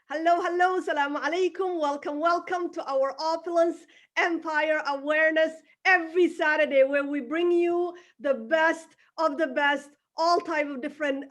Hello, hello, salaam alaikum. Welcome, welcome to our Opulence Empire Awareness every Saturday, where we bring you the best of the best, all type of different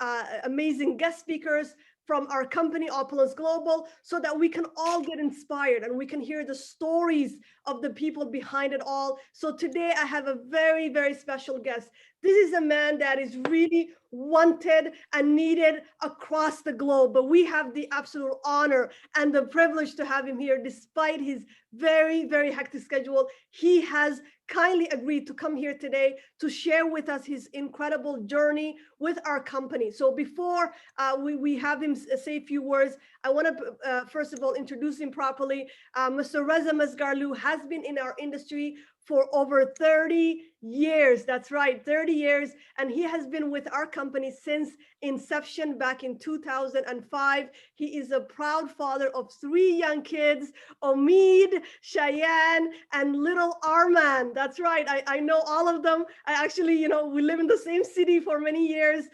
amazing guest speakers from our company Opulence Global, so that we can all get inspired and we can hear the stories of the people behind it all. So today I have a very, very special guest. This is a man that is really wanted and needed across the globe, but we have the absolute honor and the privilege to have him here despite his very, very hectic schedule. He has kindly agreed to come here today to share with us his incredible journey with our company. So before we have him say a few words, I want to first of all introduce him properly. Mr. Reza Mesgarlou has been in our industry for over 30 years. That's right, 30 years. And he has been with our company since inception back in 2005. He is a proud father of 3 young kids, Omid, Cheyenne, and little Arman. That's right, I know all of them. I actually, we live in the same city for many years.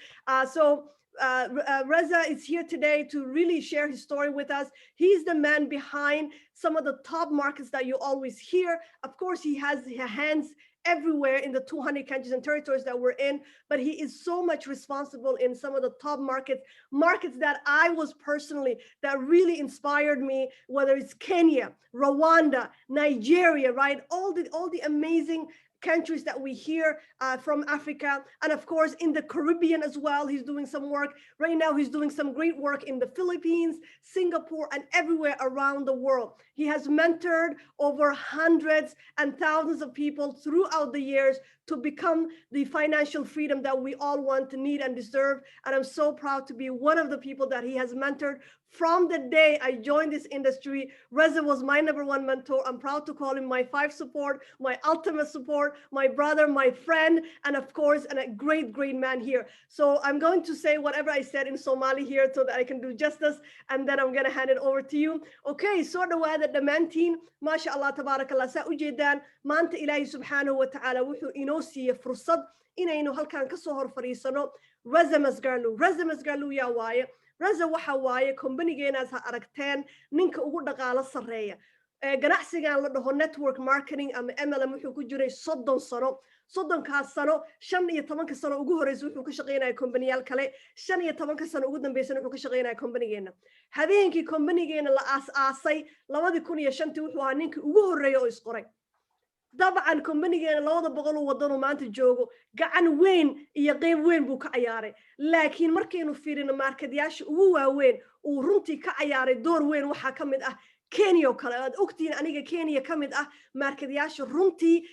Reza is here today to really share his story with us. He's the man behind some of the top markets that you always hear. Of course, he has hands everywhere in the 200 countries and territories that we're in, but he is so much responsible in some of the top markets that I was personally, that really inspired me, whether it's Kenya, Rwanda, Nigeria, right? All the amazing countries that we hear from Africa, and of course in the Caribbean as well. He's doing some work right now. He's doing some great work in the Philippines, Singapore, and everywhere around the world. He has mentored over hundreds and thousands of people throughout the years to become the financial freedom that we all want, need, and deserve. And I'm so proud to be one of the people that he has mentored. From the day I joined this industry, Reza was my #1 mentor. I'm proud to call him my 5 support, my ultimate support, my brother, my friend, and of course, and a great, great man here. So I'm going to say whatever I said in Somali here so that I can do justice, and then I'm going to hand it over to you. Okay, so dhawaada dhammaantiin, maasha Allah, tabaarakallah, saa u jeedaan, maanta Ilaahay subxaanahu wa ta'ala wuxuu inoo siiyey fursad inaynu halkan ka soo hor fadhiisano Reza Mesgarlou. Reza Mesgarlou yaa waaye. Reza waxa waaye kombanigeenaas ha aragteen ninka ugu dhaqaalo sarreeya. Ganacsigan la dhaho network marketing ama MLM wuxuu ku jiray 30 sano. 30kaas sano, 15 sano ugu horreysay wuxuu ka shaqeynaya kombaniyaal kale, 15 sano ugu dambeysana wuxuu ka shaqeynaya kombanigeena. Habeenkii kombanigeena la aas-aasay 2005 wuxuu ahaa ninkii ugu horreeyay oo isqoray. dabcan kombanigeena 200 wadano maanta joogo gacan weyn iyo qayb weyn buu ka ciyaaray, laakiin markaynu fiirino marketyaasha ugu waaweyn uu runtii ka ciyaaray door weyn waxaa ka mid ah Kenya oo kale. aad ogtiin aniga Kenya ka mid ah marketyaasha runtii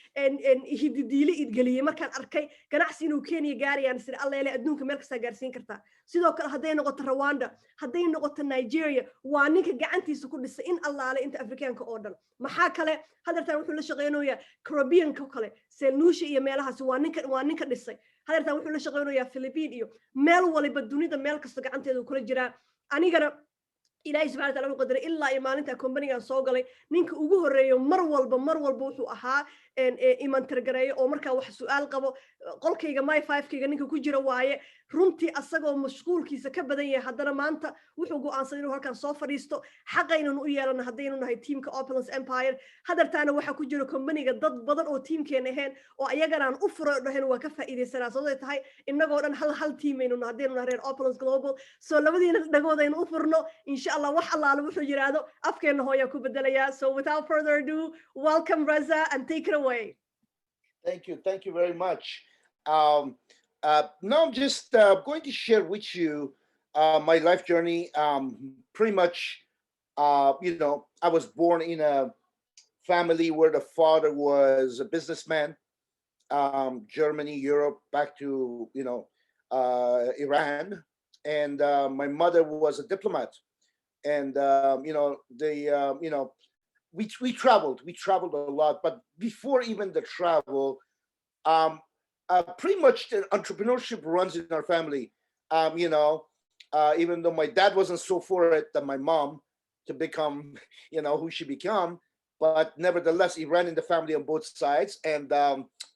hididiile idgeliyay markaan arkay ganacsi inuu Kenya gaarayaan sida alleele adduunka meel kasta gaarsiin kartaa. sidoo kale hadday noqoto Rwanda, hadday noqoto Nigeria, waa ninka gacantiisa ku dhisay in allaale inta Afrikaanka oo dhan. maxaa kale hadartan wuxuu la shaqeynayaa Caribbean ka kale, Saint Lucia iyo meelahaas waa ninka dhisay. hadartan wuxuu la shaqeynayaa Philippines iyo meel waliba dunida meel kasta gacanteedu kula jiraa. anigana ilaahay subxaana wataala wuxuu qadaray ilaa iyo maalinta kombanigan soo galay ninka ugu horreeyo mar walba wuxuu ahaa imantargareeyo oo markaa wax su'aal qabo. qolkayga my 5kayga ninka ku jira waaye. runtii asagoo mashquulkiisa ka badan yahay haddana maanta wuxuu go'aansaday inuu halkan soo fadhiisto. xaqaynanu u yeelana haddaynu nahay tiimka Opulence Empire. hadartaana waxaa ku jira kombaniga dad badan oo tiimkeena ahayn oo ayaganaan u furo dhahayn waa ka faa'iidaysanaa. sababtay tahay innagoo dhan hal tiimaynu haddaynu nahay reer Opulence Global. so labadiina dhagoodaynu u furno insha Allah wax allaale wuxuu yiraahdo afkeena hooya ku bedelaya. So without further ado, welcome Reza and take it away. Thank you very much. Now I'm just going to share with you my life journey. Pretty much, I was born in a family where the father was a businessman. Germany, Europe, back to Iran, and my mother was a diplomat. And we traveled a lot. But before even the travel, pretty much the entrepreneurship runs in our family. Even though my dad wasn't so for it than my mom to become, who she became, but nevertheless, it ran in the family on both sides. And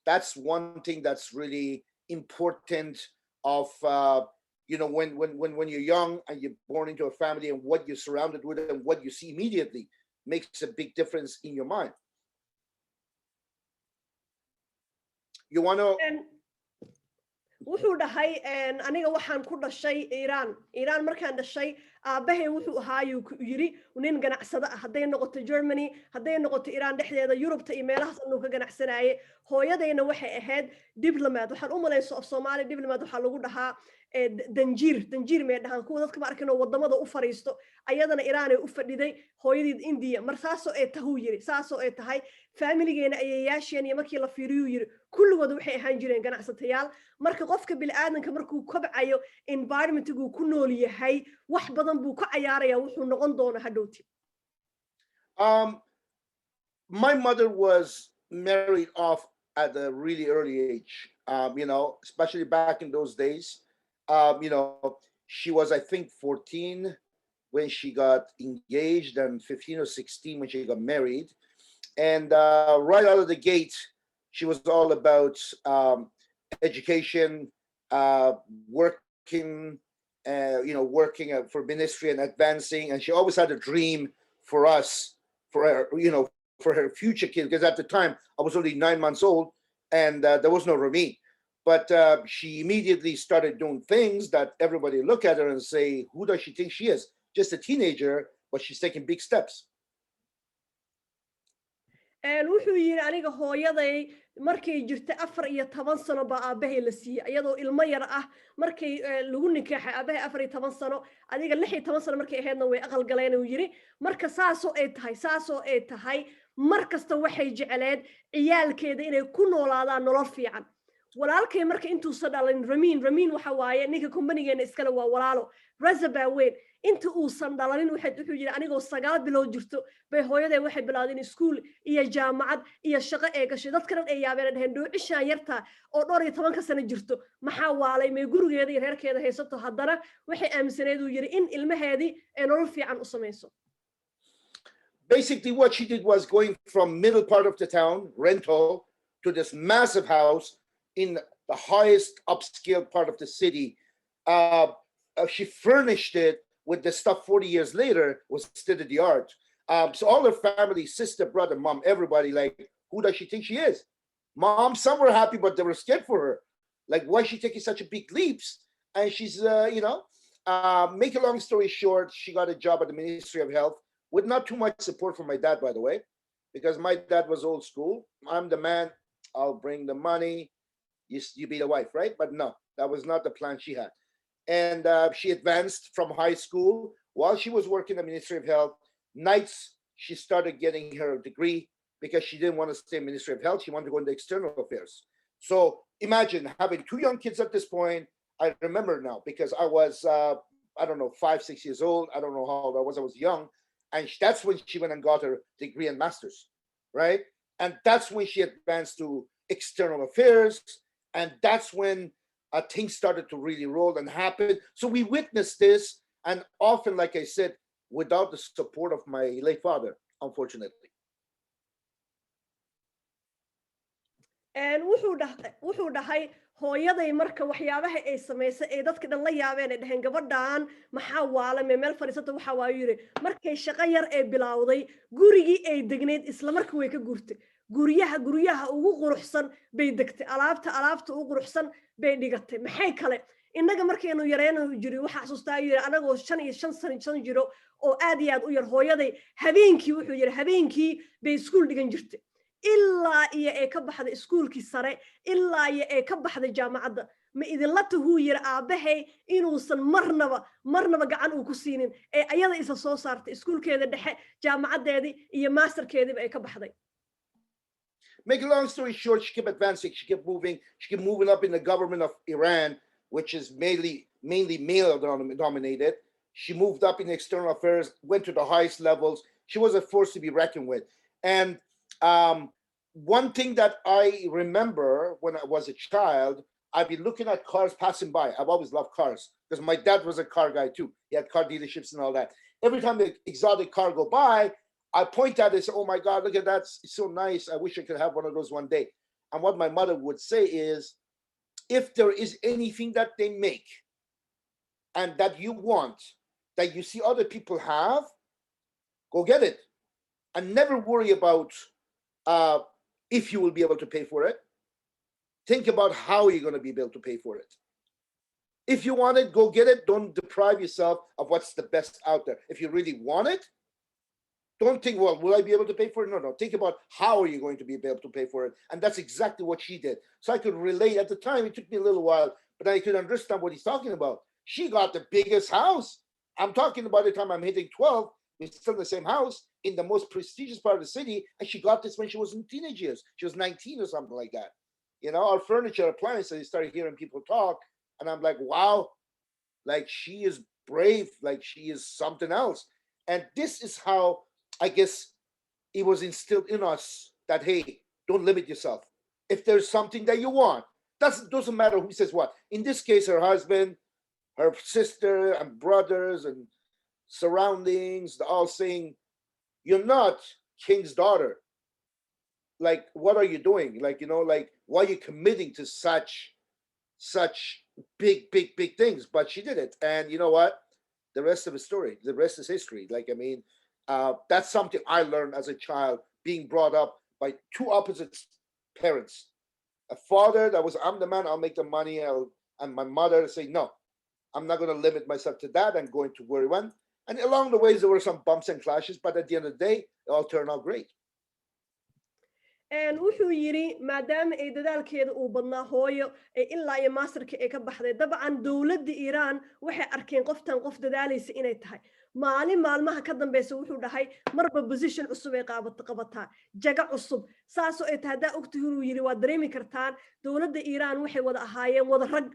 that's one thing that's really important of you know, when you're young and you're born into a family, and what you're surrounded with and what you see immediately makes a big difference in your mind. You want to? wuxuu dhahay aniga waxaan ku dhashay iiraan markaan dhashay aabbahay wuxuu ahaayuu yiri nin ganacsado ah hadday noqoto Germany hadday noqoto Iiraan dhexdeeda Yurubta iyo meelahaas uu ka ganacsanaaye hooyadayna waxay ahayd diplomat waxaan u malayso af Soomaali diplomat waxa lagu dhahaa danjiir mee dhahan kuwa dadka ma arkin oo wadamada u fariisto ayadana Iiraan ay u fadhiday hooyadii India mar saasoo ay tahay yiri saasoo ay tahay familigeena ayay yaasheen iyo markii la fiiriyo yiri kulligood waxay ahaan jireen ganacsatayaal marka qofka bilaadanka markuu kobcayo environment-gu ku nool yahay wax badan buu ka ciyaaraya wuxuu noqon doona hadhowti. My mother was married off at a really early age, you know, especially back in those days. You know, she was, I think, 14 when she got engaged and 15 or 16 when she got married. And right out of the gate, she was all about education, working, you know, working for ministry and advancing. And she always had a dream for us, for her, you know, for her future kids. Because at the time, I was only 9 months old, and there was no Ramin. But she immediately started doing things that everybody look at her and say, who does she think she is? Just a teenager, but she's taking big steps. wuxuu yiri aniga hooyaday markay jirtay 14 sano baa aabahay la siiyay iyadoo ilmo yar ah markay lagu nikaaxay aabahay 14 sano adiga 16 sano markay ahaydna way aqal galeen uu yiri marka saasoo ay tahay mar kasta waxay jeceleed ciyaalkeeda inay ku noolaadaan nolol fiican walaalkay marka intuu soo dhalin Ramin waxa waaye ninka company-geena iskale waa walaalo Reza baa weyn inta uu san dhalalin wuxuu yiri anigoo 9 bilood jirto bay hooyaday waxay bilaadeen iskuul iyo jaamacad iyo shaqo ee gashay dadka dhan ay yaabeen dhahan doocishaan yarta oo 12 sano jirto maxaa waalay may gurigeeda iyo reerkeeda haysato haddana waxay aaminsaneed uu yiri in ilmaheedii ay nolol fiican u sameeyso. Basically what she did was going from middle part of the town, rental, to this massive house in the highest upscale part of the city. She furnished it with the stuff 40 years later was state of the art. So all her family, sister, brother, mom, everybody, like, who does she think she is? Mom, some were happy, but they were scared for her. Like, why is she taking such a big leaps? And she's, you know, make a long story short, she got a job at the Ministry of Health with not too much support from my dad, by the way, because my dad was old school. I'm the man, I'll bring the money, you be the wife, right? But no, that was not the plan she had. And she advanced from high school while she was working at the Ministry of Health. Nights, she started getting her degree because she didn't want to stay in Ministry of Health. She wanted to go into external affairs. So imagine having 2 young kids at this point. I remember now because I was, I don't know, 5, 6 years old. I don't know how old I was young. And that's when she went and got her degree and master's, right? And that's when she advanced to external affairs. And that's when things started to really roll and happen. So we witnessed this, and often, like I said, without the support of my late father, unfortunately. And wuxuu dhahay hooyaday marka waxyaabaha ay sameysay ee dadka dhan la yaabeen ay dhaheen gabadhan maxaa waala meel fadhiisata waxa waa yiri markay shaqo yar ee bilowday gurigii ay degneed isla markii way ka guurtay guryaha ugu quruxsan bay degtay alaabta ugu quruxsan bay dhigatay maxay kale innaga markaynu yareeno jiri waxa xasuustaa yiri anagoo 5 sano jiro oo aad iyo aad u yar hooyaday habeenkii wuxuu yiri habeenkii bay iskuul dhigan jirtay ilaa iyo ay ka baxday iskuulkii sare ilaa iyo ay ka baxday jaamacadda ma idin la tuhuu yiri aabahay inuusan marnaba gacan uu ku siinin ee ayada isa soo saartay iskuulkeeda dhexe jaamacadeedii iyo masterkeediiba ay ka baxday. Make a long story short, she kept advancing, she kept moving up in the government of Iran, which is mainly male dominated. She moved up in external affairs, went to the highest levels. She was a force to be reckoned with. And one thing that I remember when I was a child, I'd be looking at cars passing by. I've always loved cars because my dad was a car guy too. He had car dealerships and all that. Every time the exotic car go by, I point at it and say, oh my God, look at that. It's so nice. I wish I could have one of those one day. And what my mother would say is, if there is anything that they make and that you want, that you see other people have, go get it. And never worry about if you will be able to pay for it. Think about how you're going to be able to pay for it. If you want it, go get it. Don't deprive yourself of what's the best out there. If you really want it, don't think, well, will I be able to pay for it? No. Think about how are you going to be able to pay for it. And that's exactly what she did. So I could relate. At the time, it took me a little while, but I could understand what he's talking about. She got the biggest house. I'm talking about the time I'm hitting 12. We're still in the same house in the most prestigious part of the city. And she got this when she was in teenage years. She was 19 or something like that. Our furniture appliances, I started hearing people talk. And I'm like, wow, like she is brave, like she is something else. And this is how, I guess, it was instilled in us that, hey, don't limit yourself. If there's something that you want, doesn't matter who says what. In this case, her husband, her sister and brothers and surroundings, they're all saying, you're not king's daughter. Like, what are you doing? Like, why are you committing to such big things? But she did it. And you know what? The rest of the story, the rest is history. Like, I mean, that's something I learned as a child, being brought up by two opposite parents. A father that was, I'm the man, I'll make the money, and my mother say, no, I'm not going to limit myself to that. I'm going to where we went. And along the ways, there were some bumps and clashes, but at the end of the day, it all turned out great. wuxuu yidhi maadaama ay dadaalkeeda uu badnaa hooyo ilaa iyo masterka ay ka baxday dabcan dowladda iiraan waxay arkeen qoftan qof dadaalaysa inay tahay maalmaha ka dambeysa wuxuu dhahay marba position cusub ay qabataa jaga cusub saasoo ay tahay haddaa ogtihi inuu yidhi waad dareemi kartaan dowladda iiraan waxay wada ahaayeen wada rag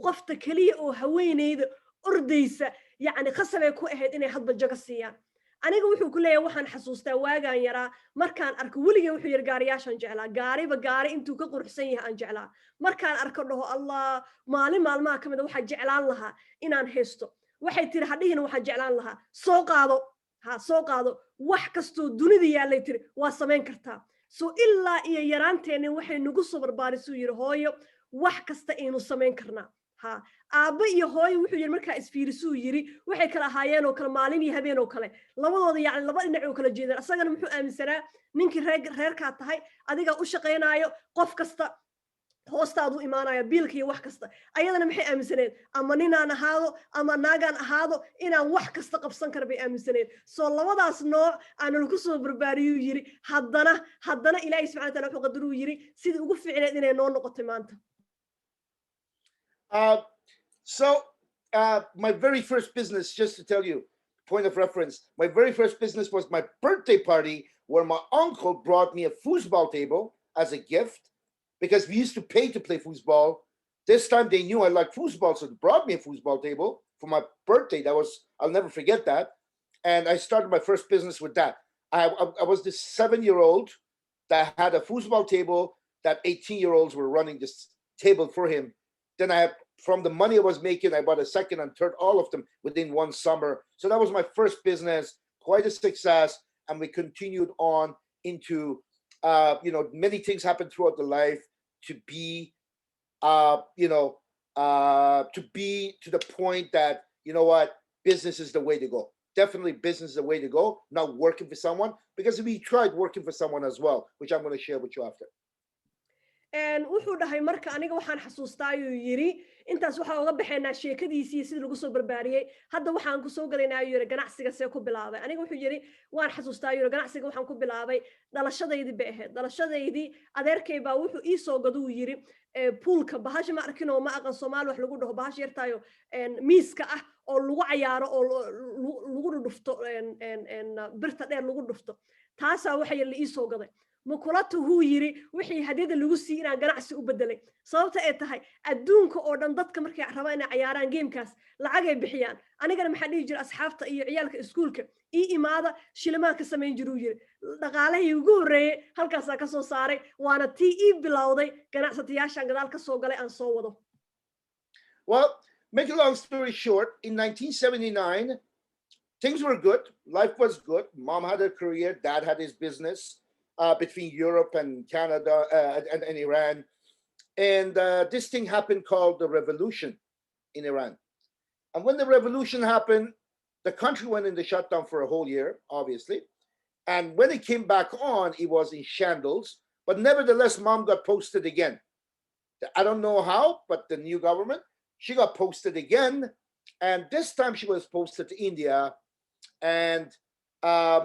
qofta keliya oo haweeneyda ordaysa yacni khasabay ku ahayd inay hadba jaga siiyaan aniga wuxuu ku leeyahay waxaan xasuustaa waagaan yaraa markaan arko weligeen wuxuu yiri gaariyaashan jeclaa gaari intuu ka quruxsan yahay aan jeclaa markaan arko dhaho allah maalmaha kamid waxaa jeclaan lahaa inaan haysto waxay tiri hadhihina waxaa jeclaan lahaa soo qaado wax kastoo dunida yaallay tiri waa samayn kartaa so ilaa iyo yaraanteennin waxay nagu soo barbaarisuu yiri hooyo wax kasta aynu samayn karnaa aabba iyo hooyo wuxuu yiri markaa isfiirisuu yiri waxay kala ahaayeen oo kale maalin iyo habeen oo kale labadooda yacni laba dhinac oo kala jeedaan asagana muxuu aaminsanaa ninkii reerkaa tahay adiga u shaqaynaayo qof kasta hoostaadu imaanaya biilka iyo wax kasta ayadana maxay aaminsaneed ama ninaan ahaado ama naagaan ahaado inaan wax kasta qabsan kara bay aaminsaneed soo labadaas nooc aanu ku soo barbaariyuu yiri haddana ilaahay subxaana wataala wuxuu qadaruu yiri sidii ugu fiicneed inay noo noqotay maanta My very first business, just to tell you, point of reference, my very first business was my birthday party where my uncle brought me a foosball table as a gift because we used to pay to play foosball. This time they knew I liked foosball, so they brought me a foosball table for my birthday. I'll never forget that. And I started my first business with that. I was this 7-year-old that had a foosball table that 18-year-olds were running this table for him. Then from the money I was making, I bought a second and third, all of them within one summer. So that was my first business, quite a success. And we continued on into, many things happened throughout the life to be, to be to the point that, you know what, business is the way to go. Definitely business is the way to go, not working for someone, because we tried working for someone as well, which I'm going to share with you after. wuxuu dhahay marka aniga waxaan xasuustaa ayuu yiri intaas waxaa uga baxaynaa sheekadiisii sidii lagu soo barbaariyey hadda waxaan ku soo galaynaa ayuu yiri ganacsiga see ku bilaabay aniga wuxuu yiri waan xasuustaa ayuu yiri ganacsiga waxaan ku bilaabay dhalashadaydii bay ahayd dhalashadaydii adeerkay baa wuxuu ii soo gaduu yiri poolka bahasha ma arkin oo ma aqan Soomaali wax lagu dhaho bahasha yartaayo miiska ah oo lagu cayaaro oo lagu dhufto birta dheer lagu dhufto taasaa waxa la ii soo gaday mukulatu huu yiri wixii hadiyada lagu sii inaan ganacsi u bedelay sababta ay tahay adduunka oo dhan dadka markay rabaan inay ciyaaraan gamekaas lacag ay bixiyaan anigana maxaa dhihi jiray asxaabta iyo ciyaalka iskuulka ii imaada shilimaan ka samayn jiru yiri dhaqaalahii ugu horeeyay halkaas ka soo saaray waana tii ii bilowday ganacsatayaashan gadaal ka soo galay aan soo wado Well, make a long story short, in 1979 things were good, life was good. Mom had a career, dad had his business. Between Europe and Canada and Iran. And this thing happened called the revolution in Iran. And when the revolution happened, the country went into shutdown for a whole year, obviously. And when it came back on, it was in shambles. But nevertheless, mom got posted again. I don't know how, but the new government, she got posted again. And this time she was posted to India. And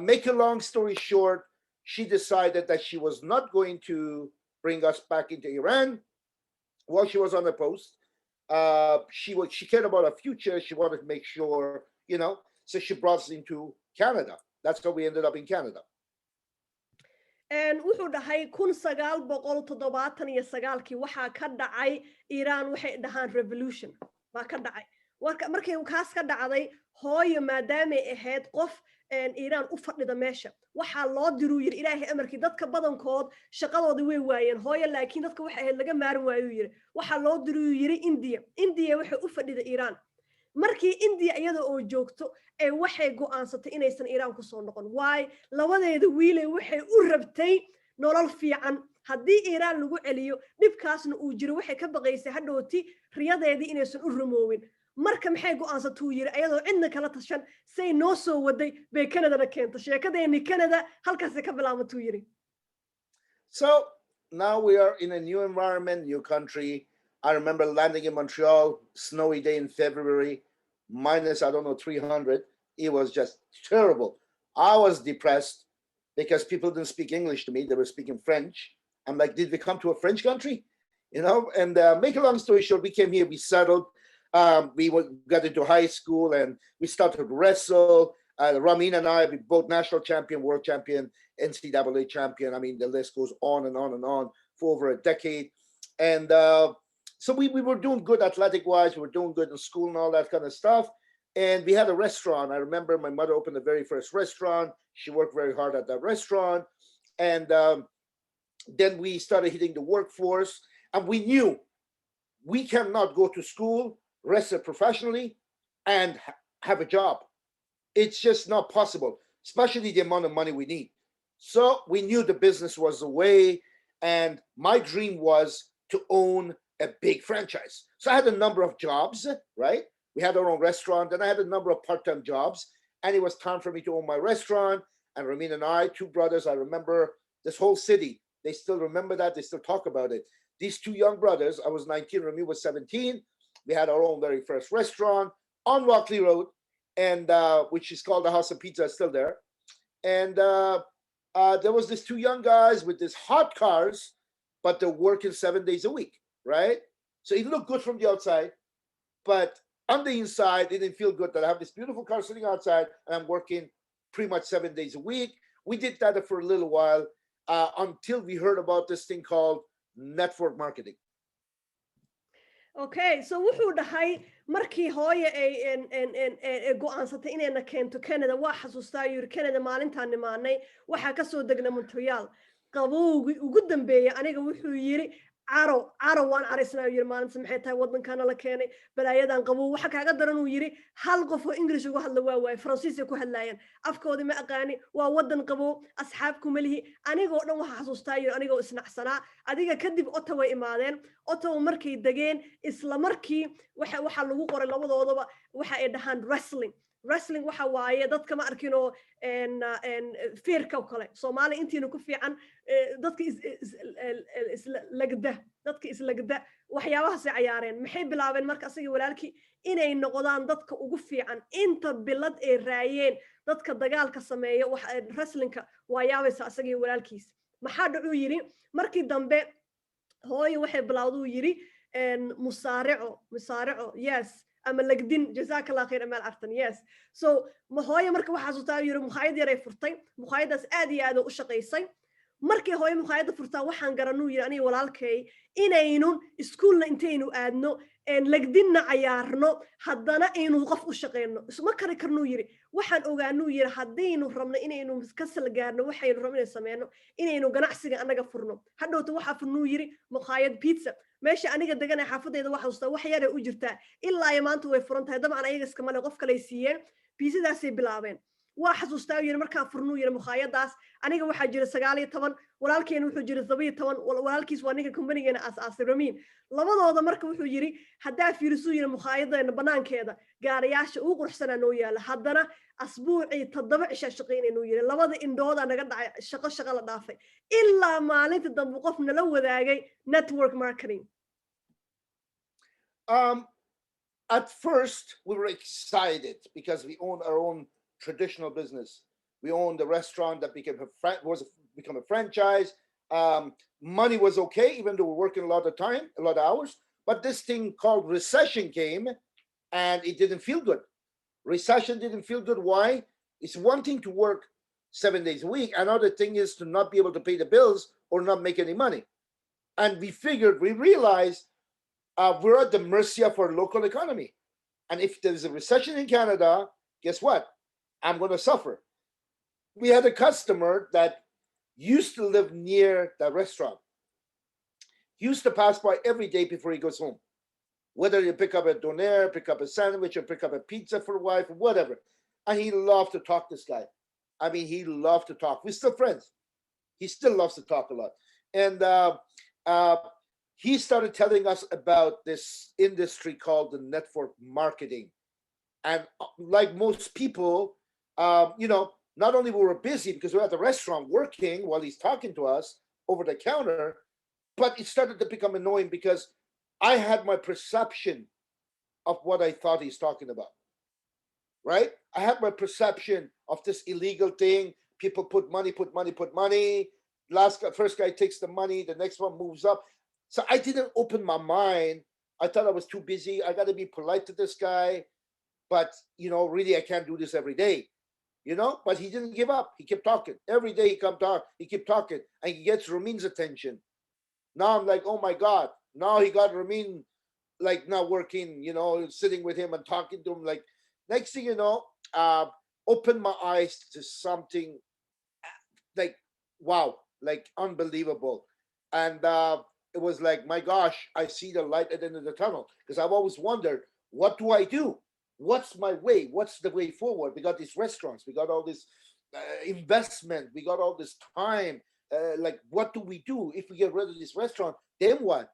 make a long story short, she decided that she was not going to bring us back into Iran while she was on the post. She cared about our future. She wanted to make sure, so she brought us into Canada. That's how we ended up in Canada. And wuxuu dhahay 1979 waxaa ka dhacay Iran waxay dhahaan revolution baa ka dhacay markay kaas ka dhacday hooyo maadaama ay ahayd qof Iran u fadhida meesha waxaa loo diru yiri Ilaahay amarkii dadka badankood shaqadoodii way waayeen hooyo laakiin dadka waxa ahayd laga maarin waayo yiri waxaa loo diru yiri India waxay u fadhida Iran markii India iyada oo joogto ee waxay go'aansatay inaysan Iran ku soo noqon waay labadeeda wiilay waxay u rabtay nolol fiican haddii Iran lagu celiyo dhibkaasna uu jiro waxay ka baqaysay hadhooti riyadeedii inaysan u rumoowin marka maxay go'aansatay uu yiri iyadoo cidna kala tashan say noo soo waday bay Canada keento sheekadeeni Canada halkaas ka bilaabantay uu yiri. So now we are in a new environment, new country. I remember landing in Montreal, snowy day in February, minus, I don't know, 300. It was just terrible. I was depressed because people didn't speak English to me. They were speaking French. I'm like, did we come to a French country? And make a long story short, we came here, we settled. We got into high school and we started to wrestle. Ramin and I, we both national champion, world champion, NCAA champion. I mean, the list goes on and on and on for over a decade. And so we were doing good athletic-wise. We were doing good in school and all that kind of stuff. And we had a restaurant. I remember my mother opened the very first restaurant. She worked very hard at that restaurant. And then we started hitting the workforce. And we knew we cannot go to school, wrestle professionally, and have a job. It's just not possible, especially the amount of money we need. So we knew the business was the way. And my dream was to own a big franchise. So I had a number of jobs, right? We had our own restaurant, and I had a number of part-time jobs. And it was time for me to own my restaurant. And Ramin and I, two brothers, I remember this whole city. They still remember that. They still talk about it. These two young brothers, I was 19, Ramin was 17. We had our own very first restaurant on Rockley Road, and which is called the House of Pizza, still there. And there was these two young guys with these hot cars, but they're working 7 days a week, right? So it looked good from the outside, but on the inside, it didn't feel good that I have this beautiful car sitting outside and I'm working pretty much 7 days a week. We did that for a little while until we heard about this thing called network marketing. Okay, so wuxuu dhahay markii hooyo ay go'aansatay inayna keento Canada waa xasuustaa yiri Canada maalintaan nimaanay waxa ka soo degna Montreal qabowgi ugu dambeeyay aniga wuxuu yiri caro waan carisnaa yiri maalinta maxay tahay wadankana la keenay balaayadan qabow waxa kaaga daran uu yiri hal qof oo English ugu hadla waa waay Faransiis ku hadlayaan afkoodi ma aqaani waa wadan qabow asxaabku malihi aniga oo dhan waxa xasuustaa yiri aniga oo isnacsanaa adiga kadib Ottawa imaadeen Ottawa markay dageen isla markii waxa lagu qoray labadoodaba waxa ay dhahaan wrestling waxa waaye dadka ma arkin oo feerka kale Soomaali intiina ku fiican dadka islagda waxyaabahaas ay ciyaareen maxay bilaabeen marka asaga walaalkii inay noqdaan dadka ugu fiican inta bilad ay raayeen dadka dagaalka sameeyo waxa wrestlingka waa yaabaysa asaga walaalkiis maxaa dhacuu yiri markii dambe hooyo waxay bilaawdu yiri musaarico yes ama lagdin jazakallahu khayr amal artan yes so hooyo marka waxa xasuustaa yiri mukhayad yar ay furtay mukhayadaas aad iyo aad u shaqeysay markii hooyo mukhayada furtaa waxaan garanuu yiri aniga walaalkay inaynu iskuulna intaynu aadno lagdinna ciyaarno haddana aynu qof u shaqeyno isma kari karnuu yiri waxaan ogaanuu yiri haddaynu rabno inaynu ka salgaarno waxaynu rabno inay sameeyno inaynu ganacsiga anaga furno hadhowta waxa furnuu yiri mukhayad pizza meesha aniga deganay xaafadeyda waxa xasuustaa wax yar u jirtaa ilaa maanta way furan tahay dabcan ayaga iska male qof kale siiyeen pizzadaasay bilaabeen waa xasuustaa yiri markaan furnuu yiri mukhaayadaas aniga waxaa jira 19 walaalkeena wuxuu jira 17 walaalkiis waa ninka company-geena aas-aasay Ramin labadooda marka wuxuu yiri hadaa fiirisu yiri mukhaayadadeena banaankeeda gaariyaasha ugu quruxsanaa noo yaala haddana asbuucii 7 cisha shaqeynaynu yiri labada indhooda naga dhacay shaqo la dhaafay ilaa maalinta dambe qof nala wadaagay network marketing. At first we were excited because we own our own traditional business. We owned the restaurant that became a franchise. Money was okay, even though we're working a lot of time, a lot of hours. But this thing called recession came, and it didn't feel good. Recession didn't feel good. Why? It's one thing to work 7 days a week. Another thing is to not be able to pay the bills or not make any money. And we realized we're at the mercy of our local economy. And if there's a recession in Canada, guess what? I'm going to suffer. We had a customer that used to live near the restaurant. He used to pass by every day before he goes home. Whether you pick up a doner, pick up a sandwich, or pick up a pizza for a wife, or whatever. And he loved to talk, this guy. I mean, he loved to talk. We're still friends. He still loves to talk a lot. And he started telling us about this industry called the network marketing. And like most people, not only were we busy because we were at the restaurant working while he's talking to us over the counter, but it started to become annoying because I had my perception of what I thought he's talking about, right? I had my perception of this illegal thing. People put money. First guy takes the money, the next one moves up. So I didn't open my mind. I thought I was too busy. I got to be polite to this guy. But, really, I can't do this every day, But he didn't give up. He kept talking. Every day he kept talking. And he gets Ramin's attention. Now I'm like, oh, my God. Now he got Ramin, like, not working, sitting with him and talking to him. Like, next thing you know, opened my eyes to something like, wow, like unbelievable. And it was like, my gosh, I see the light at the end of the tunnel. Because I've always wondered, what do I do? What's my way? What's the way forward? We got these restaurants. We got all this investment. We got all this time. Like, what do we do if we get rid of this restaurant? Then what?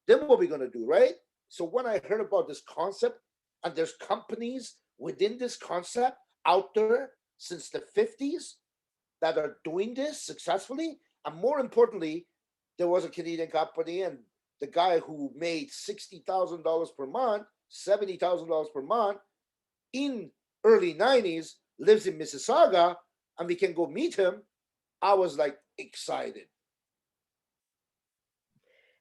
Then what are we going to do, right? So when I heard about this concept, and there's companies within this concept out there since the 50s that are doing this successfully, and more importantly, there was a Canadian company, and the guy who made $60,000 per month, $70,000 per month in early 90s lives in Mississauga, and we can go meet him. I was like excited.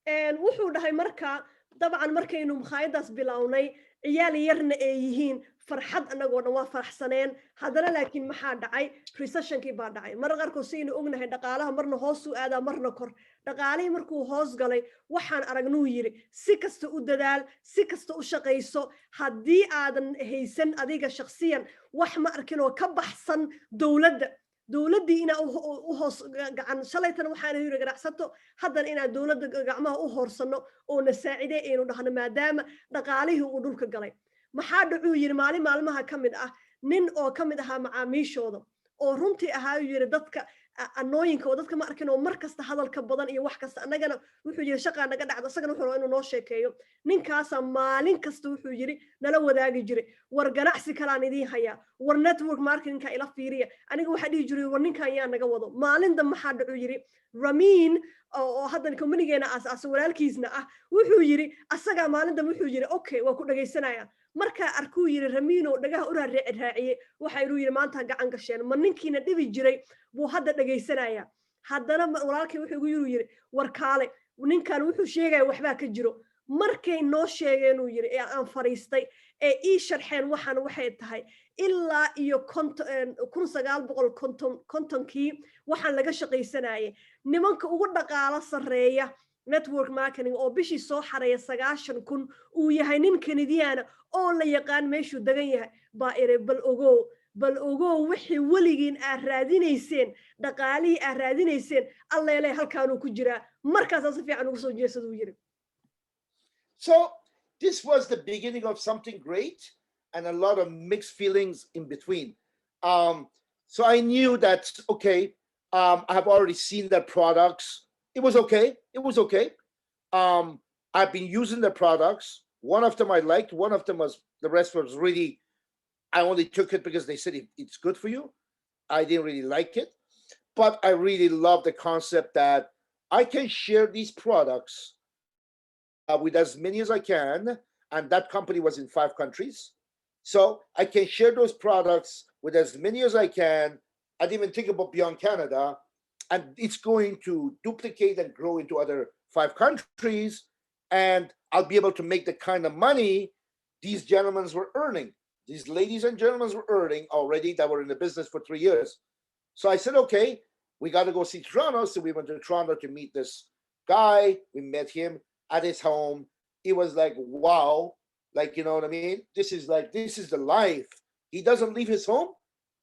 And wuxuu dhahay marka dabcan markaynu mukhaayadaas bilownay ciyaal yarna ay yihiin farxad anagoo dhan waa faraxsaneen haddana laakiin maxaa dhacay recessionkii baa dhacay mar qaarkood saynu ognahay dhaqaalaha marna hoos u aadaa marna kor dhaqaalihii markuu hoos galay waxaan aragnuu yiri si kasta u dadaal si kasta u shaqayso haddii aadan haysan adiga shakhsiyan wax ma arkin oo ka baxsan dowladdii inaa u hoos gacan shalaytan waxaana yiri ganacsato haddana inaa dowladda gacmaha u hoorsano oo na saacidee aynu dhahno maadaama dhaqaalihii uu dhulka galay maxaa dhacuu yiri maalmaha ka mid ah nin oo ka mid ahaa macaamiishooda oo runtii ahaa yiri dadka anooyinka oo dadka ma arkin oo mar kasta hadalka badan iyo wax kasta annagana wuxuu yiri shaqaa naga dhacdo isagana wuxuu inuu noo sheekeeyo ninkaasa maalin kasta wuxuu yiri nala wadaagi jiray war ganacsi kalaan idiin hayaa war network marketingka ila fiiriya aniga waxa dhihi jiray war ninkan yaa naga wado maalinta maxaa dhacuu yiri Ramin oo haddan company-geena aas-aasay walaalkiisna ah wuxuu yiri asaga maalinta wuxuu yiri okay waa ku dhageysanaya marka arkuu yiri Ramin oo dhagaha u raaciyay waxa uu yiri maanta gacan gasheen ma ninkiina dhibi jiray buu hadda dhageysanaya haddana walaalkii wuxuu yiri war kaale ninkan wuxuu sheegay waxba ka jiro markay noo sheegeen uu yiri aan fariistay ee ii sharxeen waxaan waxay tahay ilaa iyo 1950kii waxaan laga shaqaysanayay nimanka ugu dhaqaala sareeya network marketing oo bishii soo xareeya 9,000 uu yahay nin Canadian oo la yaqaan meeshuu degan yahay baa ere bal ogow wixii weligiin aad raadinayseen dhaqaalihii aad raadinayseen alleelay halkaanuu ku jiraa markaasaa si fiican ugu soo jeesaduu yiri. So this was the beginning of something great and a lot of mixed feelings in between. So I knew that, okay, I have already seen their products. It was okay. It was okay. I've been using their products. One of them I liked. One of them was, the rest was really, I only took it because they said it's good for you. I didn't really like it. But I really love the concept that I can share these products with as many as I can. And that company was in 5 countries. So I can share those products with as many as I can. I didn't even think about beyond Canada. And it's going to duplicate and grow into other 5 countries. And I'll be able to make the kind of money these gentlemen were earning. These ladies and gentlemen were earning already that were in the business for 3 years. So I said, okay, we got to go see Toronto. So we went to Toronto to meet this guy. We met him at his home. It was like, wow. Like, you know what I mean? This is the life. He doesn't leave his home.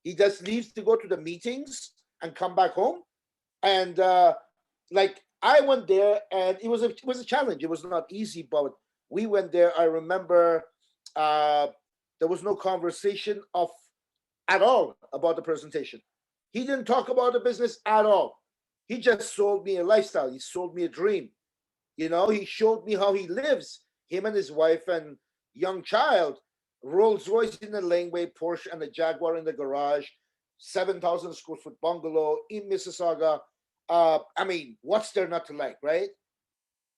He just leaves to go to the meetings and come back home. And like, I went there, and it was a challenge. It was not easy, but we went there. I remember there was no conversation at all about the presentation. He didn't talk about the business at all. He just sold me a lifestyle. He sold me a dream. You know, he showed me how he lives. Him and his wife and young child, Rolls Royce in the laneway, Porsche and a Jaguar in the garage, 7,000 square foot bungalow in Mississauga. I mean, what's there not to like, right?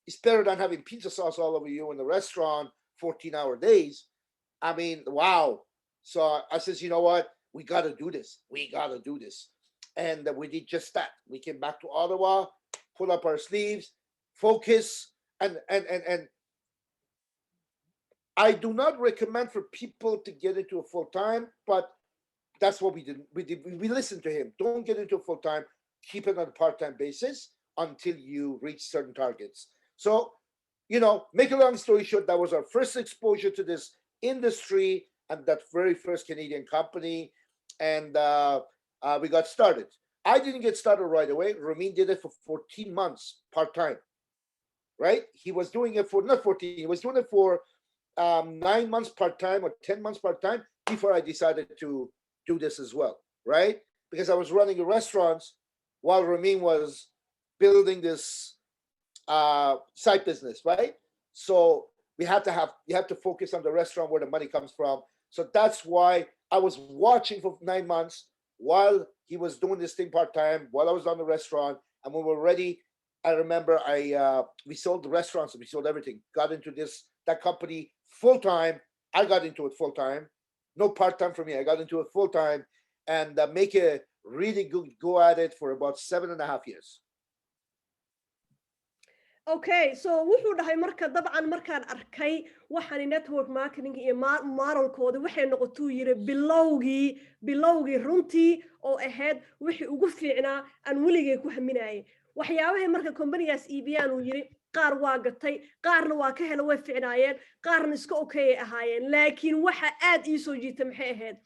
It's better than having pizza sauce all over you in the restaurant, 14-hour days. I mean, wow. So I says, you know what? We got to do this. We got to do this. And we did just that. We came back to Ottawa, pull up our sleeves, focus, and I do not recommend for people to get into a full-time, but that's what we did. We listened to him. Don't get into a full-time. Keep it on a part-time basis until you reach certain targets. So, you know, make a long story short, that was our first exposure to this industry and that very first Canadian company. And we got started. I didn't get started right away. Ramin did it for 14 months part-time, right? He was doing it for, not 14, he was doing it for 9 months part-time or 10 months part-time before I decided to do this as well, right? Because I was running restaurants while Ramin was building this side business, right? So you have to focus on the restaurant where the money comes from. So that's why I was watching for 9 months while he was doing this thing part-time, while I was on the restaurant. And when we were ready, I remember we sold the restaurants, we sold everything, got into that company full-time. I got into it full-time, no part-time for me. I got into it full-time and make a really good go at it for about 7.5 years. Okay, so wuxuu dhahay marka dabcan markaan arkay waxaan network marketing iyo modelkooda waxay noqotuu yiri bilowgii runtii oo ahayd wixii ugu fiicnaa aan weligay ku haminayay waxyaabahay marka companygaas iibiyaan uu yiri qaar waa gatay qaarna waa ka hela way fiicnaayeen qaarna iska okay ahaayeen laakiin waxa aad ii soo jiitay maxay ahayd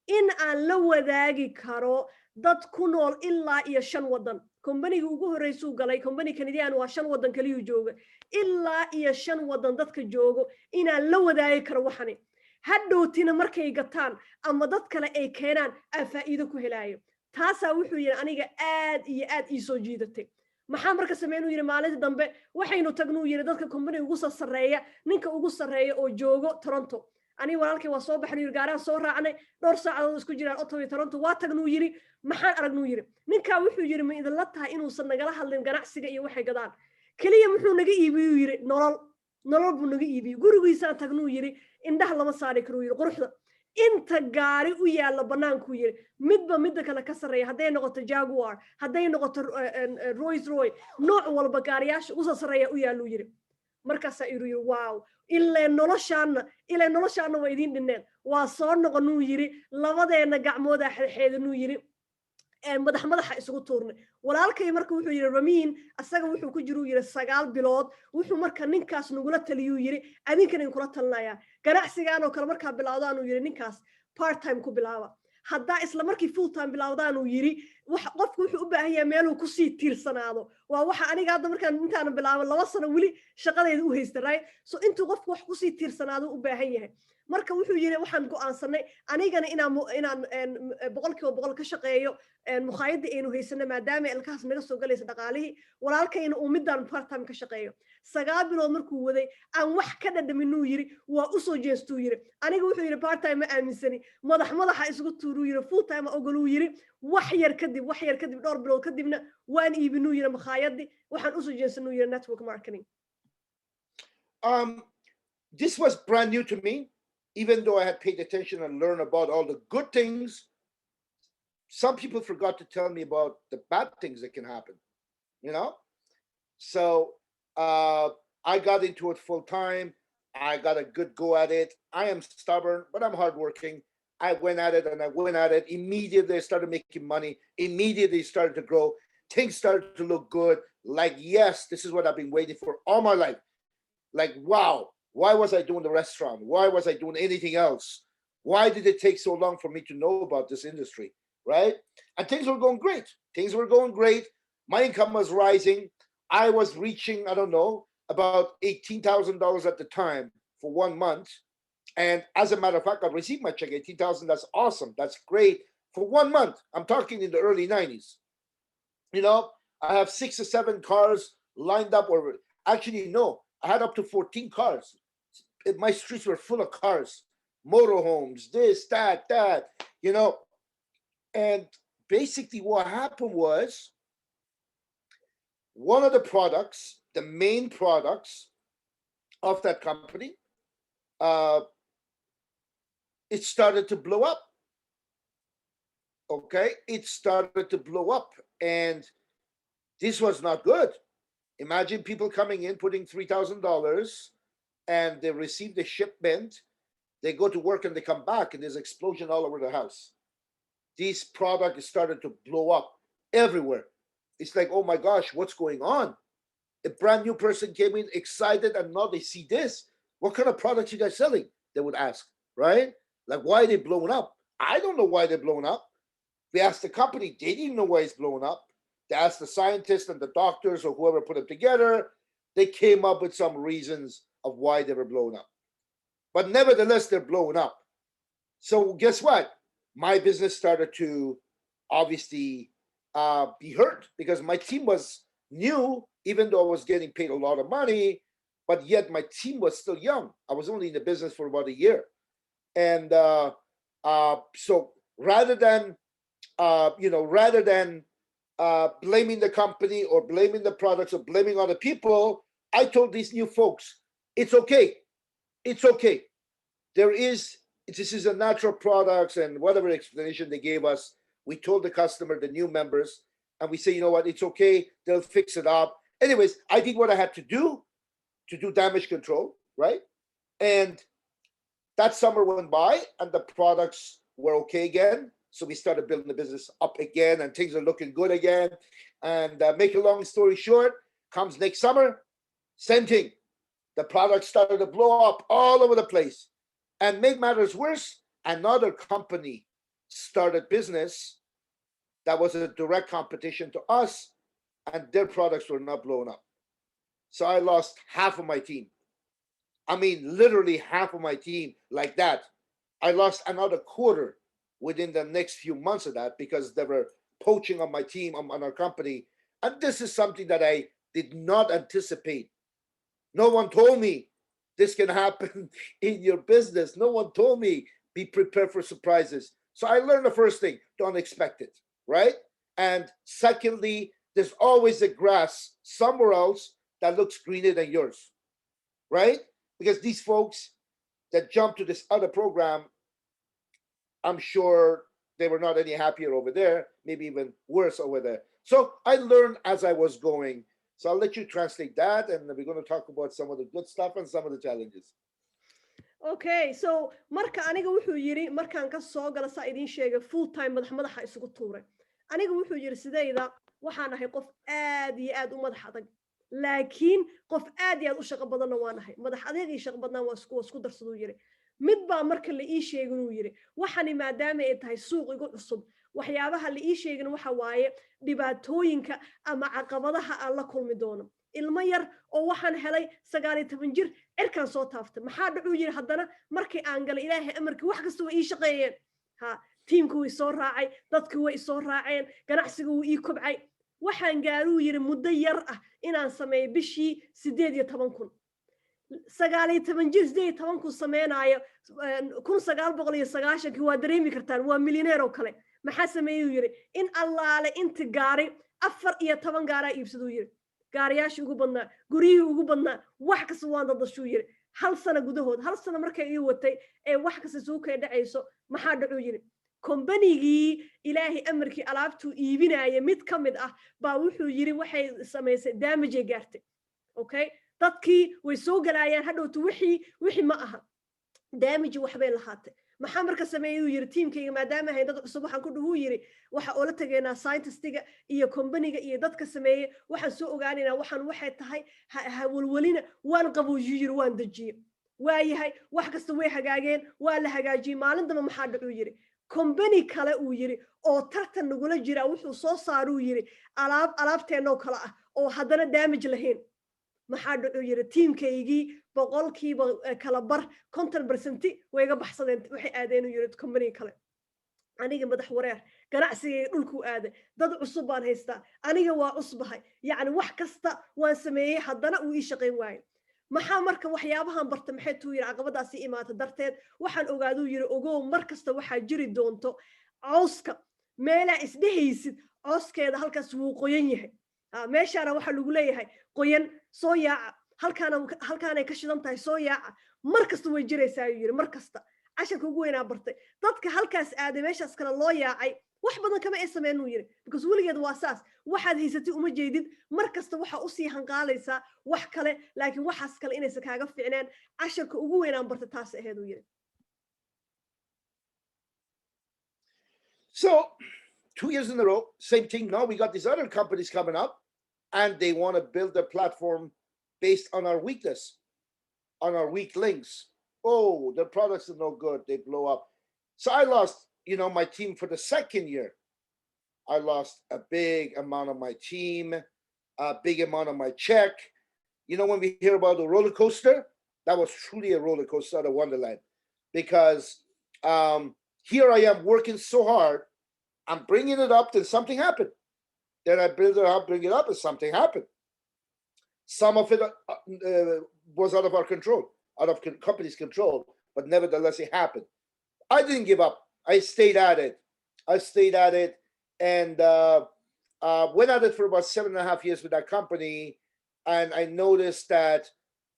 in aan la wadaagi karo dad ku nool ilaa iyo 5 wadan company ugu horeysuu galay company Canadian waa 5 wadan kaliya jooga ilaa iyo 5 wadan dadka joogo inaan la wadaagi karo waxani hadhowtina markay gataan ama dad kale ay keenaan faa'iido ku helaayo taasa wuxuu yiri aniga aad iyo aad ii soo jiidatay maxaa marka sameeynu yiri maalinta dambe waxaynu tagnuu yiri dadka company ugu sareeya ninka ugu sareeya oo joogo Toronto ani walaalkay waa soo baxnay yiri gaaraan soo raacnay dhowr saacadood isku jiraan Ottawa Toronto waa tagnuu yiri maxaan aragnuu yiri ninka wuxuu yiri ma idin la tahay inuu san nagala hadlin ganacsiga iyo waxay gadaan kaliya muxuu naga iibiyo yiri nolol buu naga iibiyo gurigiisa tagnuu yiri indhaha lama saari karo yiri quruxda inta gaari u yaala banaanku yiri midba midda kale ka sareeya haday noqoto Jaguar haday noqoto Rolls Royce nooc walba gaariyaasha ugu sareeya u yaalu yiri markaas ay yiri wow ilaa noloshaana waa idin dhineen waa soo noqonuu yiri labadeena gacmooda xeedinuu yiri madaxa isugu tuurnay walaalkay marka wuxuu yiri Ramin asaga wuxuu ku jiru yiri 9 bilood wuxuu marka ninkaas nagula taliyuu yiri adinkana in kula talnaya ganacsigaan oo kale marka bilowdaan uu yiri ninkaas part time ku bilaaba hadda isla markii full time bilowdaan uu yiri qofku wuxuu u baahan yahay meel uu ku sii tiirsanaado waa waxa aniga hadda markaan intaan bilaabo 2 sano wali shaqadeedu u haystay right so intuu qofku wax ku sii tiirsanaado u baahan yahay marka wuxuu yiri waxaan go'aansanay anigana inaan boqolkiiba boqol ka shaqeeyo mukhaayadda aynu haysano maadaama ilkahaas naga soo galaysa dhaqaalihii walaalkayna uu midaan part time ka shaqeeyo 9 bilood markuu waday aan wax ka dhadhaminuu yiri waa u soo jeestuu yiri aniga wuxuu yiri part time ma aaminsani madaxa isugu tuuruu yiri full time ogoluu yiri wax yar kadib dhowr bilood kadibna waan iibinuu yiri mukhaayaddi waxaan u soo jeesanuu yiri network marketing. This was brand new to me, even though I had paid attention and learned about all the good things. Some people forgot to tell me about the bad things that can happen, you know? So I got into it full time. I got a good go at it. I am stubborn, but I'm hardworking. I went at it and I went at it. Immediately, I started making money. Immediately, started to grow. Things started to look good. Like, yes, this is what I've been waiting for all my life. Like, wow, why was I doing the restaurant? Why was I doing anything else? Why did it take so long for me to know about this industry, right? And things were going great. Things were going great. My income was rising. I was reaching, I don't know, about $18,000 at the time for 1 month. And as a matter of fact, I received my check, $18,000. That's awesome. That's great for 1 month. I'm talking in the early 90s. You know, I have 6 or 7 cars lined up, or actually, no, I had up to 14 cars. My streets were full of cars, motorhomes, this, that, you know. And basically what happened was one of the products, the main products of that company, it started to blow up. Okay, it started to blow up. And this was not good. Imagine people coming in, putting $3,000, and they receive the shipment. They go to work and they come back, and there's an explosion all over the house. These products started to blow up everywhere. It's like, oh my gosh, what's going on? A brand new person came in excited, and now they see this. What kind of products you guys selling? They would ask, right? Like, why are they blowing up? I don't know why they're blowing up. They asked the company, they didn't know why it's blowing up. They asked the scientists and the doctors or whoever put them together. They came up with some reasons of why they were blowing up. But nevertheless, they're blowing up. So guess what? My business started to obviously be hurt because my team was new, even though I was getting paid a lot of money, but yet my team was still young. I was only in the business for about a year. And so rather than blaming the company or blaming the products or blaming other people, I told these new folks, it's okay. It's okay. This is a natural products, and whatever explanation they gave us, we told the customer, the new members, and we say, you know what, it's okay. They'll fix it up. Anyways, I did what I had to do damage control, right? And that summer went by and the products were okay again. So we started building the business up again and things are looking good again. And make a long story short, comes next summer, same thing. The product started to blow up all over the place. And make matters worse, another company started business that was a direct competition to us, and their products were not blowing up. So I lost half of my team. I mean, literally half of my team like that. I lost another quarter within the next few months of that because they were poaching on my team, on our company. And this is something that I did not anticipate. No one told me this can happen in your business. No one told me be prepared for surprises. So I learned the first thing, don't expect it, right? And secondly, there's always a grass somewhere else that looks greener than yours, right? Because these folks that jumped to this other program, I'm sure they were not any happier over there, maybe even worse over there. So I learned as I was going. So I'll let you translate that, and we're going to talk about some of the good stuff and some of the challenges. Okay, so marka aniga wuxuu yiri markaan ka soo gala saa idin sheegay full time madaxa isugu tuuray. Aniga wuxuu yiri sidayda waxaan ahay qof aad iyo aad u madax adag. Laakiin qof aad iyo aad u shaqo badanna waan ahay. Madax adag iyo shaqo badan waa isku darsaduu yiri. Mid baa marka la ii sheegay inuu yiri waxani maadaama ay tahay suuq igu cusub. Waxyaabaha la ii sheegay waxa waaye dhibaatooyinka ama caqabadaha aan la kulmi doono. ilmo yar oo waxaan helay 19 jir cirkan soo taaftay maxaa dhacuu yiri haddana markii aan galay ilaahay amarkii wax kasta way ii shaqeeyeen ha tiimku way soo raacay dadku way soo raaceen ganacsigu wuu ii kobcay waxaan gaaruu yiri muddo yar ah inaan sameeyo bishii 18,000 19 jir 18,000 sameynaayo 1990 waa dareemi kartaan waa milyaneer oo kale maxaa sameeyuu yiri in allaale inta gaari 14 gaaraa iibsaduu yiri gaariyaashii ugu badnaa guryihii ugu badnaa wax kasta waan dadashuu yiri hal sano gudahood hal sano markay ii watay ee wax kasta soo kay dhacayso maxaa dhacuu yiri kombanigii ilaahay amarkii alaabtuu iibinaya mid ka mid ah baa wuxuu yiri waxay samaysay damage gaartay okay dadkii way soo galayaan hadhowtu wixii ma aha damage waxbay lahaatay maxaa marka sameeyuu yiri tiimkayga maadaama ay dad cusub waxaan ku dhugu yiri waxa oo la tageena scientistiga iyo company-ga iyo dadka sameeyay waxaan soo ogaanaynaa waxay tahay hawlwalina waan qaboojiyo yiri waan dajiyo waayahay wax kasta way hagaageen waa la hagaajiyay maalin damba maxaa dhacuu yiri company kale uu yiri oo tartan nagula jira wuxuu soo saaruu yiri alaabteeno kale ah oo haddana damage lahayn maxaa dhacuu yiri tiimkaygii boqolkiiba kala bar 50% way iga baxsadeen waxay aadeen yiri company kale aniga madax wareer ganacsiga dhulku aaday dad cusub baan haystaa aniga waa cusbahay yaani wax kasta waan sameeyay haddana uu ii shaqeyn waayo maxaa marka waxyaabahan barta maxay tuu yiri caqabadaasi imaata darteed waxaan ogaaduu yiri ogow mar kasta waxaa jiri doonto cawska meela isdhehaysid cawskeeda halkaas wuu qoyan yahay meeshaana waxa lagu leeyahay qoyan soo yaaca halkaanay ka shidan tahay soo yaaca mar kasta way jiraysaa yiri mar kasta casharka ugu weynaa bartay dadka halkaas aaday meeshaas kale loo yaacay wax badan kama ay sameeynu yiri because weligeed waa saas waxaad haysatay uma jeedid mar kasta waxa u sii hanqaalaysaa wax kale laakiin waxaas kale inaysan kaaga fiicnaan casharka ugu weynaan bartay taas ahayd uu yiri So 2 years in a row, same thing. Now we got these other companies coming up and they want to build their platform based on our weakness, on our weak links. Oh, their products are no good. They blow up. So I lost, my team for the second year. I lost a big amount of my team, a big amount of my check. When we hear about the roller coaster, that was truly a roller coaster out of Wonderland because here I am working so hard. I'm bringing it up, then something happened. Then I build it up, bring it up, and something happened. Some of it was out of our control, out of company's control, but nevertheless, it happened. I didn't give up. I stayed at it. And went at it for about 7.5 years with that company. And I noticed that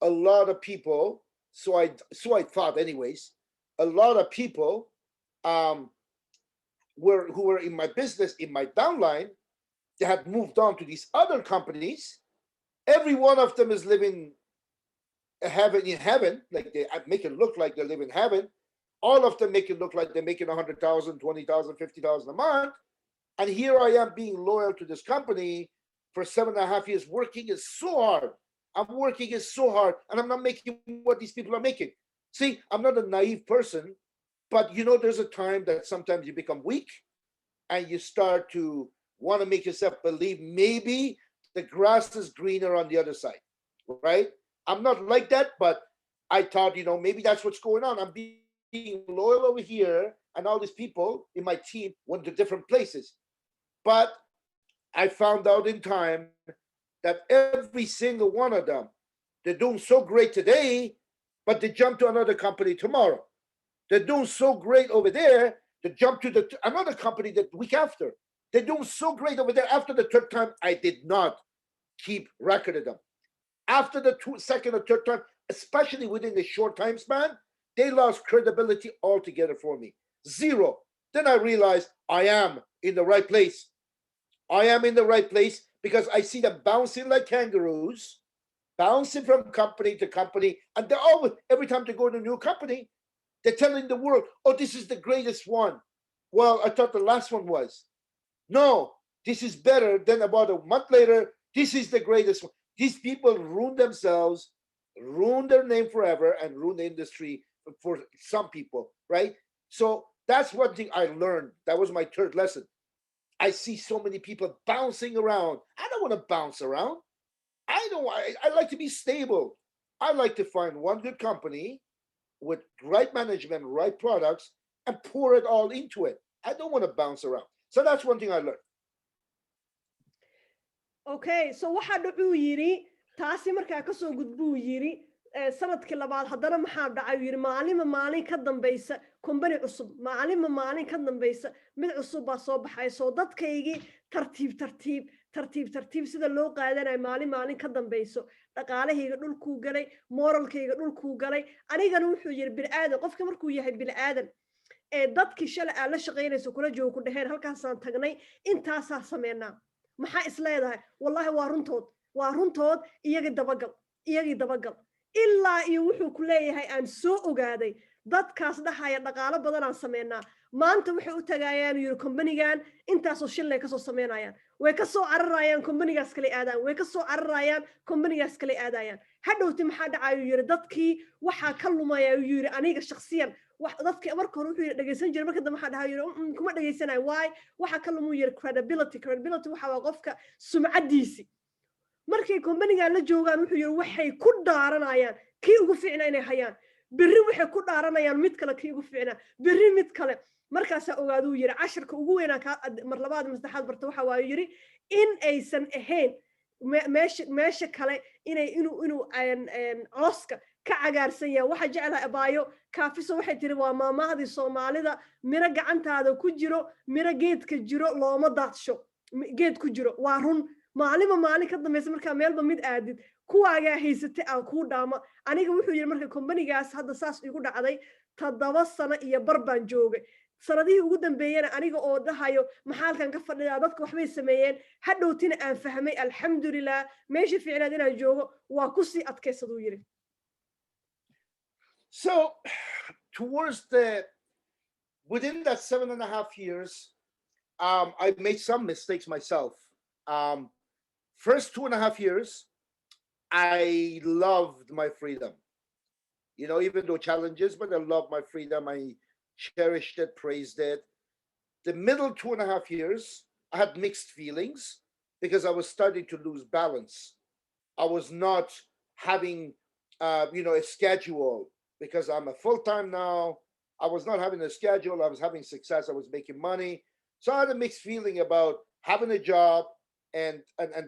a lot of people, so I thought anyways, a lot of people who were in my business, in my downline, they had moved on to these other companies. Every one of them is living in heaven, like they make it look like they live in heaven. All of them make it look like they're making 100,000, 20,000, 50,000 a month. And here I am being loyal to this company for 7.5 years, working is so hard. I'm working is so hard, and I'm not making what these people are making. See, I'm not a naive person, but there's a time that sometimes you become weak and you start to want to make yourself believe maybe the grass is greener on the other side, right? I'm not like that, but I thought, maybe that's what's going on. I'm being loyal over here, and all these people in my team went to different places. But I found out in time that every single one of them, they're doing so great today, but they jump to another company tomorrow. They're doing so great over there, they jump to another company the week after. They're doing so great over there. After the third time, I did not keep record of them. After the second or third time, especially within the short time span, they lost credibility altogether for me. Zero. Then I realized I am in the right place. I am in the right place because I see them bouncing like kangaroos, bouncing from company to company. And they're always, every time they go to a new company, they're telling the world, oh, this is the greatest one. Well, I thought the last one was. No, this is better. Then about a month later, this is the greatest one. These people ruin themselves, ruin their name forever, and ruin the industry for some people, right? So that's one thing I learned. That was my third lesson. I see so many people bouncing around. I don't want to bounce around. I I like to be stable. I like to find one good company with right management, right products, and pour it all into it. I don't want to bounce around. So that's one thing I learned. Okay, so waxa wuxuu yiri taasi markaa ka soo gudbuu yiri sanadkii labaad haddana maxaa dhacay yiri maalin ka dambaysa company cusub maalin ka dambaysa mid cusub baa soo baxay soo dadkaygii tartiib sida loo qaadanayo maalin ka dambayso dhaqaalahayga dhulkuu galay moralkayga dhulkuu galay anigana wuxuu yiri bilaadan qofka markuu yahay bilaadan dadkii shalay aan la shaqaynayso kula joogo ku dhaheen halkaasaan tagnay intaasaa sameynaa maxaa isleedahay wallahi waa runtood iyagii dabagal ilaa iyo wuxuu ku leeyahay aan soo ogaaday dadkaas dhahaya dhaqaalo badan aan sameynaa maanta waxay u tagayaan yiri companigan intaasoo shilay kasoo sameynayaan way ka soo cararayaan companigaas kale aadaan way ka soo cararayaan companigaas kale aadayaan hadhowti maxaa dhacayo yiri dadkii waxaa ka lumaya yiri aniga shakhsiyan dadkii marka hore wuxuu dhageysan jiray marka dambe waxa dhahay yiri kuma dhageysanayo why waxa ka lumu yiri credibility waxa waa qofka sumcadiisi markay companiga la joogaan wuxuu yiri waxay ku dhaaranayaan kii ugu fiicnaa inay hayaan berri waxay ku dhaaranayaan mid kale kii ugu fiicnaa berri mid kale markaas ogaaduu yiri casharka ugu weyn ka mar labaad maslaxad barta waxa waa yiri in aysan ahayn meesha kale inuu cooska ka cagaarsan yahay waxa jecelahay abaayo kaafiso waxay tiri waa maamahdii Soomaalida mira gacantaada ku jiro mira geedka jiro looma daadsho geed ku jiro waa run maalin ka dambaysa markaa meelba mid aadid kuwaagaa haysatay aan kuu dhaama aniga wuxuu yiri marka companigaas hadda saas igu dhacday 7 sano iyo bar baan joogay sanadihii ugu dambeeyana aniga oo dhahayo maxaalkan ka fadhiyaa dadka waxbay sameeyeen hadhowtina aan fahmay alxamdulillah meeshii fiicnaad inaan joogo waa ku sii adkaysaduu yiri. So within that 7.5 years, I made some mistakes myself. First 2.5 years, I loved my freedom. You know, even though challenges, but I loved my freedom. I cherished it, praised it. The middle 2.5 years, I had mixed feelings because I was starting to lose balance. I was not having, a schedule because I'm a full-time now. I was not having a schedule. I was having success. I was making money. So I had a mixed feeling about having a job and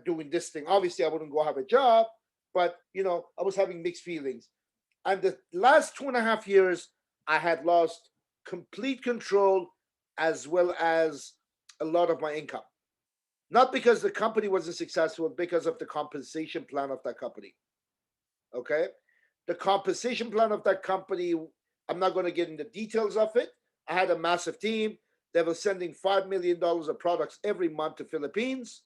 doing this thing. Obviously, I wouldn't go have a job, but, I was having mixed feelings. And the last 2.5 years, I had lost complete control as well as a lot of my income. Not because the company wasn't successful, because of the compensation plan of that company. Okay? The compensation plan of that company, I'm not going to get into details of it. I had a massive team. They were sending $5 million of products every month to Philippines.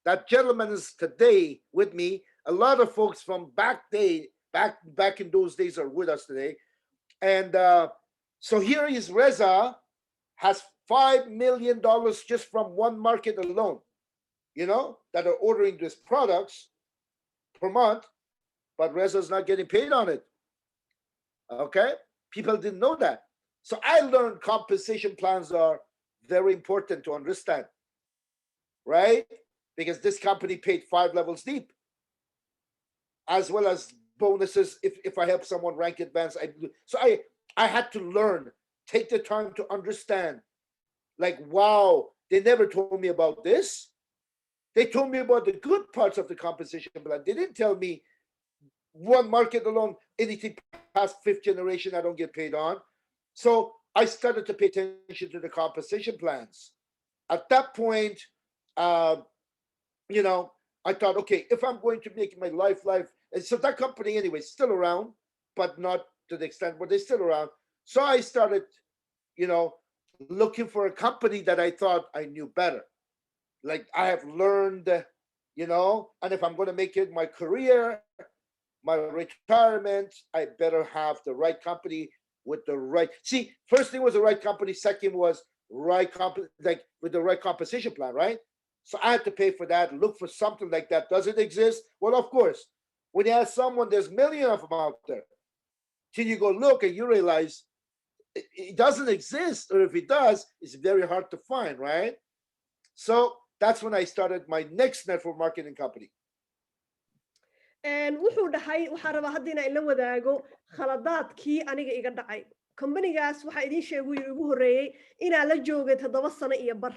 That gentleman is today with me. A lot of folks from back in those days are with us today. And so here is Reza, has $5 million just from one market alone, that are ordering these products per month, but Reza's not getting paid on it. Okay? People didn't know that. So I learned compensation plans are very important to understand, right? Because this company paid 5 levels deep, as well as bonuses if I help someone rank advance. So I had to learn, take the time to understand, like, wow, they never told me about this. They told me about the good parts of the compensation plan. They didn't tell me one market alone, anything past 5th generation, I don't get paid on. So I started to pay attention to the compensation plans. At that point, I thought, okay, if I'm going to make my life, and so that company anyway is still around, but not to the extent, but they're still around. So I started, looking for a company that I thought I knew better. Like I have learned, and if I'm going to make it my career, my retirement, I better have the right company with the right. See, first thing was the right company. Second was with the right compensation plan, right? So I had to pay for that, look for something like that. Does it exist? Well, of course. When you ask someone, there's millions of them out there. Till you go look and you realize it doesn't exist, or if it does, it's very hard to find, right? So that's when I started my next network marketing company. wuxuu dhahay waxaan rabaa hadda inaan ila wadaago khaladaadkii aniga iga dhacay kombanigaas waxaa idiin sheegu yiri ugu horreeyey inaan la joogay 7 sano iyo bar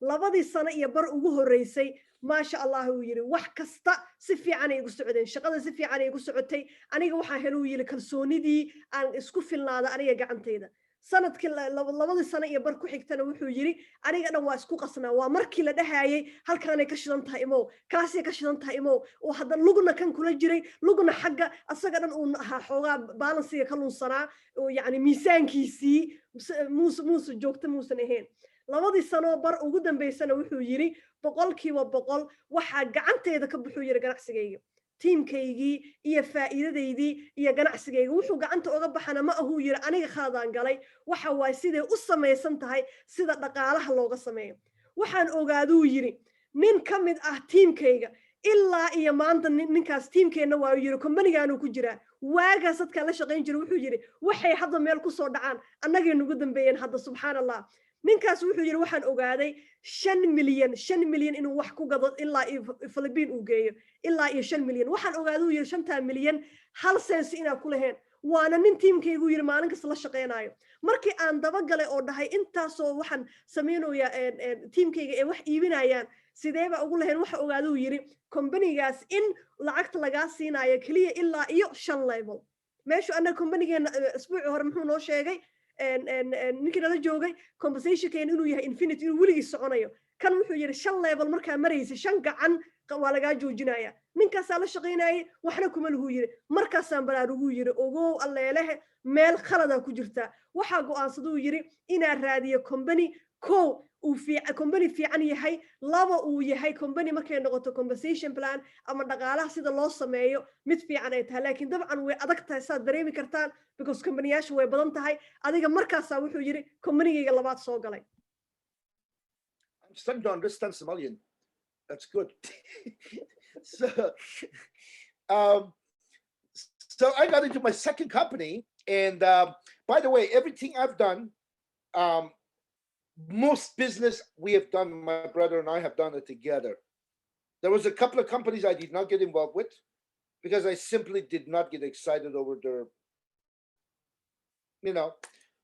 2 sano iyo bar ugu horreysay maasha allah uu yiri wax kasta si fiican ay igu socdeen shaqada si fiican ay igu socotay aniga waxaan heluu yiri kalsoonidii aan isku filnaada aniga gacantayda sanadkii 2 sano iyo bar ku xigtana wuxuu yiri aniga dhan waa isku qasnaa waa markii la dhahaayay halkaanay ka shidan tahay imow kaasay ka shidan tahay imow oo hadda lugna kan kula jiray lugna xagga asaga dhan uu ahaa xoogaa balansiga ka lunsanaa oo yacni miisaankiisii muuse joogta muusan ahayn 2 sano bar ugu dambeysana wuxuu yiri 100% waxaa gacantayda ka buxuu yiri ganacsigayga tiimkaygii iyo faa'iidadaydii iyo ganacsigayga wuxuu gacanta uga baxana ma ahuu yiri aniga khaadaan galay waxa waay siday u samaysan tahay sida dhaqaalaha looga sameeyo waxaan ogaaduu yiri nin ka mid ah tiimkayga ilaa iyo maanta ninkaas tiimkeenna waa yiri kombanigaanuu ku jiraa waagaas dadkaan la shaqayn jiray wuxuu yiri waxay hadda meel ku soo dhacaan annagay nugu dambeeyeen hadda subxaan allah ninkaas wuxuu yiri waxaan ogaaday 5 milyan inuu wax ku gado ilaa Philippine uu geeyo ilaa 5 milyan waxaan ogaaday uu yiri 5 milyan hal sense inaa ku lahayn waana nin tiimkaygu yiri maalin kasta la shaqeynayo markii aan daba galay oo dhahay intaasoo waxaan sameynaya tiimkayga ee wax iibinayaan sideeba ugu lahayn waxa ogaaday uu yiri kombanigaas in lacagta laga siinayo kaliya ilaa 5 level meeshu anna kombanigeena isbuuci hore muxuu noo sheegay ninkii nala joogay compensationkeen inuu yahay infinity inuu weligii soconayo kan wuxuu yiri 5 level markaa maraysa 5 gacan waa lagaa joojinaya ninkaasaa la shaqaynayay waxna kuma lahu yiri markaasaan baraarugu yiri ogow alleelehe meel khalada ku jirta waxaa go'aansaduu yiri inaa raadiyo company uu company fiican yahay laba uu yahay company markay noqoto compensation plan ama dhaqaalaha sida loo sameeyo mid fiican ay tahay laakiin dabcan way adag tahay saad dareemi kartaan because company-yaashu way badan tahay adiga markaasaa wuxuu yiri companygayga labaad soo galay I'm starting to understand Somalian. That's good. so, um, so I got into my second company, and by the way, everything I've done, most business we have done, my brother and I have done it together. There was a couple of companies I did not get involved with because I simply did not get excited over their,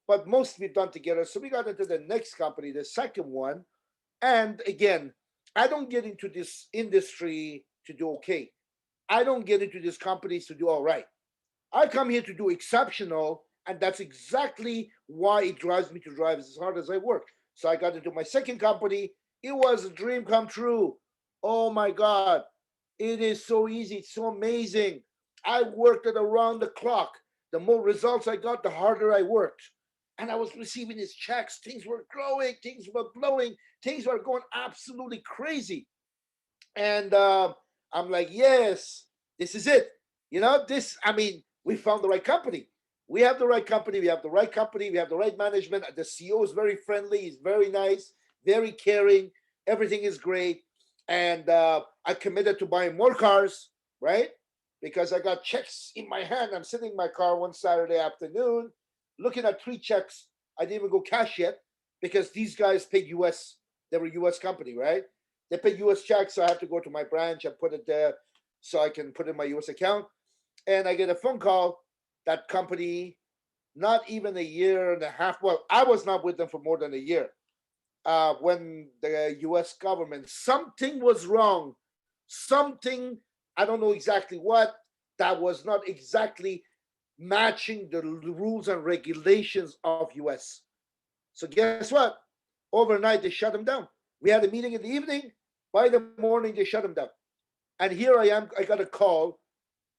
but most we've done together. So we got into the next company, the second one. And again, I don't get into this industry to do okay. I don't get into these companies to do all right. I come here to do exceptional, and that's exactly why it drives me to drive as hard as I work. So I got into my second company. It was a dream come true. Oh my God. It is so easy. It's so amazing. I worked it around the clock. The more results I got, the harder I worked. And I was receiving these checks. Things were growing. Things were blowing. Things were going absolutely crazy. And I'm like, yes, this is it. We found the right company. We have the right company. We have the right company. We have the right management. The CEO is very friendly. He's very nice, very caring. Everything is great. And I committed to buying more cars, right? Because I got checks in my hand. I'm sitting in my car one Saturday afternoon, looking at 3 checks. I didn't even go cash yet because these guys paid US. They were a US company, right? They paid US checks. So I have to go to my branch and put it there so I can put in my US account. And I get a phone call. That company, not even a year and a half. Well, I was not with them for more than a year. When the US government, something was wrong. Something, I don't know exactly what, that was not exactly matching the rules and regulations of US. So guess what? Overnight, they shut them down. We had a meeting in the evening. By the morning, they shut them down. And here I am. I got a call.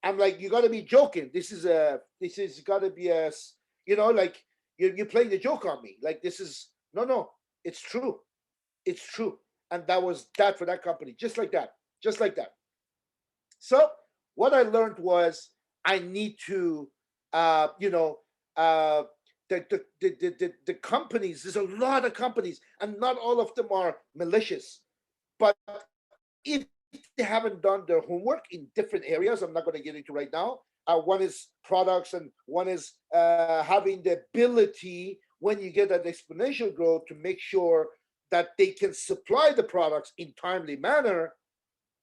I'm like, you got to be joking. This is got to be like you're playing the joke on me. Like this is no. It's true. It's true. And that was that for that company. Just like that. So what I learned was I need to, the companies. There's a lot of companies, and not all of them are malicious. But if they haven't done their homework in different areas, I'm not going to get into right now. One is products, and one is having the ability when you get that exponential growth to make sure that they can supply the products in timely manner.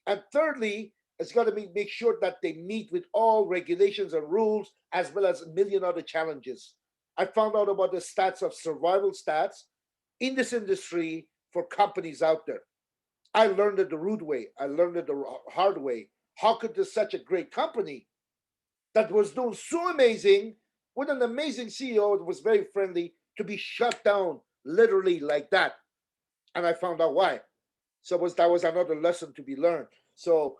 And thirdly, It's got to make sure that they meet with all regulations and rules, as well as a million other challenges. I found out about the stats of survival stats in this industry for companies out there. I learned it the rude way. I learned it the hard way. How could this such a great company that was doing so amazing with an amazing CEO that was very friendly to be shut down literally like that? And I found out why. So that was another lesson to be learned. So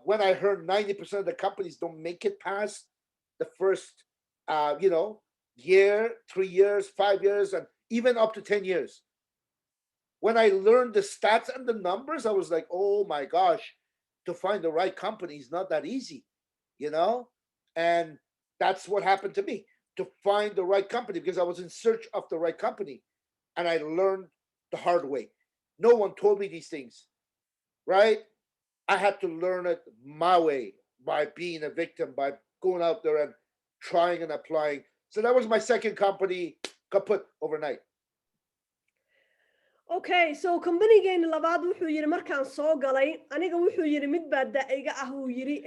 when I heard 90% of the companies don't make it past the first, year, 3 years, 5 years, and even up to 10 years. When I learned the stats and the numbers, I was like, oh my gosh, to find the right company is not that easy, you know? And that's what happened to me, to find the right company, because I was in search of the right company. And I learned the hard way. No one told me these things, right? I had to learn it my way by being a victim, by going out there and trying and applying. So that was my second company, kaput overnight. Okay, so company-geena labaad wuxuu yiri markaan soo galay aniga wuxuu yiri mid baa iga ah uu yiri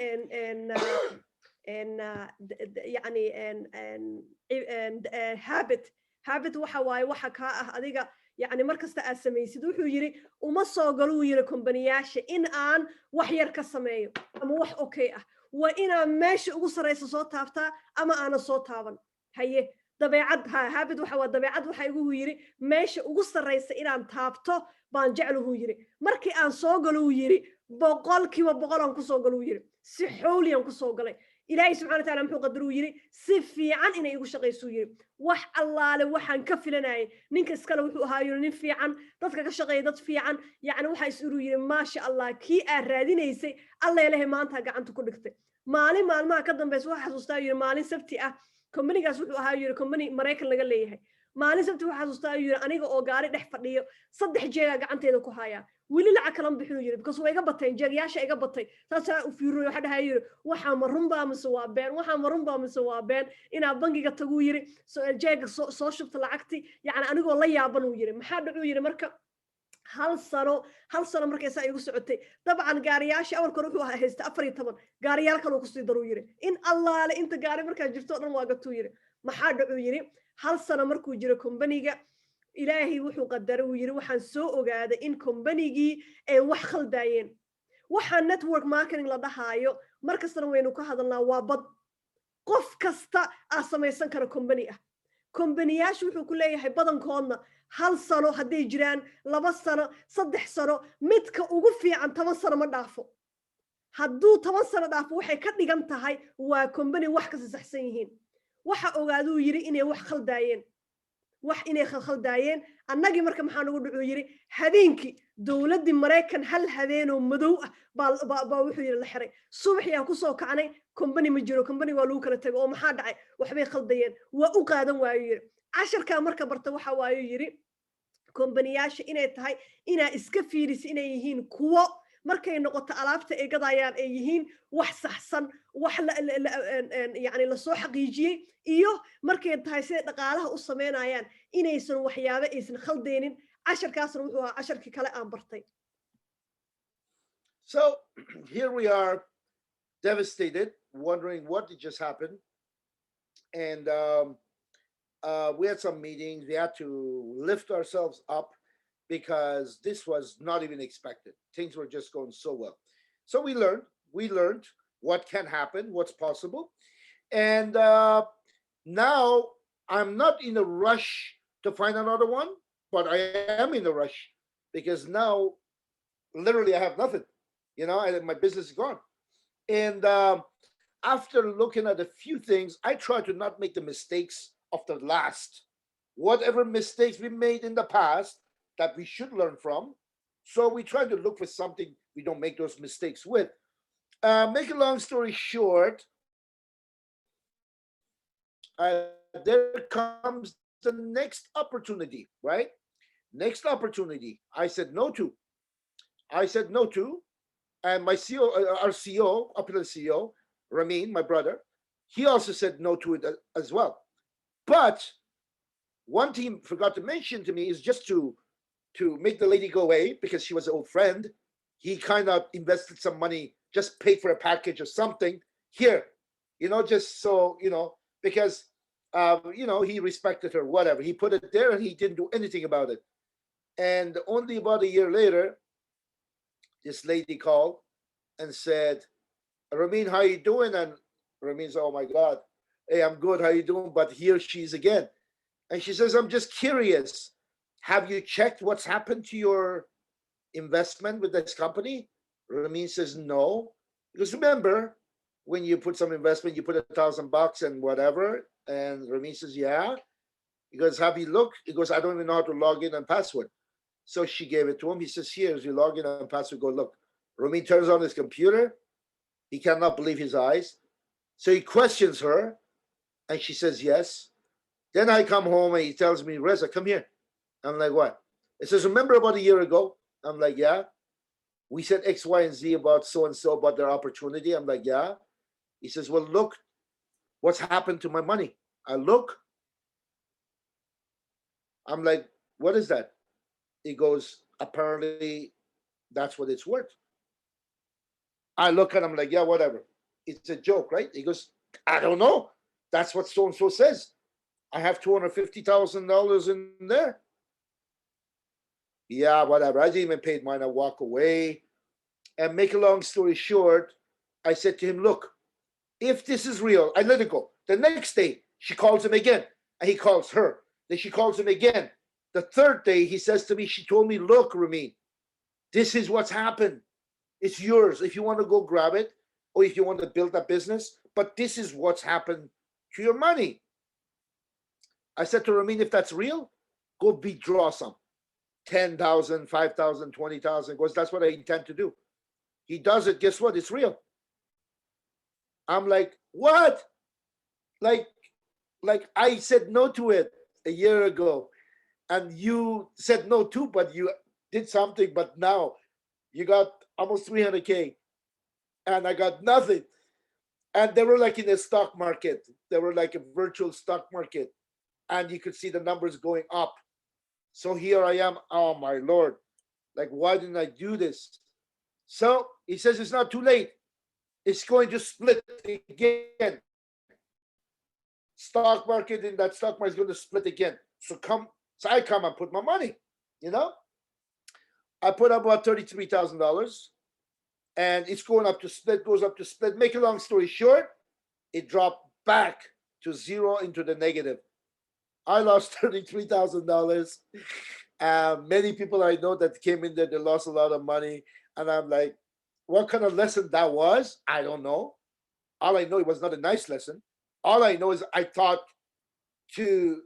habit waxa waaye waxa kaa ah adiga يعني markasta aad samaysid wuxuu yiri uma soo galo uu yiri kompaniyaasha in aan wax yar ka sameeyo ama wax okay ah waa inaan meesha ugu sareysa soo taabtaa ama aana soo taaban haye dabeecad habit waxa waa dabeecad waxa igu yiri meesha ugu sareysa inaan taabto baan jecluhu yiri markii aan soo galo uu yiri 100% aan ku soo galo uu yiri si xooli aan ku soo galay ilaahay subxaanahu wa ta'aala muxuu qadaru yiri si fiican inay igu shaqeyso yiri wax allaale waxaan ka filanayay ninka iskale wuxuu ahaa yiri nin fiican dadka ka shaqeeya dad fiican yani waxa isuru yiri maasha Allah kii aad raadinaysay alla ilaahay maanta gacanta ku dhigtay maalmaha ka dambeys waxa xasuustaa yiri maalin sabti ah company-gaas wuxuu ahaa yiri company Mareykan laga leeyahay maalin sabti waxa xasuustaa yiri aniga oo gaari dhex fadhiyo 3 jeega gacanteeda ku haya wili lacag kala bixinu yiri because way iga bateen jeegyaasha iga batay taasa u fiiriyo waxa dhahay yiri waxa marunba mise waa been waxa marunba mise waa been ina bangiga tagu yiri jeega soo shubta lacagti yani anigoo la yaaban uu yiri maxaa dhacu yiri marka hal sano markay saa igu socotay dabcan gaariyaasha awalka wuxuu ahaa haysta 14 gaariyaal kale ku sii daru yiri in allaale inta gaari marka jirto dhan waa gatuu yiri maxaa dhacu yiri hal sano markuu jiro company-ga ilaahay wuxuu qadaray uu yiri waxaan soo ogaaday in company-gii ay wax khaldayeen waxa network marketing la dhahaayo markastana waynu ka hadalnaa waa bad qof kasta samaysan kara company ah company-yaashu wuxuu ku leeyahay badankoodna hal sano hadday jiraan 2 sano 3 sano midka ugu fiican 10 sano ma dhaafo hadduu 10 sano dhaafo waxay ka dhigan tahay waa company wax ka saxsan yihiin waxa ogaaduu yiri inay wax khaldayeen wax inay khaldayeen annagii marka maxaan ugu dhucu yiri habeenkii dawladda Mareykan hal habeen oo madow ah baa wuxuu yiri la xiray subaxii aan ku soo kacnay company ma jiro company waa lagu kala tagay oo maxaa dhacay waxbay khaldayeen waa u qaadan waayo yiri casharka marka barta waxa waayo yiri company-yaasha inay tahay ina iska fiiris inay yihiin kuwo markay noqoto alaabta ay gadayaan ay yihiin wax saxsan wax yani la soo xaqiijiyay iyo markay tahay sida dhaqaalaha u sameynayaan inaysan waxyaabo aysan khaldeenin casharkaasna wuxuu ahaa casharkii kale aan bartay. So here we are, devastated, wondering what did just happen, and we had some meetings. We had to lift ourselves up because this was not even expected. Things were just going so well. So we learned what can happen, what's possible. And now I'm not in a rush to find another one, but I am in a rush because now literally I have nothing, my business is gone. And after looking at a few things, I try to not make the mistakes of the last. Whatever mistakes we made in the past, that we should learn from. So we try to look for something we don't make those mistakes with. Make a long story short, there comes the next opportunity, right? Next opportunity, I said no to. And my CEO, our CEO, Opulence CEO, Ramin, my brother, he also said no to it as well. But one thing forgot to mention to me is just to make the lady go away because she was an old friend. He kind of invested some money just paid for a package or something. Here, just so, because, he respected her, whatever. He put it there and he didn't do anything about it. And only about a year later, this lady called and said, Ramin, how you doing? And Ramin said, oh my God, hey, I'm good. How you doing? But here she's again. And she says, I'm just curious. Have you checked what's happened to your investment with this company? Ramin says, no. Because remember, when you put some investment, you put $1,000 and whatever. And Ramin says, yeah. He goes, have you looked? He goes, I don't even know how to log in and password. So she gave it to him. He says, here's your login and password. Go look. Ramin turns on his computer. He cannot believe his eyes. So he questions her. And she says, yes. Then I come home and he tells me, Reza, come here. I'm like, what? It says, remember about a year ago? I'm like, yeah. We said X, Y, and Z about so-and-so, about their opportunity. I'm like, yeah. He says, well, look, what's happened to my money? I look. I'm like, what is that? He goes, apparently that's what it's worth. I look at him like, yeah, whatever. It's a joke, right? He goes, I don't know. That's what so-and-so says. I have $250,000 in there. Yeah, whatever. I didn't even pay mine. I walk away. And make a long story short, I said to him, look, if this is real, I let it go. The next day, she calls him again. And he calls her. Then she calls him again. The third day, he says to me, she told me, look, Ramin, this is what's happened. It's yours if you want to go grab it or if you want to build a business. But this is what's happened to your money. I said to Ramin, if that's real, go withdraw some. 10,000, 5,000, 20,000, because that's what I intend to do. He does it. Guess what? It's real. I'm like, what? Like I said no to it a year ago, and you said no too, but you did something. But now you got almost 300K, and I got nothing. And they were like in a stock market. They were like a virtual stock market, and you could see the numbers going up. So here I am. Oh my Lord. Like, why didn't I do this? So he says it's not too late. It's going to split again. Stock market, in that stock market is going to split again. So I come and put my money, I put up about $33,000 and it's going up to split, goes up to split. Make a long story short, it dropped back to zero into the negative. I lost $33,000. Many people I know that came in there, they lost a lot of money. And I'm like, what kind of lesson that was? I don't know. All I know, it was not a nice lesson. All I know is I thought to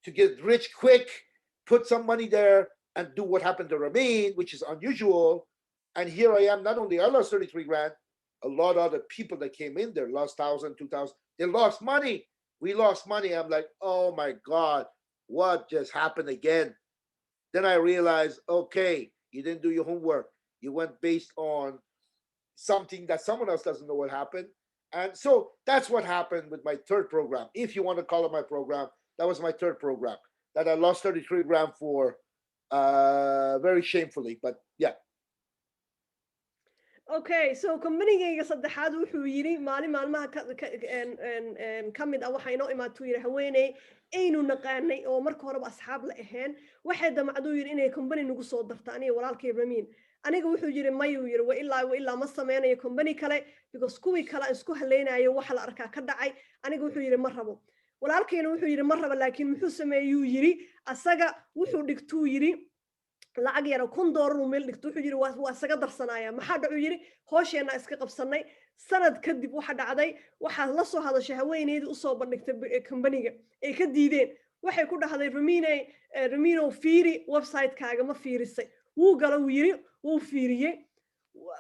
get rich quick, put some money there and do what happened to Ramin, which is unusual. And here I am. Not only I lost 33 grand, a lot of other people that came in there lost 1,000, 2,000. They lost money. We lost money. I'm like, oh my God, what just happened again? Then I realized, okay, you didn't do your homework. You went based on something that someone else doesn't know what happened. And so that's what happened with my third program. If you want to call it my program, that was my third program that I lost 33 grand for, very shamefully, but yeah. Okay, so companygayga saddexaad wuxuu yiri maalmaha ka mid ah waxa inoo imaato yiri haweeney aynu naqaanay oo marka horeba asxaab la ahayn waxay damacdu yiri inay company nagu soo darto aniga walaalkay Ramin aniga wuxuu yiri mayu yiri wa ilaa ma sameeyo company kale because kuwii kale isku haleynayo waxa la arkaa ka dhacay aniga wuxuu yiri ma rabo walaalkayna wuxuu yiri ma rabo laakiin muxuu sameeyay yiri asaga wuxuu dhigtuu yiri lacag yar $1,000 meel dhigto wuxuu yiri waa isaga darsanaya maxaa dhacu yiri hoosheena iska qabsanay sanad kadib waxa dhacday waxa la soo hadashay haweeneydii u soo bandhigtay company-ga ay ka diideen waxay ku dhahday Ramino fiiri website-kaaga ma fiirisay wuu gala wuu yiri wuu fiiriyay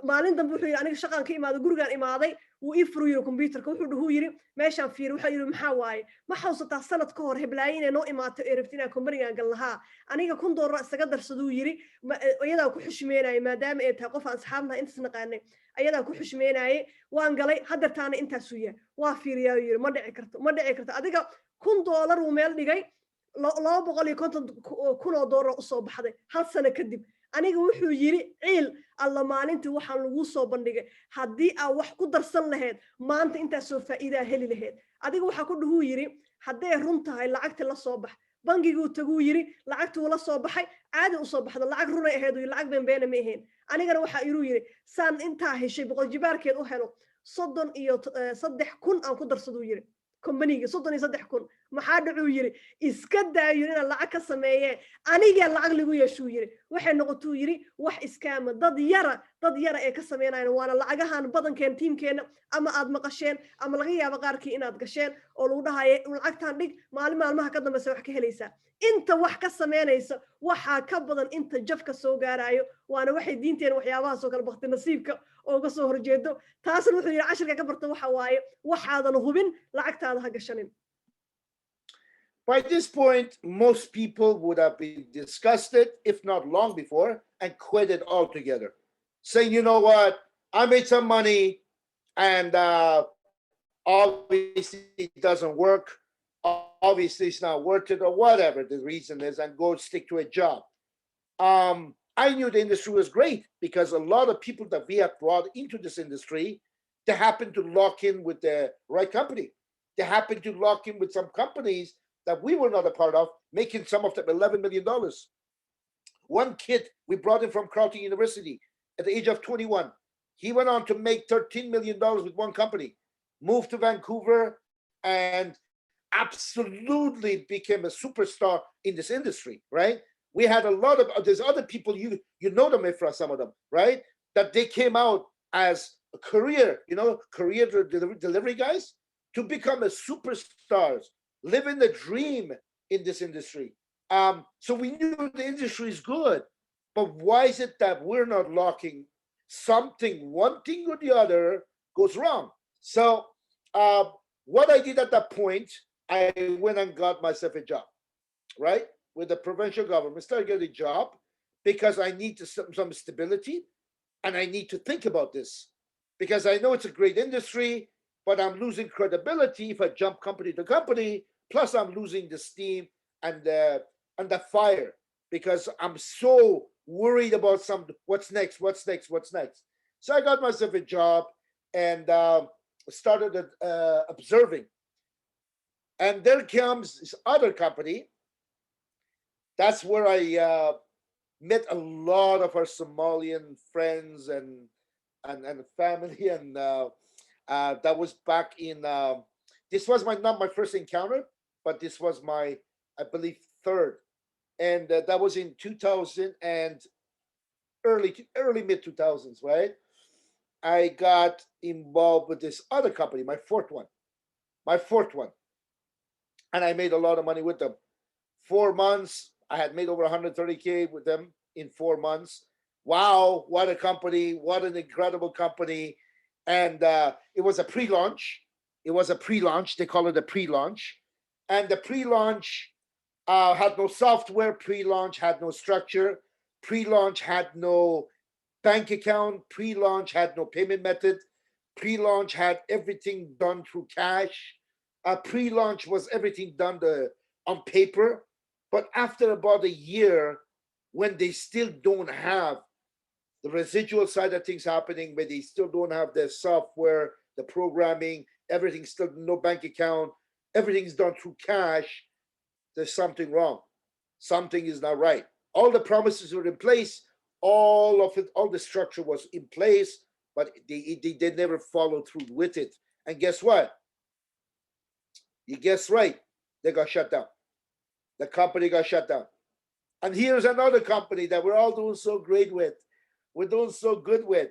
maalin dambe wuxuu yiri aniga shaqaan ka imaado gurigaan imaaday wuu ii furiyay computer-ka wuxuu dhahu yiri meeshaan fiiri waxa yiri maxaa waaye ma xawsataa sanad ka hor heblaayeen noo imaato ee rabtina company-gaan galnaha aniga $1,000 isaga darsaduu yiri ayadaa ku xushmeenayay maadaama ay tahay qof aan asxaabna intaas naqaanay ayadaa ku xushmeenayay waan galay hadda taana intaas uu yahay waa fiiriyaa yiri ma dhici karto adiga $1,000 uu meel dhigay $250,000 u soo baxday hal sano kadib aniga wuxuu yiri ciil alla maalintii waxaan lagu soo bandhigay haddii aa wax ku darsan lahayd maanta intaa soo faa'iidaa heli lahayd adiga waxaa ku dhuhuu yiri hadday run tahay lacagta la soo bax bangiguu taguu yiri lacagtuu la soo baxay caadi u soo baxda lacag runay ahayd uu lacag beenbeena ma ahayn anigana waxaa iruu yiri saan intaa heshay boqol jibaarkeed u helo 33,000 aan ku darsaduu yiri كومبانيجي صدني صدح كون محاد عويري إسكدا يرينا لعك كسمية أنيجي لعك لقويا شو يري وحنا نقطو يري وح إسكام ضد يرى إيه كسمينا وانا لعجها بدن كان تيم كان أما أد مقشين أما لغيا بقاركي إن أد قشين أو ده هاي والعك تانيك معلم كذا بس وحكي هليسا أنت وح كسمينا يسا وح كبدن أنت جفك سوقارايو وأنا وحيد دينتين وحيابها سوق البخت نصيبك oo ka soo horjeedo taasna wuxuu yiri casharka ka barto waxa waaye waxaadan hubin lacagtaada ha gashanin. By this point, most people would have been disgusted, if not long before, and quit it altogether, saying, you know what, I made some money and obviously it doesn't work, obviously it's not worth it, or whatever the reason is, and go stick to a job. I knew the industry was great because a lot of people that we have brought into this industry, they happen to lock in with the right company. They happen to lock in with some companies that we were not a part of, making some of them $11 million. One kid, we brought him from Carleton University at the age of 21. He went on to make $13 million with one company, moved to Vancouver, and absolutely became a superstar in this industry, right? We had a lot of, there's other people, you know them, Ifra, some of them, right? That they came out as a career, career delivery guys to become a superstars, living the dream in this industry. So we knew the industry is good, but why is it that we're not locking something, one thing or the other goes wrong? So what I did at that point, I went and got myself a job, right? With the provincial government, started getting a job because I need some stability and I need to think about this because I know it's a great industry, but I'm losing credibility if I jump company to company. Plus, I'm losing the steam and the fire because I'm so worried about what's next. So I got myself a job and started observing. And there comes this other company. That's where I met a lot of our Somalian friends and family, and that was back in. This was not my first encounter, but this was my, I believe, third, and that was in 2000 and early mid 2000s, right? I got involved with this other company, my fourth one, and I made a lot of money with them. 4 months. I had made over 130K with them in 4 months. Wow, what a company, what an incredible company. And it was a pre-launch. They call it a pre-launch. And the pre-launch had no software. Pre-launch had no structure. Pre-launch had no bank account. Pre-launch had no payment method. Pre-launch had everything done through cash. Pre-launch was everything done on paper. But after about a year, when they still don't have the residual side of things happening, where they still don't have the software, the programming, everything's still no bank account, everything's done through cash, there's something wrong. Something is not right. All the promises were in place, all of it, all the structure was in place, but they never followed through with it. And guess what? You guessed right, they got shut down. The company got shut down. And here's another company that we're all doing so great with. We're doing so good with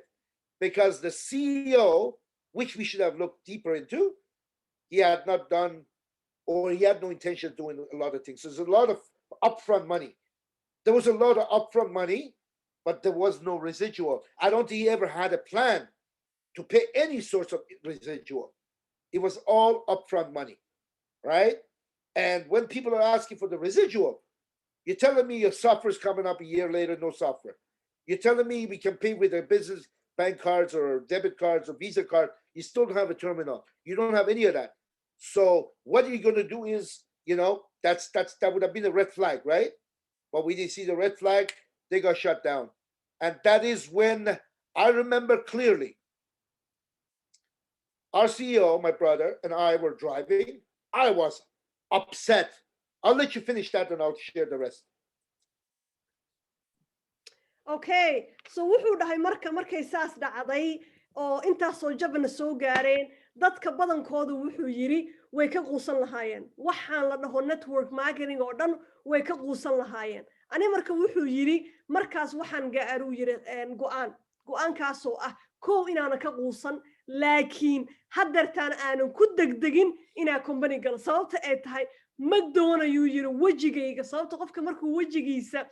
because the CEO, which we should have looked deeper into, he had not done, or he had no intention of doing a lot of things. So there's a lot of upfront money. There was a lot of upfront money, but there was no residual. I don't think he ever had a plan to pay any source of residual. It was all upfront money, right? And when people are asking for the residual, you're telling me your software is coming up a year later, no software. You're telling me we can pay with a business bank cards or debit cards or Visa card. You still don't have a terminal. You don't have any of that. So what you're going to do is, that would have been a red flag, right? But we didn't see the red flag. they got shut down. And that is when I remember clearly our CEO, my brother, and I were driving. I was upset. I'll let you finish that and I'll share the rest. Okay, so wuxuu dhahay markay saas dhacday oo intaasoo jabna soo gaareen dadka badankoodu wuxuu yiri way ka quusan lahaayeen waxaan la dhaho network marketing oo dhan way ka quusan lahaayeen ani marka wuxuu yiri markaas waxaan gaaru yiri go'aankaasoo ah kow inaana ka quusan laakiin haddeertaan aanan ku degdegin inaa company galo sababta ay tahay ma doonayuu yiri wejigayga sababta qofka markuu wejigiisa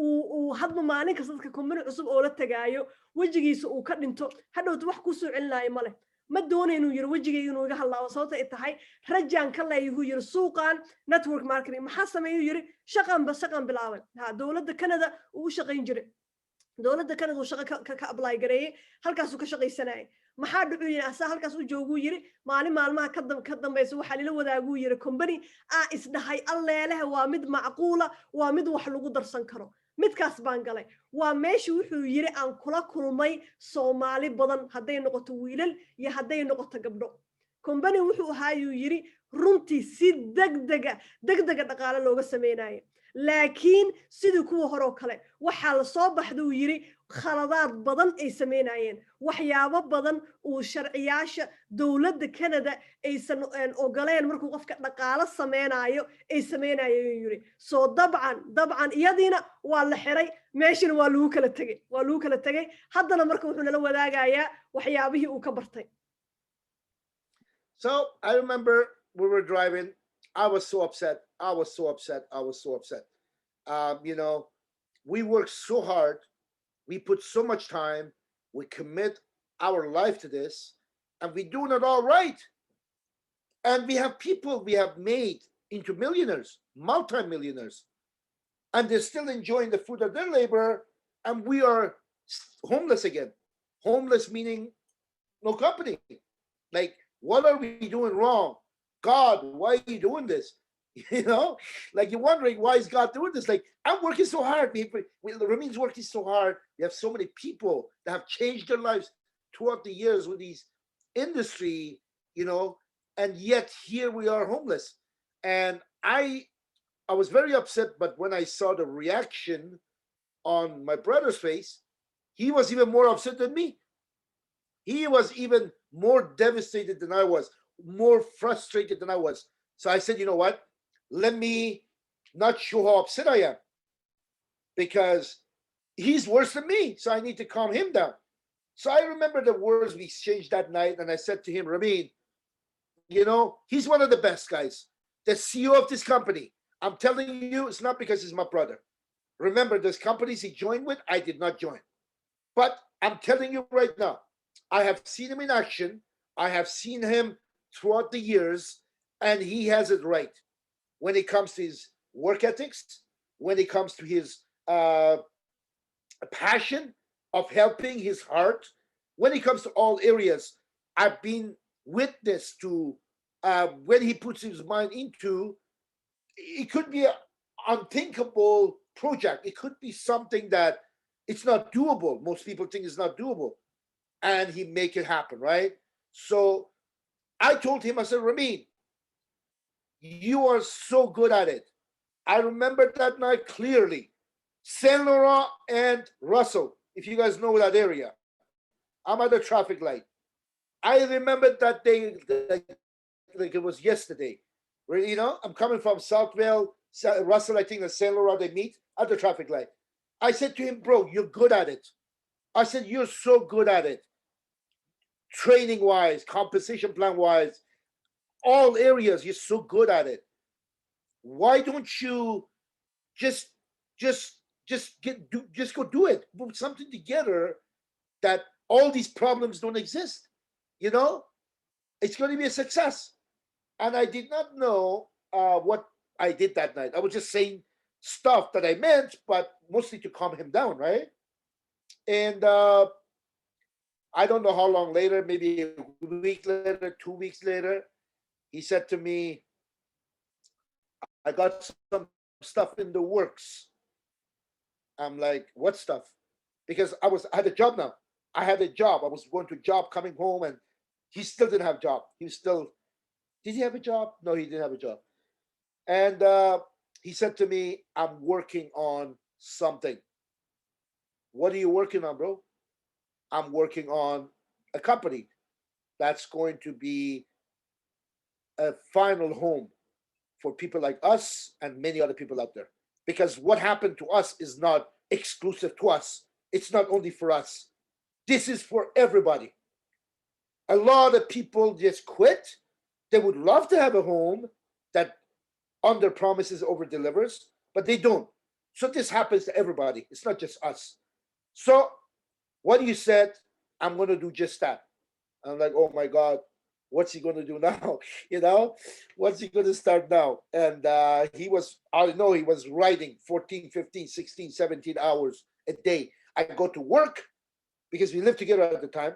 uu hadba maalin kasta dadka company cusub oo la tagaayo wejigiisa uu ka dhinto hadhowta wax ku soo celinaayo male ma doonaynu yiri wejigayga inuu iga hadlaabo sababta ay tahay rajaan ka leeyahay yiri suuqan network marketing maxaa sameeyay yiri shaqan bilaabay dawladda Canada uu shaqayn jiray dawladda Canada uu shaqo ka apply gareeyay halkaas uu ka shaqaysanayay maxaa dhucuyay asaa halkaas u joogu yiri maalmaha ka dambaysa waxa lila wadaagu yiri company isdhahay alleelaha waa mid macquula waa mid wax lagu darsan karo midkaas baan galay waa meeshii wuxuu yiri aan kula kulmay Soomaali badan haday noqoto wiilal iyo haday noqoto gabdho company wuxuu ahaayuu yiri runtii si degdega dhaqaale looga sameeyay laakiin sidii kuwa hore oo kale waxa la soo baxday yiri khaladaad badan ay sameeyeen waxyaabo badan oo sharciyaasha dawladda Canada aysan ogoleen markuu qofka dhaqaale sameeyo ay sameeyeen yiri soo dabcan iyadina waa la xiray meeshina waa lagu kala tagay haddana marka wuxuu nala wadaagayaa waxyaabihii uu ka bartay. So I remember we were driving. I was so upset. You know, we worked so hard. We put so much time. We commit our life to this, and we're doing it all right. And we have people we have made into millionaires, multi-millionaires, and they're still enjoying the fruit of their labor, and we are homeless again. Homeless meaning no company. Like, what are we doing wrong? God, why are you doing this? You know, like you're wondering, why is God doing this? Like, I'm working so hard. Ramin's working so hard. We have so many people that have changed their lives throughout the years with these industry, you know, and yet here we are homeless. And I was very upset, but when I saw the reaction on my brother's face, he was even more upset than me. He was even more devastated than I was, more frustrated than I was. So I said, you know what? Let me not show how upset I am, because he's worse than me. So I need to calm him down. So I remember the words we exchanged that night, and I said to him, Ramin, you know, he's one of the best guys, the CEO of this company. I'm telling you, it's not because he's my brother. Remember, those companies he joined with, I did not join. But I'm telling you right now, I have seen him in action. I have seen him throughout the years, and he has it right when it comes to his work ethics, when it comes to his passion of helping, his heart, when it comes to all areas. I've been witness to when he puts his mind into, it could be an unthinkable project. It could be something that it's not doable. Most people think it's not doable, and he make it happen, right? So I told him, I said, Ramin, you are so good at it. I remember that night clearly. Saint Laurent and Russell, if you guys know that area, I'm at the traffic light. I remember that day like it was yesterday. Where, you know, I'm coming from Southville, Russell, I think, and Saint Laurent, they meet at the traffic light. I said to him, bro, you're good at it. I said, you're so good at it. Training wise, compensation plan wise, all areas, you're so good at it. Why don't you just go do it? Put something together that all these problems don't exist. You know, it's going to be a success. And I did not know what I did that night. I was just saying stuff that I meant, but mostly to calm him down, right? And I don't know how long later, maybe a week later, 2 weeks later, he said to me, I got some stuff in the works. I'm like, what stuff? Because I had a job now. I had a job. I was going to a job, coming home, and he still didn't have a job. He was still, did he have a job? No, he didn't have a job. And he said to me, I'm working on something. What are you working on, bro? I'm working on a company that's going to be a final home for people like us and many other people out there. Because what happened to us is not exclusive to us, it's not only for us. This is for everybody. A lot of people just quit. They would love to have a home that under promises, over delivers, but they don't. So this happens to everybody. It's not just us. So what you said, I'm going to do just that. I'm like, oh my God, what's he going to do now? You know, what's he going to start now? And I know he was writing 14, 15, 16, 17 hours a day. I go to work because we lived together at the time.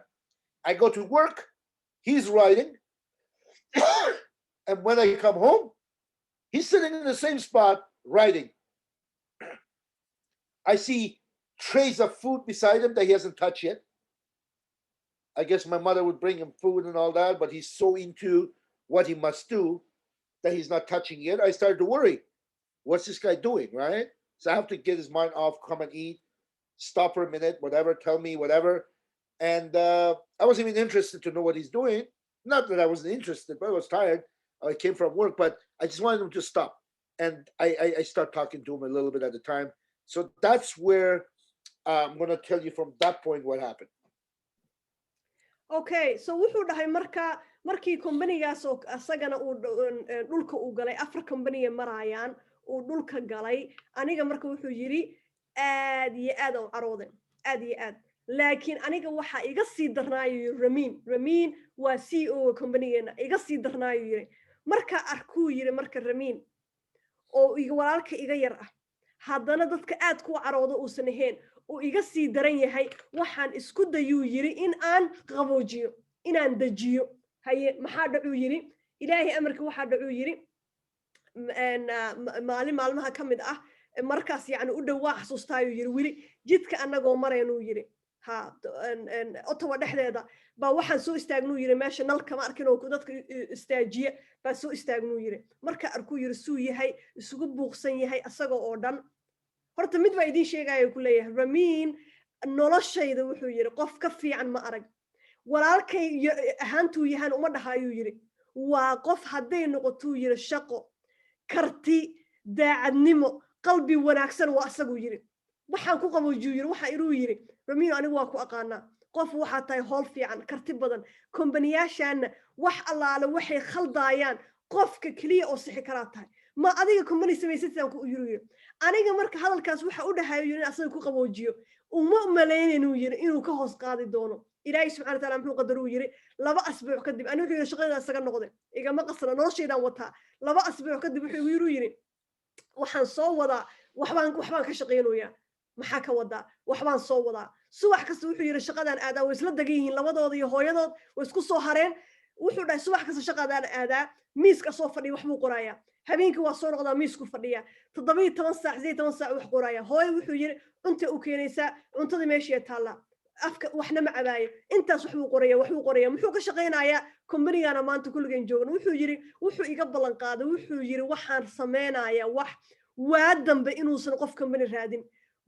I go to work, he's writing. And when I come home, he's sitting in the same spot writing. I see trays of food beside him that he hasn't touched yet. I guess my mother would bring him food and all that, but he's so into what he must do that he's not touching it. I started to worry. What's this guy doing, right? So I have to get his mind off, come and eat, stop for a minute, whatever, tell me whatever. And I wasn't even interested to know what he's doing. Not that I wasn't interested, but I was tired. I came from work, but I just wanted him to stop. And I start talking to him a little bit at a time. So that's where I'm going to tell you from that point what happened. Okay, so wuxuu dhahay markii companygaas oo asagana uu dhulka uu galay afar company marayaan uu dhulka galay aniga marka wuxuu yiri aad iyo aad oo carooden aad iyo aad laakiin aniga waxa iga sii darnaayo Ramin waa CEO companygeena iga sii darnaayo yiri marka arkuu yiri marka Ramin oo iga walaalka iga yar ah haddana dadka aad ku caroodo uu sanaheyn oo iga sii daran yahay waxaan isku dayuu yiri in aan qaboojiyo inaan dajiyo haye maxaa dhacuu yiri ilaahay amarka waxaa dhacuu yiri maalmaha kamid ah markaas yaani u dhawaa xasuustaayo yiri wili jidka anagoo mareenuu yiri ha Ottawa dhexdeeda ba waxaan soo istaagnuu yiri meesha nalka ma arkin oo dadka istaajiye ba soo istaagnuu yiri marka arkuu yiri suu yahay isugu buuqsan yahay asagoo oo dhan horta mid baa idin sheegaya ku leeyahay Ramin noloshayda wuxuu yiri qof ka fiican ma arag walaalkay ahaantuu yahan uma dhahaayuu yiri waa qof hadday noqotuu yiri shaqo karti daacadnimo qalbi wanaagsan waa asaguu yiri waxaan ku qaboojiyuu yiri waxa inuu yiri Ramin anigu waa ku aqaanaa qof waxa tahay hool fiican karti badan kombaniyaashaana wax allaale waxay khaldaayaan qofka kaliya oo sixi karaa tahay ma adiga company sameysatay ku yiri aniga marka hadalkaas waxa u dhahayo yiri asaga ku qaboojiyo uma maleynaynu yiri inuu ka hoos qaadi doono ilaahay subxaanahu wa ta'aala muxuu qadaru yiri laba asbuuc kadib anigu wuxuu shaqada asaga noqday igama qasna noloshaydan wata laba asbuuc kadib wuxuu yiri waxaan soo wadaa waxbaan ka shaqeynooyaa maxaa ka wadaa waxbaan soo wadaa subax kasta wuxuu yiri shaqadan aadaa way isla dagan yihiin labadooda iyo hooyadood way isku soo hareen wuxuu dhahay subax kasta shaqadan aadaa miiska soo fadhiya wax buu qorayaa habeenkii waa soo noqdaa miisku fadhiya 17 saac 18 saac wax qoraya hooyo wuxuu yiri cunta u keenaysa cuntada meesha taala afka waxna ma cabaayo intaas wax buu qoraya muxuu ka shaqeynayaa company-gana maanta kulligeen joogan wuxuu yiri wuxuu iga ballan qaaday wuxuu yiri waxaan sameynayaa wax waa dambe inuusan qof company raadin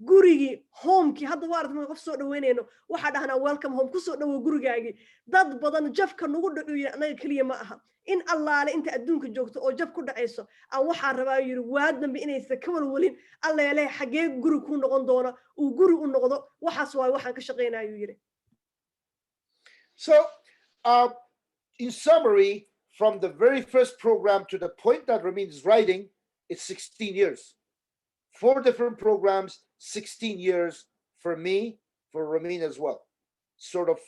gurigi homeki hadda waa aragtay qof soo dhaweynayno waxa dhahnaa welcome home ku soo dhawo gurigaagi dad badan jafka nagu dhacu yiri anaga kaliya ma aha in allaale inta adduunka joogto oo jaf ku dhacayso aan waxa rabaa yiri waa dambe inaysan ka walwalin alleele xagee guri ku noqon doona uu guri u noqdo waxaas waa waxaan ka shaqeynayo yiri So in summary, from the very first program to the point that Ramin is writing, it's 16 years. 4 different programs, 16 years for me, for Ramin as well. Sort of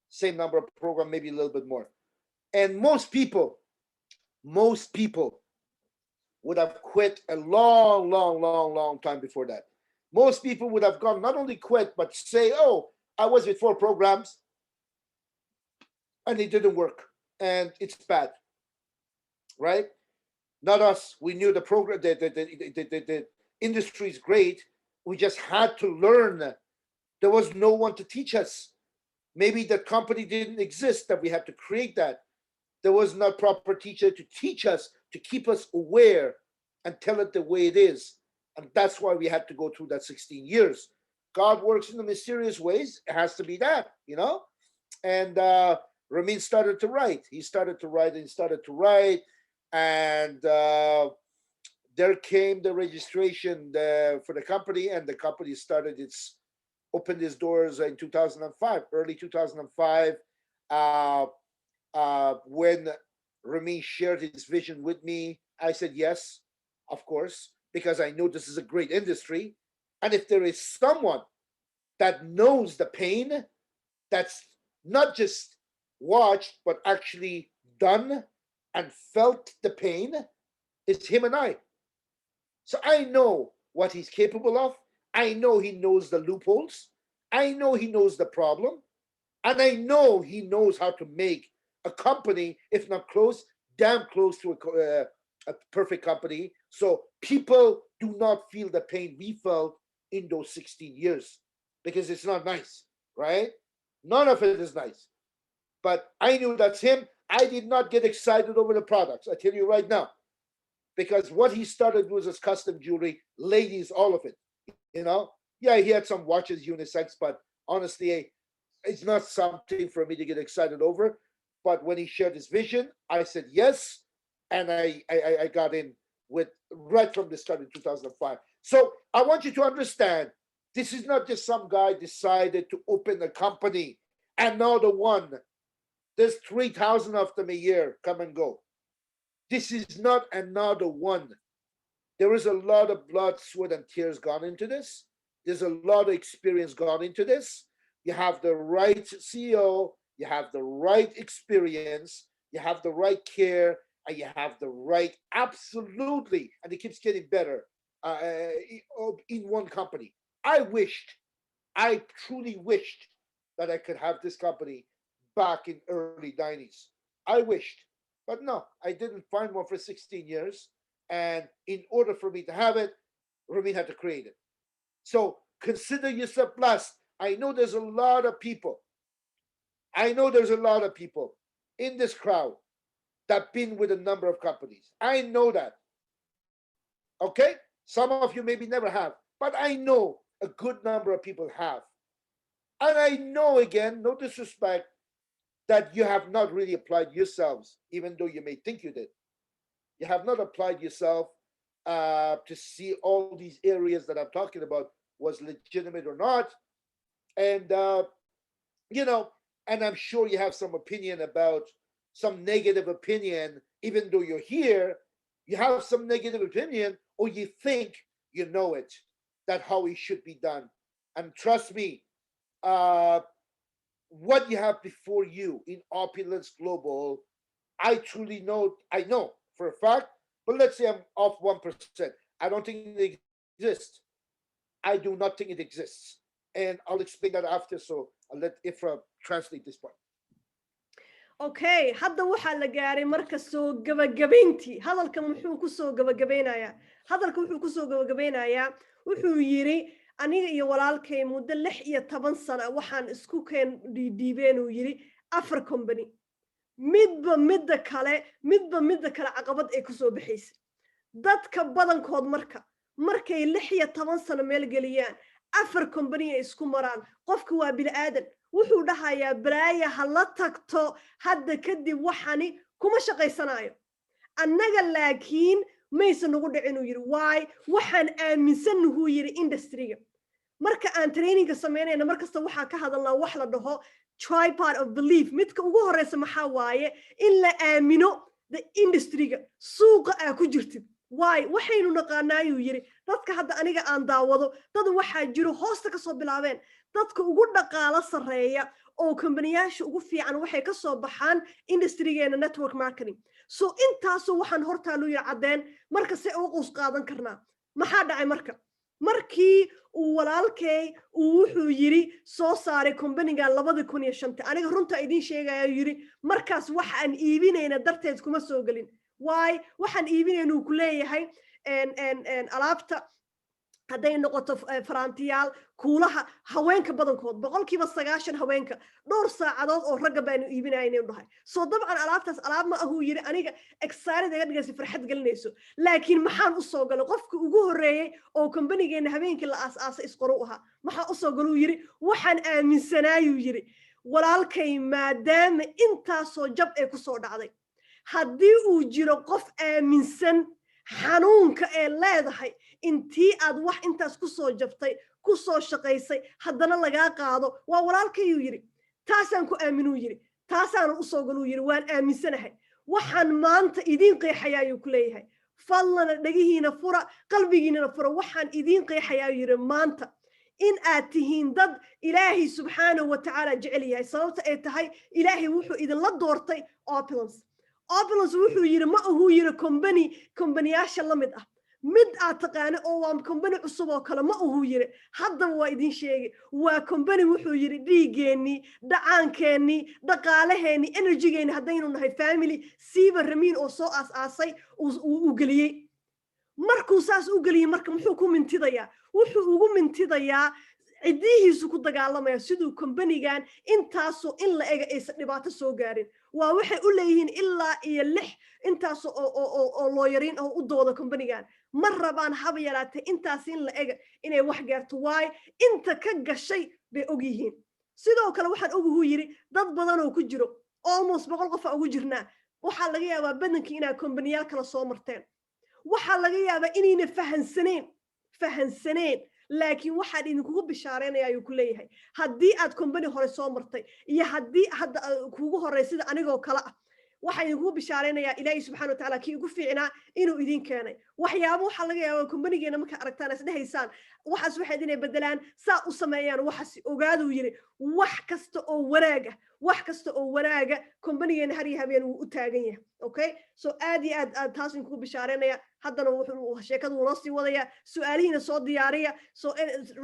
same number of program, maybe a little bit more. And most people would have quit a long time before that. Most people would have gone, not only quit, but say, oh, I was with 4 programs and it didn't work and it's bad, right? Not us. We knew the program, the industry is great, We just had to learn. There was no one to teach us. Maybe the company didn't exist, that we had to create that. There was not proper teacher to teach us, to keep us aware and tell it the way it is. And that's why we had to go through that 16 years. God works in the mysterious ways. It has to be that, you know? And Ramin started to write. He started to write and he started to write. And there came the registration for the company, and the company opened its doors in 2005, early 2005, when Ramin shared his vision with me. I said yes, of course, because I know this is a great industry. And if there is someone that knows the pain, that's not just watched, but actually done and felt the pain, it's him and I. So I know what he's capable of. I know he knows the loopholes. I know he knows the problem. And I know he knows how to make a company, if not close, damn close to a perfect company. So people do not feel the pain we felt in those 16 years, because it's not nice, right? None of it is nice. But I knew that's him. I did not get excited over the products. I tell you right now, because what he started was his custom jewelry, ladies, all of it. You know, yeah, he had some watches, unisex, but honestly, it's not something for me to get excited over. But when he shared his vision, I said yes, and I got in with right from the start in 2005. So I want you to understand, this is not just some guy decided to open a company, another one. There's 3,000 of them a year come and go. This is not another one. There is a lot of blood, sweat, and tears gone into this. There's a lot of experience gone into this. You have the right CEO, you have the right experience, you have the right care, and you have the right, absolutely, and it keeps getting better in one company. I truly wished that I could have this company back in early 90s. I wished, but no, I didn't find one for 16 years. And in order for me to have it, Ramin had to create it. So consider yourself blessed. I know there's a lot of people. I know there's a lot of people in this crowd that been with a number of companies. I know that. Okay? Some of you maybe never have, but I know a good number of people have. And I know, again, no disrespect, that you have not really applied yourselves, even though you may think you did. You have not applied yourself to see all these areas that I'm talking about was legitimate or not. And, you know, and I'm sure you have some opinion about some negative opinion, even though you're here, you have some negative opinion, or you think you know it, that how it should be done. And trust me, what you have before you in Opulence Global, I truly know, I know for a fact, but let's say I'm off 1%. I don't think it exists. I do not think it exists. And I'll explain that after, so I'll let Ifra translate this part. okay hadda waxaa la gaaray marka soo gabagabayntii hadalkan wuxuu ku soo gabagabeynayaa wuxuu yiri aniga iyo walaalkay muddo 16 sano waxaan isku keen dhiibeen uu yiri 4 company midba midda kale caqabad ay ku soo bixisay dadka badankood markay 16 sano meel geliyaan 4 company ay isku maraan qofku waa bil aadan wuxuu dhahayaa baraaya hala tagto hadda kadib waxani kuma shaqaysanayo annaga laakiin maysan nagu dhicin uu yiri waay waxaan aaminsannahay uu yiri industry-ga marka aan training-ga sameynayna markasta waxaa ka hadalnaa wax la dhaho tripod of belief midka ugu horeysa maxaa waaye in la aamino the industry-ga suuqa aa ku jirtid waay waxaynu naqaanaayuu yiri dadka hadda aniga aan daawado dad waxaa jiro hoosta ka soo bilaabeen dadka ugu dhaqaala sareeya oo kambaniyyaasha ugu fiican waxay ka soo baxaan industry-geena network marketing so intaasoo waxaan hortaalu yiri caddeen marka se ugu qus qaadan karnaa maxaa dhacay markii uu walaalkay uu wuxuu yiri soo saaray company-ga 2005 aniga runta idin sheegaya yiri markaas waxaan iibinayna darteed kuma soo galin waay waxaan iibinayna uu ku leeyahay alaabta hadday noqoto faraantiyaal kuulaha haweenka badankood boqolkiiba 90 haweenka dhowr saacadood oo ragga baanu iibinayna dhahay soo dabcan alaabtaas alaab ma ahuu yiri aniga excited iga dhigaysa farxad gelinayso laakiin maxaan u soo galay qofka ugu horeeyay oo company-geena habeenkii la aas-aasay isqoro aha maxaa u soo galuu yiri waxaan aaminsanaayuu yiri walaalkay maadaama intaasoo jab ee ku soo dhacday haddii uu jiro qof aaminsan xanuunka ee leedahay intii aad wax intaas ku soo jabtay ku soo shaqaysay haddana lagaa qaado waa walaalkayuu yiri taasaan ku aaminuu yiri taasaan u soo galuu yiri waan aaminsanahay waxaan maanta idiin qeexayaa ayuu ku leeyahay fadlana dhagihiina fura qalbigiinana fura waxaan idiin qeexayaa yiri maanta in aad tihiin dad ilaahay subxaanahu wa tacaala jecel yahay sababta ay tahay ilaahay wuxuu idinla doortay Opulence wuxuu yiri ma ahuu yiri company-yaasha la mid ah mid aad taqaano oo waa company cusub oo kale ma ahuu yiri haddaba waa idin sheegay waa company wuxuu yiri dhiigeennii dhacaankeenii dhaqaalaheenii energy-geeni haddaynu nahay family siiba ramiin oo soo aas-aasay uu geliyey markuu saas u geliyey marka muxuu ku mintidayaa wuxuu ugu mintidayaa cidihiisu ku dagaalamaya siduu company-gan intaasoo in la ega aysan dhibaato soo gaarin waa waxay u leeyihiin ilaa iyo 6 intaas oo looyariin oo u dooda company-gan ma rabaan haba yaraatee intaas in la ega inay wax gaarto waayo inta ka gashay bay og yihiin sidoo kale waxaan oguhu yiri dad badan oo ku jiro almost 100 qof ugu jirnaa waxaa laga yaabaa badankii inaa company-yaal kala soo marteen waxaa laga yaabaa inayna fahansaneen laakiin waxaan idinkugu bishaareynaya ayuu ku leeyahay haddii aad company hore soo martay iyo haddii hadda kuugu horey sida anigoo kale ah waxaan idinkugu bishaareynaya ilaahay subxaana wa tacaala kii ugu fiicnaa inuu idin keenay waxyaabo waxaa laga yaabaa company-geena markaa aragtaan is dhahaysaan waxaas waxayd inay bedelaan saa u sameeyaan waxaas ogaaduu yiri wax kasta oo wanaaga company-geena har iyo habeen wuu u taagan yahay okay so aad iyo aad taas idinkugu bishaareynaya haddana wuxuu sheekadu noo sii wadaya su'aalihiina soo diyaariya so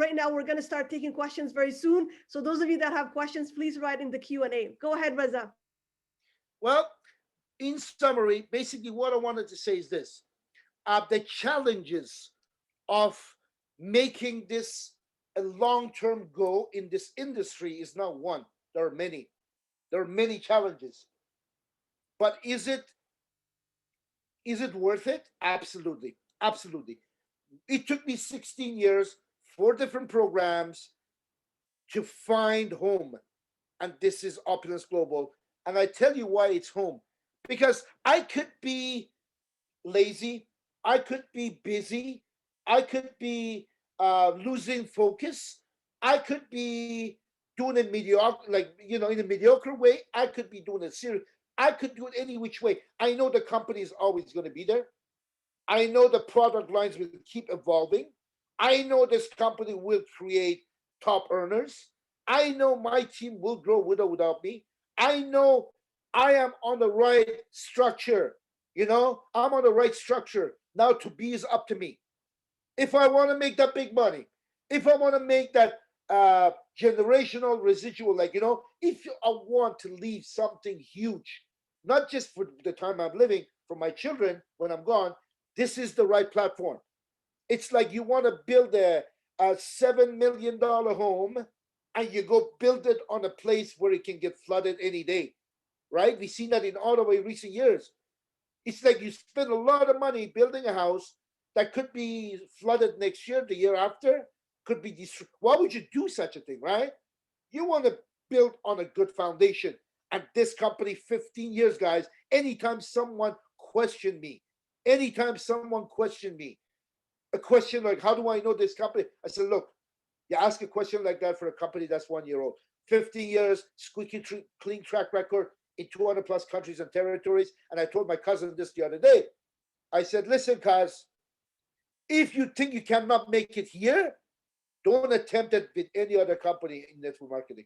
right now we're going to start taking questions very soon so those of you that have questions please write in the Q&A go ahead Reza. Well, in summary, basically what I wanted to say is this. The challenges of making this a long-term goal in this industry is not one. There are many. There are many challenges. But is it worth it? Absolutely. Absolutely. It took me 16 years, 4 different programs to find home. And this is Opulence Global. And I tell you why it's home. Because I could be lazy, I could be busy, I could be losing focus, I could be doing it mediocre, like, you know, in a mediocre way, I could be doing it serious, I could do it any which way. I know the company is always going to be there. I know the product lines will keep evolving. I know this company will create top earners. I know my team will grow with or without me. I know I am on the right structure. You know, I'm on the right structure. Now to be is up to me. If I want to make that big money, if I want to make that generational residual, like, you know, if I want to leave something huge, not just for the time I'm living, for my children when I'm gone, this is the right platform. It's like you want to build a $7 million home and you go build it on a place where it can get flooded any day. Right? We've seen that in Ottawa in recent years. It's like you spend a lot of money building a house that could be flooded next year, the year after, could be destroyed. Why would you do such a thing, right? You want to build on a good foundation. And this company, 15 years, guys, anytime someone questioned me, a question like, how do I know this company? I said, look, you ask a question like that for a company that's 1 year old. 15 years, squeaky clean track record, in 200 plus countries and territories. And I told my cousin this the other day. I said, listen, cuz, if you think you cannot make it here, don't attempt it with any other company in network marketing.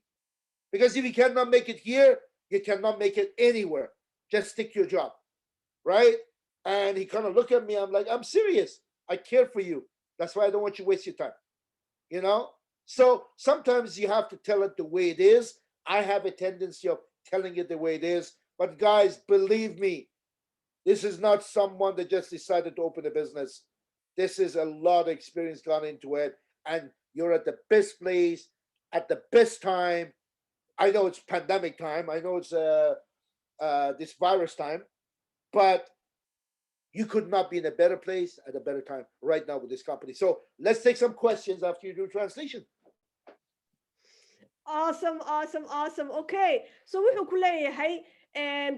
Because if you cannot make it here, you cannot make it anywhere. Just stick to your job, right? And he kind of looked at me. I'm like, I'm serious. I care for you. That's why I don't want you to waste your time. You know? So sometimes you have to tell it the way it is. I have a tendency of telling it the way it is. But guys, believe me, this is not someone that just decided to open a business. This is a lot of experience gone into it, and you're at the best place at the best time. I know it's pandemic time. I know it's this virus time, but you could not be in a better place at a better time right now with this company. So let's take some questions after you do translation. Awesome, awesome, awesome. Okay, so wuxuu ku leeyahay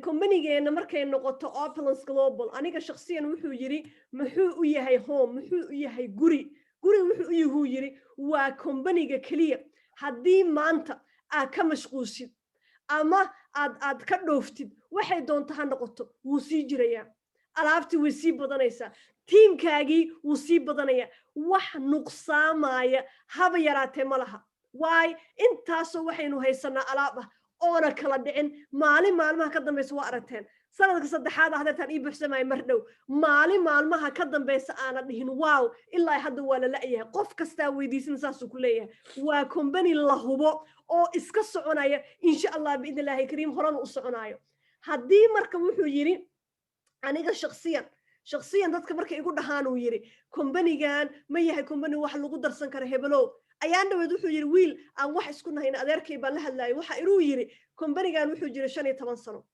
companygeena markay noqoto Opulence Global aniga shakhsiyan wuxuu yiri muxuu u yahay home muxuu u yahay guri wuxuu u yiri waa companyga kaliya haddii maanta aad ka mashquulshid ama aad ka dhooftid waxay doonto ha noqoto wuu sii jirayaa alaabtii way sii badanaysaa tiimkaagii wuu sii badanayaa wax nuqsaamaya haba yaraatee ma laha why intaasoo waxaynu haysanaa alaab ah oona kala dhicin maalmaha ka dambaysa waa aragteen sanadka saddexaad ah hadeetaan ii buuxsamaya mar dhow maalmaha ka dambaysa aana dhihin wow ilaa hadda waa la la'yahay qof kastaa weydiisan saasuu ku leeyahay waa company la hubo oo iska soconaya insha allah biidn illaahi kariim horena u soconayo haddii marka wuxuu yiri aniga shakhsiyan dadka markay igu dhahaan uu yiri companygan ma yahay company wax lagu darsan karo hebelow ayaan dhaweed wuxuu yiri wiil aan wax isku nahayn adeerkay baan la hadlaayay waxa inuu yiri companygan wuxuu jiray 15 sano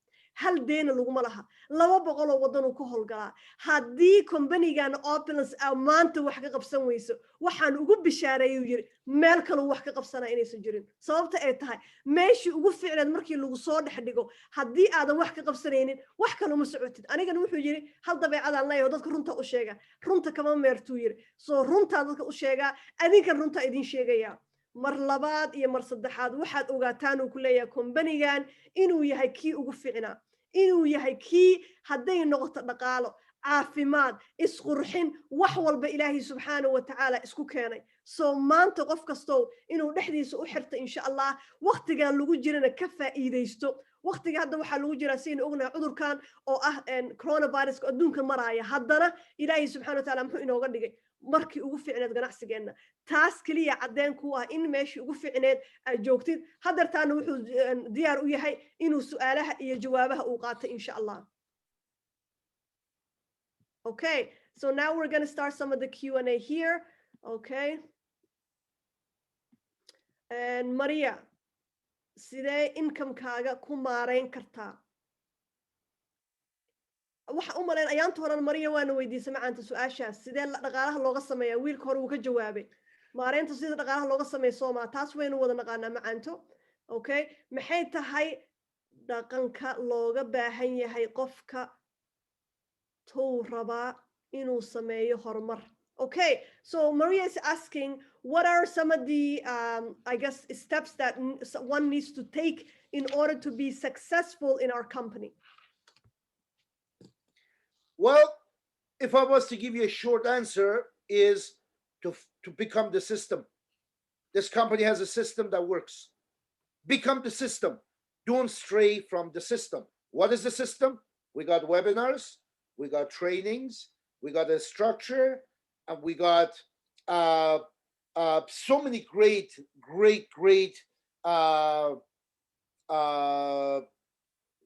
hal deena laguma laha 200 oo wadan uu ka howlgalaa haddii companygan Opulence maanta wax ka qabsan weyso waxaan ugu bishaareeyay yiri meel kale wax ka qabsana inaysan jirin sababta ay tahay meeshii ugu fiicneed markii lagu soo dhigo haddii aadan wax ka qabsanaynin wax kale ma socotid anigana wuxuu yiri hal dabeecadaan leeyahay dadka runta u sheega runta kama meertuu yiri soo runta dadka u sheega adinkan runta idin sheegaya mar labaad iyo mar saddexaad waxaad ogaataan uu ku leeyahay companygan inuu yahay kii ugu fiicnaa inuu yahay kii hadday noqoto dhaqaalo caafimaad isqurxin wax walba ilaahay subxaanahu wa tacaala isku keenay soo maanta qof kastow inuu dhexdiisa u xirto insha allah waqtigan lagu jirana ka faa'iidaysto waqtiga hadda waxaa lagu jiraa sidaynu ognahay cudurkan oo ah coronaviruska adduunka maraaya haddana ilaahay subxaanahu wa tacaala muxuu inooga dhigay markii ugu fiicneed ganacsigeenna taas kaliya cadeen ku ah in meeshii ugu fiicneed aad joogtid hadeertaana wuxuu diyaar u yahay inuu su'aalaha iyo jawaabaha uu qaato insha allah okay so now we're going to start some of the Q&A here okay and Maria sidee income-kaaga ku maareyn kartaa waxa u maleyn ayaanta horan Maria waana weydiisay macaanta su'aashaas sidee dhaqaalaha looga sameeyaa wiilka hore uu ka jawaabay maareynta sida dhaqaalaha looga sameeyo Soomaa taas waynu wada naqaanaa macaanto okay maxay tahay dhaqanka looga baahan yahay qofka tuu rabaa inuu sameeyo horumar okay so Maria is asking what are some of the I guess steps that one needs to take in order to be successful in our company. Well, if I was to give you a short answer, is to become the system. This company has a system that works. Become the system. Don't stray from the system. What is the system? We got webinars, we got trainings, we got a structure, and we got so many great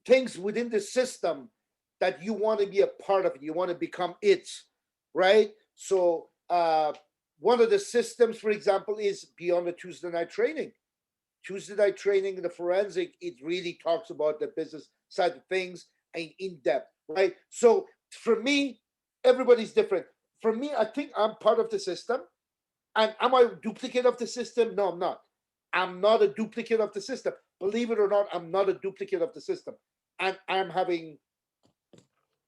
things within the system that you want to be a part of it. You want to become it, right? So one of the systems, for example, is beyond the Tuesday night training. Tuesday night training in the forensic, it really talks about the business side of things and in depth, right? So for me, everybody's different. For me, I think I'm part of the system. And am I a duplicate of the system? No, I'm not. I'm not a duplicate of the system. Believe it or not, I'm not a duplicate of the system. And I'm having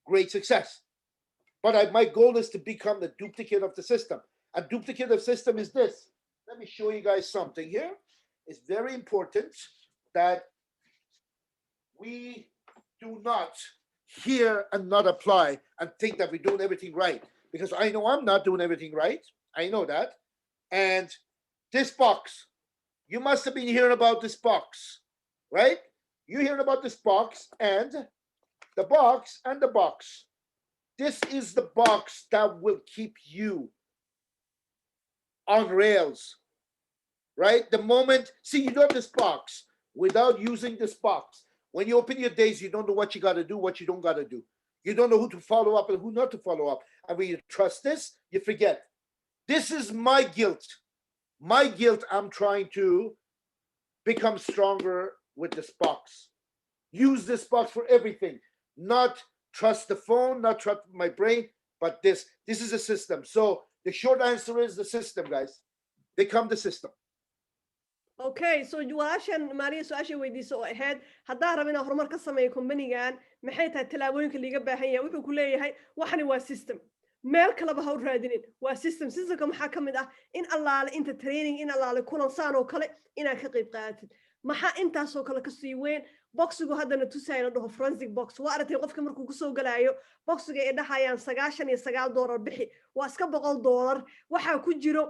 great success. But my goal is to become the duplicate of the system. A duplicate of the system is this. Let me show you guys something here. It's very important that we do not hear and not apply and think that we're doing everything right. Because I know I'm not doing everything right. I know that. And this box, you must have been hearing about this box, right? You're hearing about this box and the box and the box. This is the box that will keep you on rails, right? The moment, see, you know this box, without using this box, when you open your days, you don't know what you got to do, what you don't got to do. You don't know who to follow up and who not to follow up. And when you trust this, you forget. This is my guilt. My guilt, I'm trying to become stronger with this box. Use this box for everything. Not trust the phone, not trust my brain, but this. This is a system. So the short answer is the system, guys. Become the system. Okay, so walaashan Maria su-aashay weydiiso oo ahayd haddaan rabo inaan horumar ka sameeyo kumbanigan maxay tahay tallaabooyinka liiga baahan yahay wuxuu ku leeyahay waxani waa system meel kaleba ha u raadinin waa systemka maxaa ka mid ah in allaale inta training in allaale kulan saan oo kale inaad ka qayb qaadatid maxaa intaasoo kale ka sii weyn boxigu haddana tusaya la dhaho forensic box waa aragtay qofka markuu kusoo galaayo boxiga ay dhahayaan $99 bixi waa iska $100 waxaa ku jiro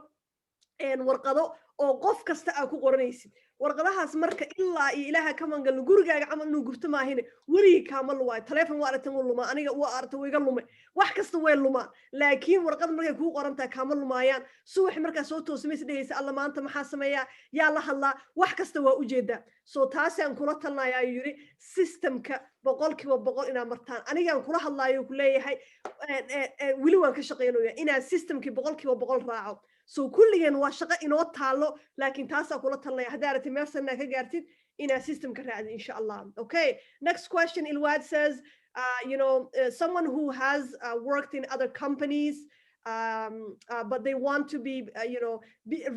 warqado oo qof kasta aa ku qoranaysid warqadahaas marka ilaa iyo ilaaha ka mangal gurigaaga camal inuu gubto maahine werigi kaama luwaayo teleefon waa aragtan wuu lumaa aniga waa aragta wiga lume wax kasta way lumaan laakiin warqad markay kuu qorantahay kaama lumaayaan subax markaa soo toosamaysa dhehaysa alla maanta maxaa sameeyaa yaa la hadlaa wax kasta waa ujeedaa so taasaan kula talnaya ayuu yidhi systemka 100% inaad martaan anigaan kula hadlaayo ku leeyahay weli waan ka shaqaynaya inaad systemkii 100% raaco so kulligeen waa shaqo inoo taalo laakiin taasaa kula talnaya haddii aragtay meel sanaa ka gaartid inaad systemka raacdid insha allah okay next question Ilwad says someone who has worked in other companies but they want to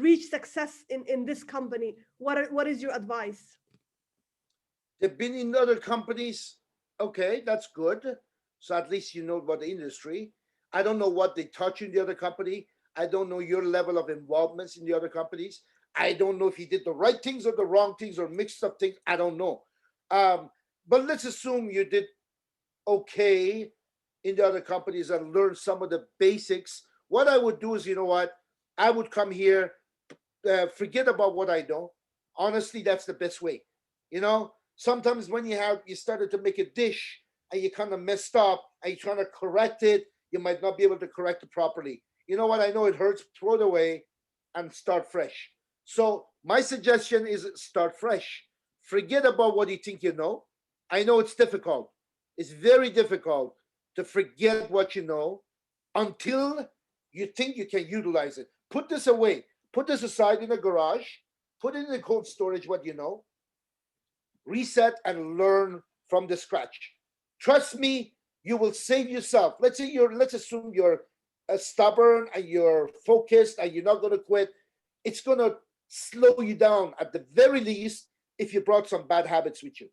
reach success in this company what is your advice? They've been in other companies. Okay, that's good. So at least you know about the industry. I don't know what they taught you in the other company. I don't know your level of involvements in the other companies. I don't know if he did the right things or the wrong things or mixed up things. I don't know. But let's assume you did okay in the other companies and learned some of the basics. What I would do is, you know what? I would come here, forget about what I know. Honestly, that's the best way. Sometimes when you started to make a dish and you kind of messed up and you're trying to correct it, you might not be able to correct it properly. You know what? I know it hurts. Throw it away and start fresh. So my suggestion is start fresh. Forget about what you think you know. I know it's difficult. It's very difficult to forget what you know until you think you can utilize it. Put this away. Put this aside in the garage. Put it in the cold storage, what you know. Reset and learn from the scratch. Trust me, you will save yourself. Let's assume you're stubborn and you're focused and you're not going to quit. It's going to slow you down at the very least if you brought some bad habits with you.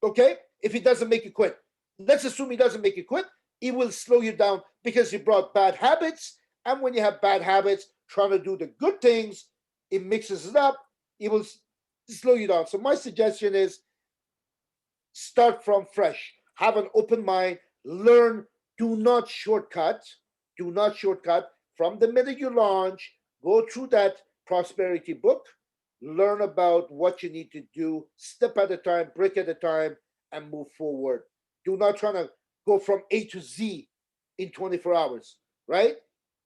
Okay? If it doesn't make you quit. Let's assume it doesn't make you quit. It will slow you down because you brought bad habits. And when you have bad habits, trying to do the good things, it mixes it up. It will slow you down. So my suggestion is start from fresh. Have an open mind. Learn. Do not shortcut. Do not shortcut. From the minute you launch, go through that prosperity book. Learn about what you need to do, step at a time, brick at a time, and move forward. Do not try to go from A to Z in 24 hours, right?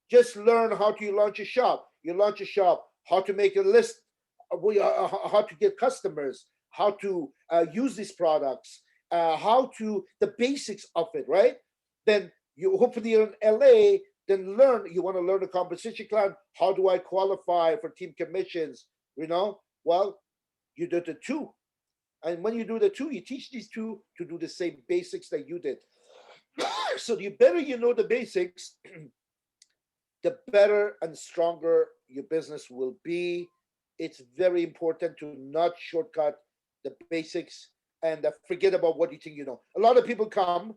Just learn how to launch a shop. You launch a shop, how to make a list, how to get customers, how to use these products, the basics of it, right? Then you hopefully you're in LA, then you want to learn a compensation plan. How do I qualify for team commissions? Well, you do the two. And when you do the two, you teach these two to do the same basics that you did. So the better you know the basics, the better and stronger your business will be. It's very important to not shortcut the basics and forget about what you think you know. A lot of people come,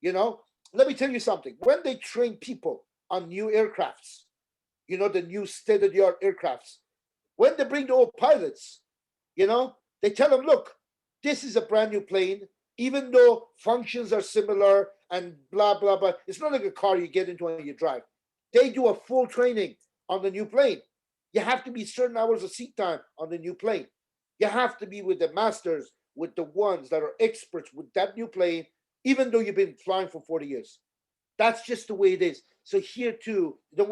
let me tell you something. When they train people on new aircrafts, the new state-of-the-art aircrafts, when they bring the old pilots, they tell them, look, this is a brand new plane, even though functions are similar and blah, blah, blah. It's not like a car you get into and you drive. They do a full training on the new plane. You have to be certain hours of seat time on the new plane. You have to be with the masters, with the ones that are experts with that new plane, even though you've been flying for 40 years. That's just the way it is. So here too, they don't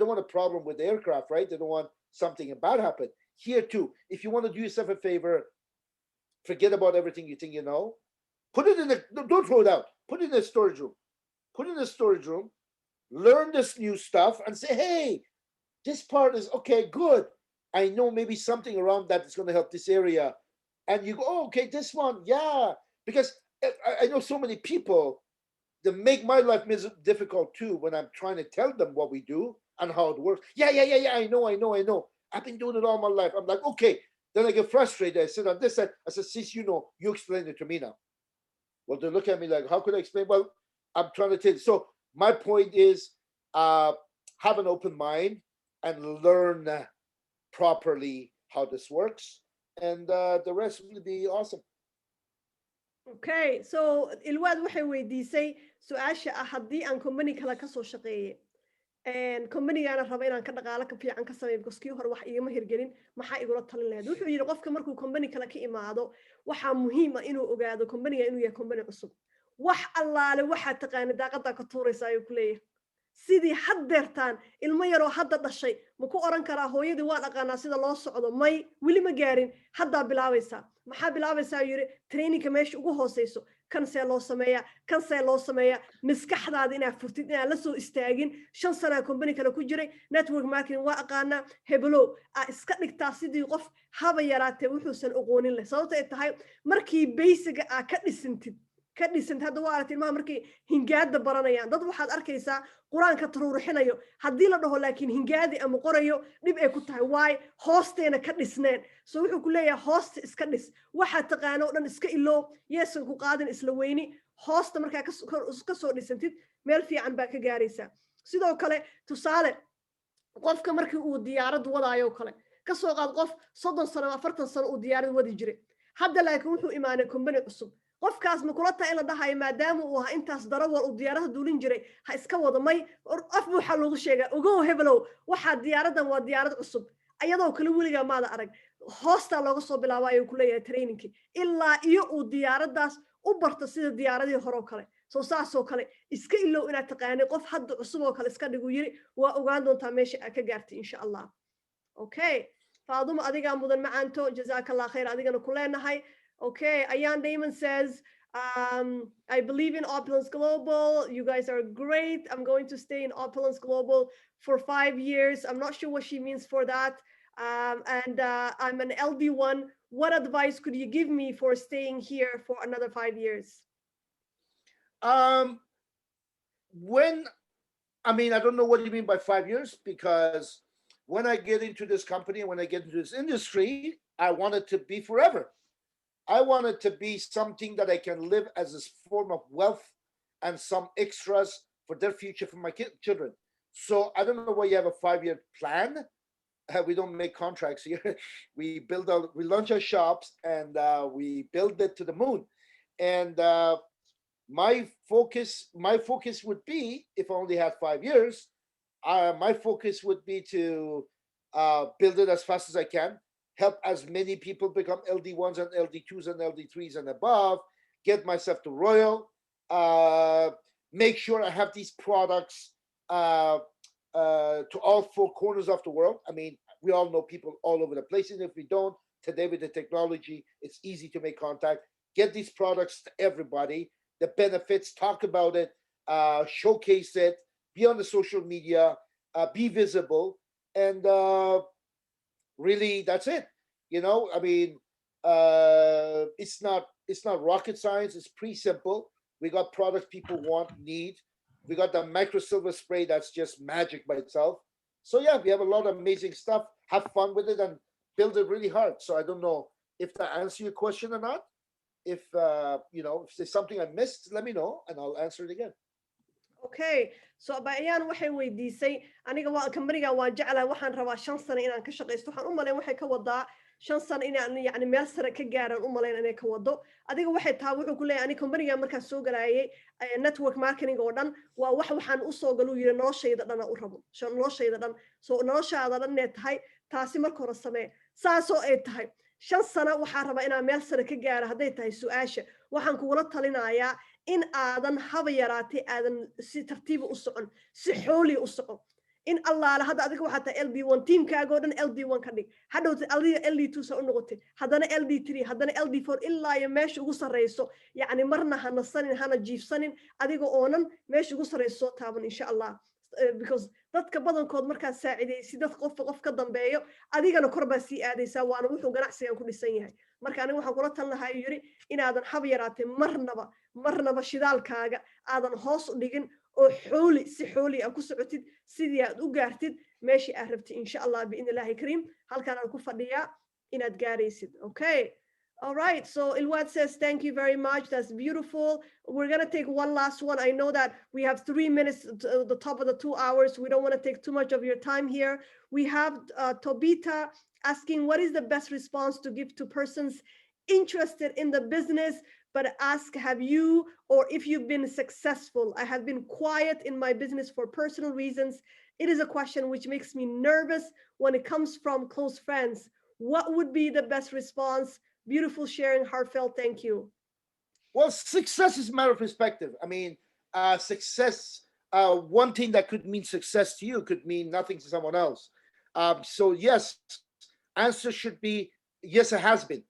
want a problem with the aircraft, right? They don't want something bad happen. Here too, if you want to do yourself a favor, forget about everything you think you know. Put it in the, don't throw it out. Put it in the storage room. Put it in the storage room. Learn this new stuff and say, hey, this part is okay, good. I know maybe something around that is going to help this area. And you go, oh, okay, this one, yeah. Because I know so many people that make my life difficult too when I'm trying to tell them what we do and how it works. Yeah, I know. I've been doing it all my life. I'm like, okay. Then I get frustrated. I sit on this side. I said, sis, you know, you explain it to me now. Well, they look at me like, how could I explain? Well, I'm trying to tell you. So my point is, have an open mind and learn properly how this works. And the rest will be awesome. Okay, so الواد waxay weydiisay su'aasha ah haddii aan company kale ka soo shaqeeyay company-gaana raba inaan ka dhaqaale ka fiican ka sameeyo because kii hore wax igama hirgelin maxaa igula talin lahayd wuxuu yidhi qofka markuu company kale ka imaado waxaa muhiim ah inuu ogaado company-ga inuu yahay company cusub wax allaale waxaa taqaana daaqadaa ka tuuraysa ayuu ku leeyahay sidii haddeertaan ilmo yaroo hadda dhashay ma ku oran karaa hooyadii waan aqaanaa sida loo socdo may weli ma gaarin haddaa bilaabaysaa maxaa bilaabaysaa yiri trainingka meesha ugu hooseyso kan see loo sameeyaa kan see loo sameeyaa maskaxdaada inaad furtid inaad la soo istaagin 5 sana company kale ku jiray network marketing waa aqaanaa heblow iska dhigtaa sidii qof haba yaraatee wuxuusan aqoonin leh sababta ay tahay markii basic ka dhisantid hadda waa aragtay ilmaha markay hingaada baranayaan dad waxaad arkaysaa quraanka taruurixinayo haddii la dhaho laakiin hingaadi ama qorayo dhib ay ku tahay waay hoosteena ka dhisneen so wuxuu ku leeyahay hoosta iska dhis waxaad taqaano oo dhan iska ilo yeesan ku qaadin isla weyni hoosta markaa ka soo dhisantid meel fiican baa ka gaaraysaa sidoo kale tusaale qofka markii uu diyaarad wadaayo kale ka soo qaad qof 30 sano 40 sano uu diyaarad wadi jiray hadda laakiin wuxuu imaanay company cusub qofkaas ma kula tahay in la dhahayo maadaama uu ahaa intaas darawal uu diyaarada duulin jiray ha iska wado may af buuxa loogu sheegaa ogow hebelow waxaa diyaaradan waa diyaarad cusub ayadoo kale weligaa maada arag hoostaa looga soo bilaabo ayuu ku leeyahay trainingkii ilaa iyo uu diyaaradaas u barto sida diyaaradii hore oo kale soo saasoo kale iska ilow inaad taqaanay qof hadda cusub oo kale iska dhigu yiri waa ogaan doontaa meesha aad ka gaartay insha allah okay faaduma adigaa mudan macaanto jazaakallah khayr adigana ku leenahay. Okay, Ayan Damon says, I believe in Opulence Global. You guys are great. I'm going to stay in Opulence Global for 5 years. I'm not sure what she means for that. I'm an LD1. What advice could you give me for staying here for another 5 years? I don't know what you mean by 5 years, because when I get into this company, when I get into this industry, I want it to be forever. I want it to be something that I can live as a form of wealth and some extras for their future, for my children. So I don't know why you have a 5-year plan. We don't make contracts here. We launch our shops and we build it to the moon. And my focus would be, if I only had 5 years, my focus would be to build it as fast as I can, help as many people become LD1s and LD2s and LD3s and above, get myself to Royal, make sure I have these products to all 4 corners of the world. I mean, we all know people all over the place, and if we don't, today with the technology, it's easy to make contact. Get these products to everybody, the benefits, talk about it, showcase it, be on the social media, be visible, and really, that's it. You know, I mean, it's not rocket science. It's pretty simple. We got products people want, need. We got the micro silver spray that's just magic by itself. So yeah, we have a lot of amazing stuff. Have fun with it and build it really hard. So I don't know if that answers your question or not. If if there's something I missed, let me know and I'll answer it again. Okay, so Ayan waxay weydiisay aniga waa company-ga waan jeclahay waxaan rabaa 5 sano inaan ka shaqeysto waxaan u maleyn waxay ka wadaa 5 sano inaan yani meel sare ka gaaran u maleyn inay ka wado adiga waxay tahay wuxuu ku leeyahay aniga company-ga markaan soo galayay network marketing oo dhan waa waxaan u soo galay yiri noloshayda dhan u rabo noloshayda dhan so noloshaada dhan ee tahay taasi marka hore samee saasoo ay tahay 5 sano waxaan rabaa inaan meel sare ka gaaro hadday tahay su'aasha waxaan kugula talinayaa in aadan haba yaraatay aadan si tartiib u socon si xooli u socon in Allah la hada adiga waxaa tahay LD1 teamkaaga oo dhan LD1 ka dhig hadhowta adiga LD2 soo noqotay haddana LD3 haddana LD4 ilaa iyo meesha ugu sarreyso yacni marna ha nasanin hana jiifsanin adiga oonan meesha ugu sarreyso soo taaban insha Allah because dadka badankood markaa saacidaysi dad qof ka dambeeyo adigana kor baa sii aadaysaa waana wuxuu ganacsigan ku dhisan yahay marka aniga waxaan kula talinahaa yiri inaadan hab yaraatee marnaba shidaalkaaga aadan hoos u dhigin oo si xooli ku socotid sidii aad u gaartid meeshii aad rabtid insha Allah biidnillaahi kariim halkaan aan ku fadhiyaa inaad gaaraysid okay. All right, so Ilwad says, thank you very much. That's beautiful. We're going to take one last one. I know that we have 3 minutes to the top of the 2 hours. We don't want to take too much of your time here. We have Tobita asking, what is the best response to give to persons interested in the business, but ask, have you, or if you've been successful? I have been quiet in my business for personal reasons. It is a question which makes me nervous when it comes from close friends. What would be the best response? Beautiful sharing, heartfelt, thank you. Well, success is a matter of perspective. I mean, success, one thing that could mean success to you could mean nothing to someone else. So yes, answer should be, yes, it has been.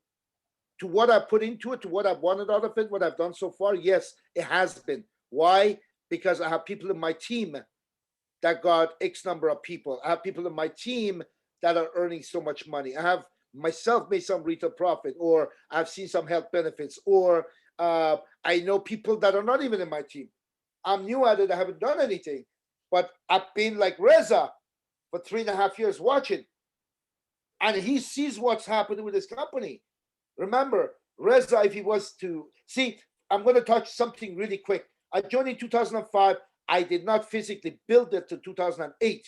To what I put into it, to what I've wanted out of it, what I've done so far, yes, it has been. Why? Because I have people in my team that got X number of people. I have people in my team that are earning so much money. I have myself made some retail profit, or I've seen some health benefits, or I know people that are not even in my team. I'm new at it, I haven't done anything, but I've been like Reza for 3.5 years watching, and he sees what's happening with his company. Remember, Reza, if he was to see, I'm going to touch something really quick. I joined in 2005. I did not physically build it to 2008.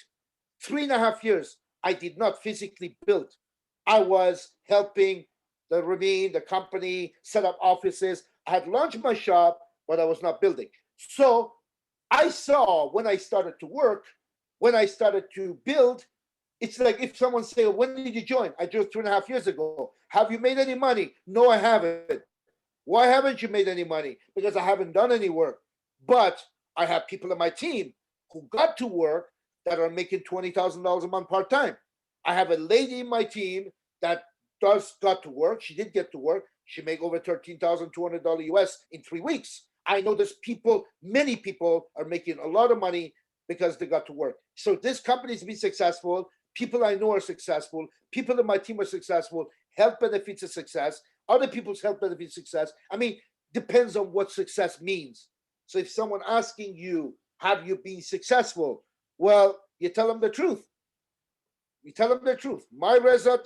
3.5 years, I did not physically build. I was helping the Ramin, the company, set up offices. I had launched my shop, but I was not building. So I saw when I started to work, when I started to build, it's like if someone say, when did you join? I joined 2.5 years ago. Have you made any money? No, I haven't. Why haven't you made any money? Because I haven't done any work. But I have people in my team who got to work that are making $20,000 a month part-time. I have a lady in my team that got to work. She did get to work. She made over $13,200 US in 3 weeks. I know there's people, many people are making a lot of money because they got to work. So this company's been successful. People I know are successful. People in my team are successful. Health benefits are success. Other people's health benefits success. I mean, depends on what success means. So if someone asking you, have you been successful? Well, you tell them the truth. You tell them the truth. My Reza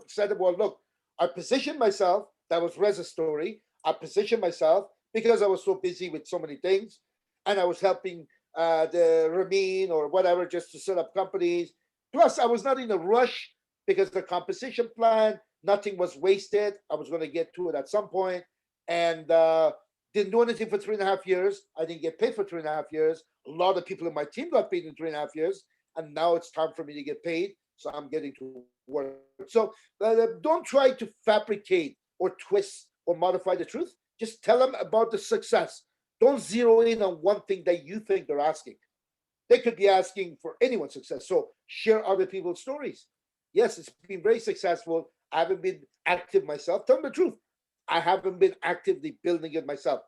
said, well, look, I positioned myself. That was Reza's story. I positioned myself because I was so busy with so many things. And I was helping the Ramin or whatever just to set up companies. Plus, I was not in a rush because the composition plan, nothing was wasted. I was going to get to it at some point. And didn't do anything for 3.5 years. I didn't get paid for 3.5 years. A lot of people in my team got paid in 3.5 years. And now it's time for me to get paid. So I'm getting to work. So don't try to fabricate or twist or modify the truth. Just tell them about the success. Don't zero in on one thing that you think they're asking. They could be asking for anyone's success. So share other people's stories. Yes, it's been very successful. I haven't been active myself. Tell them the truth. I haven't been actively building it myself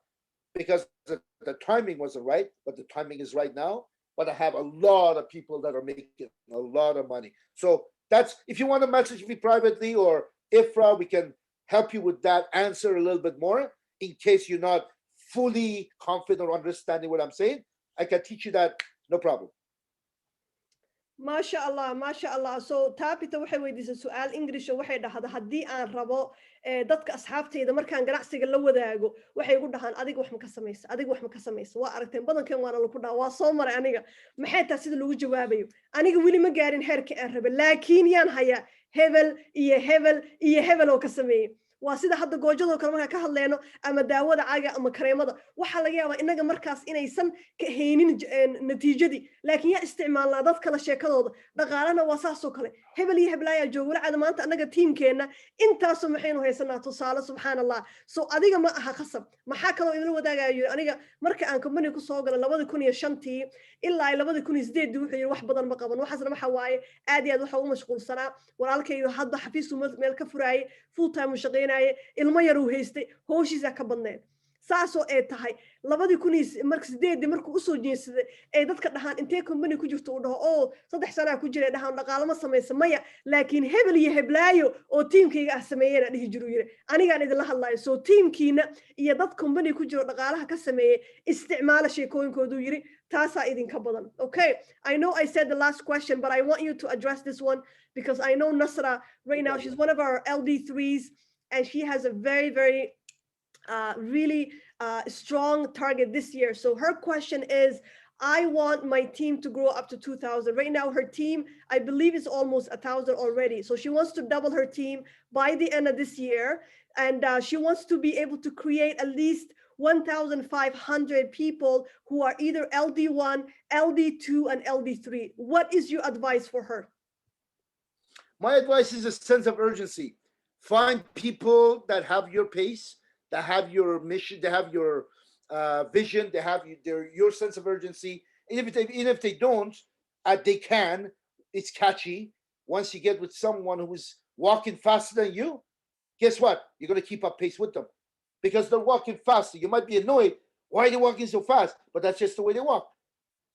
because the timing wasn't right, but the timing is right now. But I have a lot of people that are making a lot of money. So that's, if you want to message me privately or Ifra, we can help you with that answer a little bit more in case you're not fully confident or understanding what I'm saying. I can teach you that, no problem. ما شاء الله ما شاء الله. So taabita waxay weydiisay su'aal English waxay dhahdaa haddii aan rabo dadka asxaabtayda markaan ganacsiga la wadaago waxay igu dhahaan adiga wax ma ka samaysa adiga wax ma ka samaysa waa aragteen badankan waana lagu dhahaa waa soo maray aniga maxay tahay sida lagu jawaabayo aniga weli ma gaarin heerka aan rabay laakiin yaan hayaa hebel iyo hebel iyo hebel oo ka sameeyay waa sida hadda goojadoo kale markaa ka hadleyno ama daawada caaga ama kareemada waxaa laga yaabaa inaga markaas inaysan ka haynin natiijadii laakiin yaa isticmaalnaa dad kale sheekadooda dhaqaalana waa saasoo kale hebel iyo heblaayaa jooga walacada maanta annaga tiimkeenna intaasoo maxaynu haysanaa tusaale subxaan allah so adiga ma aha khasab maxaa kaloo idin wadaagayo aniga marka aan company ku soo gala 2005 ilaa 2008 wuxuu yiri wax badan ma qaban waxaasna waxa waaye aad iyo aad waxa uu mashquulsanaa walaalkaygu hadda xafiisu meel ka furaayay full time shaqeynaaye ilmo yar uu haystay howshiisa ka badneed saasoo ay tahay 2008 markuu usoo jeesaday ay dadka dhahaan intee company ku jirto uu dhaho oo 3 sano ku jiray dhahaan dhaqaale ma samaysa maya laakiin hebel iyo heblaayo oo tiimkayga ah sameeyeen dhihi jiru yiri anigaan idin la hadlayo soo tiimkiina iyo dad company ku jiro dhaqaalaha ka sameeyay isticmaala sheekooyinkoodu yiri taasaa idinka badan okay I know I said the last question but I want you to address this one because I know Nasra right now she's one of our LD3s and she has a very really strong target this year. So her question is, I want my team to grow up to 2,000. Right now, her team, I believe, is almost 1,000 already. So she wants to double her team by the end of this year. And she wants to be able to create at least 1,500 people who are either LD1, LD2, and LD3. What is your advice for her? My advice is a sense of urgency. Find people that have your pace, that have your mission, they have your vision, they have your sense of urgency. And even if they don't, they can. It's catchy. Once you get with someone who's walking faster than you, guess what? You're going to keep up pace with them because they're walking faster. You might be annoyed. Why are they walking so fast? But that's just the way they walk.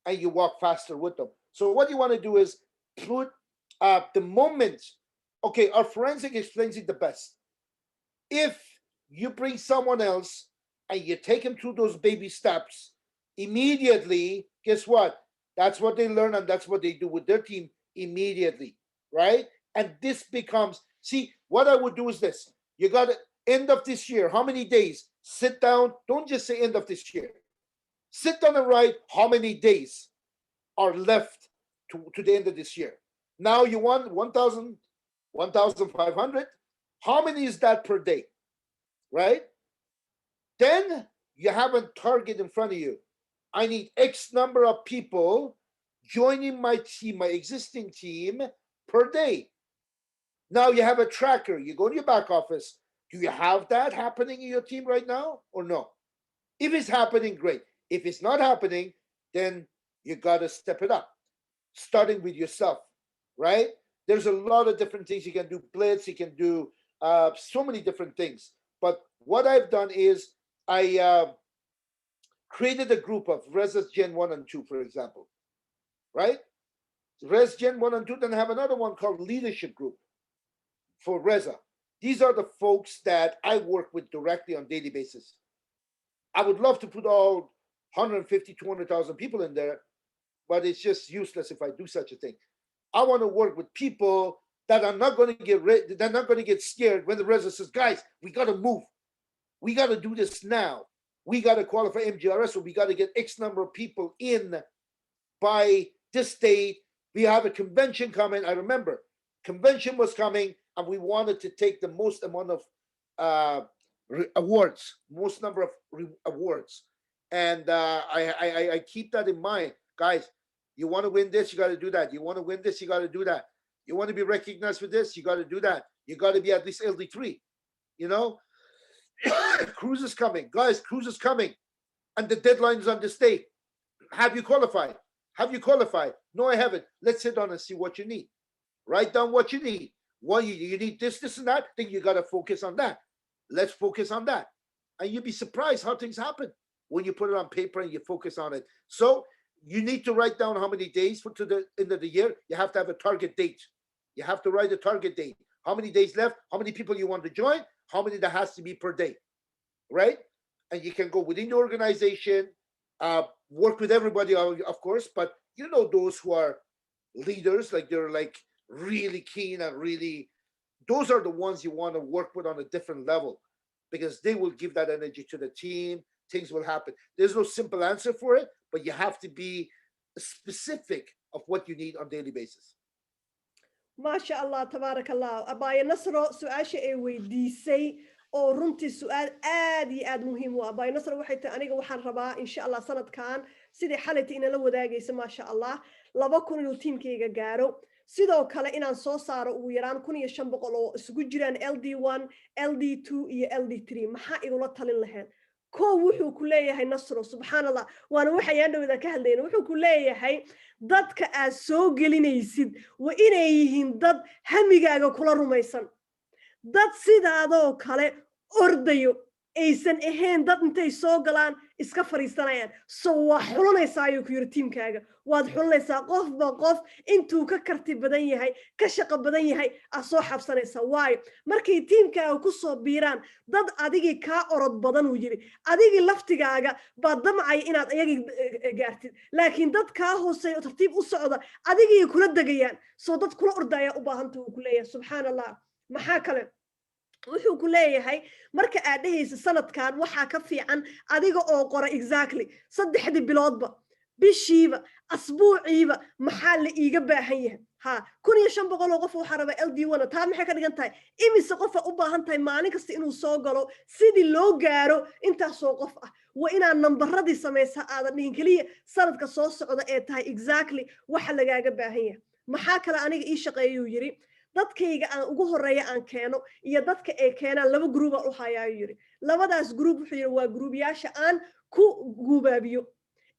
And you walk faster with them. So what you want to do is put the moment. Okay, our forensic explains it the best. If you bring someone else and you take them through those baby steps, immediately, guess what? That's what they learn and that's what they do with their team immediately, right? And this becomes, see, what I would do is this. You got to, end of this year, how many days? Sit down, don't just say end of this year. Sit down and write how many days are left to the end of this year. Now you want 1,000, 1,500. How many is that per day? Right? Then you have a target in front of you. I need X number of people joining my team, my existing team per day. Now you have a tracker. You go to your back office. Do you have that happening in your team right now or no? If it's happening, great. If it's not happening, then you got to step it up, starting with yourself, right? There's a lot of different things you can do. Blitz, you can do so many different things. But what I've done is I created a group of Reza's Gen 1 and 2, for example, right? Res Gen 1 and 2, then have another one called Leadership Group for Reza. These are the folks that I work with directly on a daily basis. I would love to put all 150, 200,000 people in there, but it's just useless if I do such a thing. I want to work with people that are not going to get they're not going to get scared when the Reza says, guys, we got to move. We got to do this now. We got to qualify MGRS, so we got to get X number of people in by this date. We have a convention coming. I remember convention was coming, and we wanted to take the most amount of awards, most number of awards. And I keep that in mind. Guys, you want to win this, you got to do that. You want to win this, you got to do that. You want to be recognized for this, you got to do that. You got to be at least LD3, you know? Cruise is coming. Guys, cruise is coming. And the deadline is on this date. Have you qualified? Have you qualified? No, I haven't. Let's sit down and see what you need. Write down what you need. What you need this, this, and that. Then you got to focus on that. Let's focus on that. And you'd be surprised how things happen when you put it on paper and you focus on it. So you need to write down how many days to the end of the year. You have to have a target date. You have to write a target date. How many days left? How many people you want to join? How many that has to be per day, right? And you can go within the organization, work with everybody, of course, but you know those who are leaders, like they're like really keen and really, those are the ones you want to work with on a different level because they will give that energy to the team. Things will happen. There's no simple answer for it, but you have to be specific of what you need on a daily basis. ما شاء الله تبارك الله أبايا نصرو سؤاشي أي ويديسي oo runtii su'aal aad iyo aad muhiim u ah bay nasr waxay tahay aniga waxaan rabaa insha Allah sanadkan sidii xalayta inala wadaagaysa ma sha Allah 2,000 inuu tiimkayga gaaro sidoo kale inaan soo saaro ugu yaraan 1,500 oo isugu jiraan LD1 LD2 iyo LD3 maxaa igula talin lahayn koo wuxuu ku leeyahay nasro subxaanallah waana waxayaan dhawada ka hadlayna wuxuu ku leeyahay dadka aad soo gelinaysid waa inay yihiin dad hamigaaga kula rumaysan dad sidaadoo kale ordayo aysan ahayn dad intay soo galaan iska fariisanayaan so waa xulanaysaa ayuu ku yiri tiimkaaga waad xulanaysaa qofba qof intuu ka karti badan yahay ka shaqo badan yahay aad soo xabsanaysaa waayo markay tiimkaaga ku soo biiraan dad adigii kaa orod badan uu yiri adigii laftigaaga baad damcay inaad ayagii gaartid laakiin dad kaa hooseeya tartiib u socda adigii kula degayaan soo dad kula ordaya u baahanta uu ku leeyahay subxaanallah maxaa kale wuxuu ku leeyahay marka aad dhahaysa sanadkan waxaa ka fiican adiga oo qora exactly 3 biloodba bishiiba asbuuciiba maxaa la iiga baahan yahay ha 1,500 oo qof waxa raba LD1 taa maxay ka dhigan tahay imise qof u baahan tahay maalin kasta inuu soo galo sidii loo gaaro intaas oo qof ah waa inaan nambaradii samaysa aadan dhihin kaliya sanadka soo socda ee tahay exactly waxa lagaaga baahan yahay maxaa kale aniga ii shaqeeyuu yiri dadkayga aan ugu horeeya aan keeno iyo dadka ay keenaan 2 group u hayaayo yiri labadaas group wuxuu yiri waa groupyaasha aan ku gubaabiyo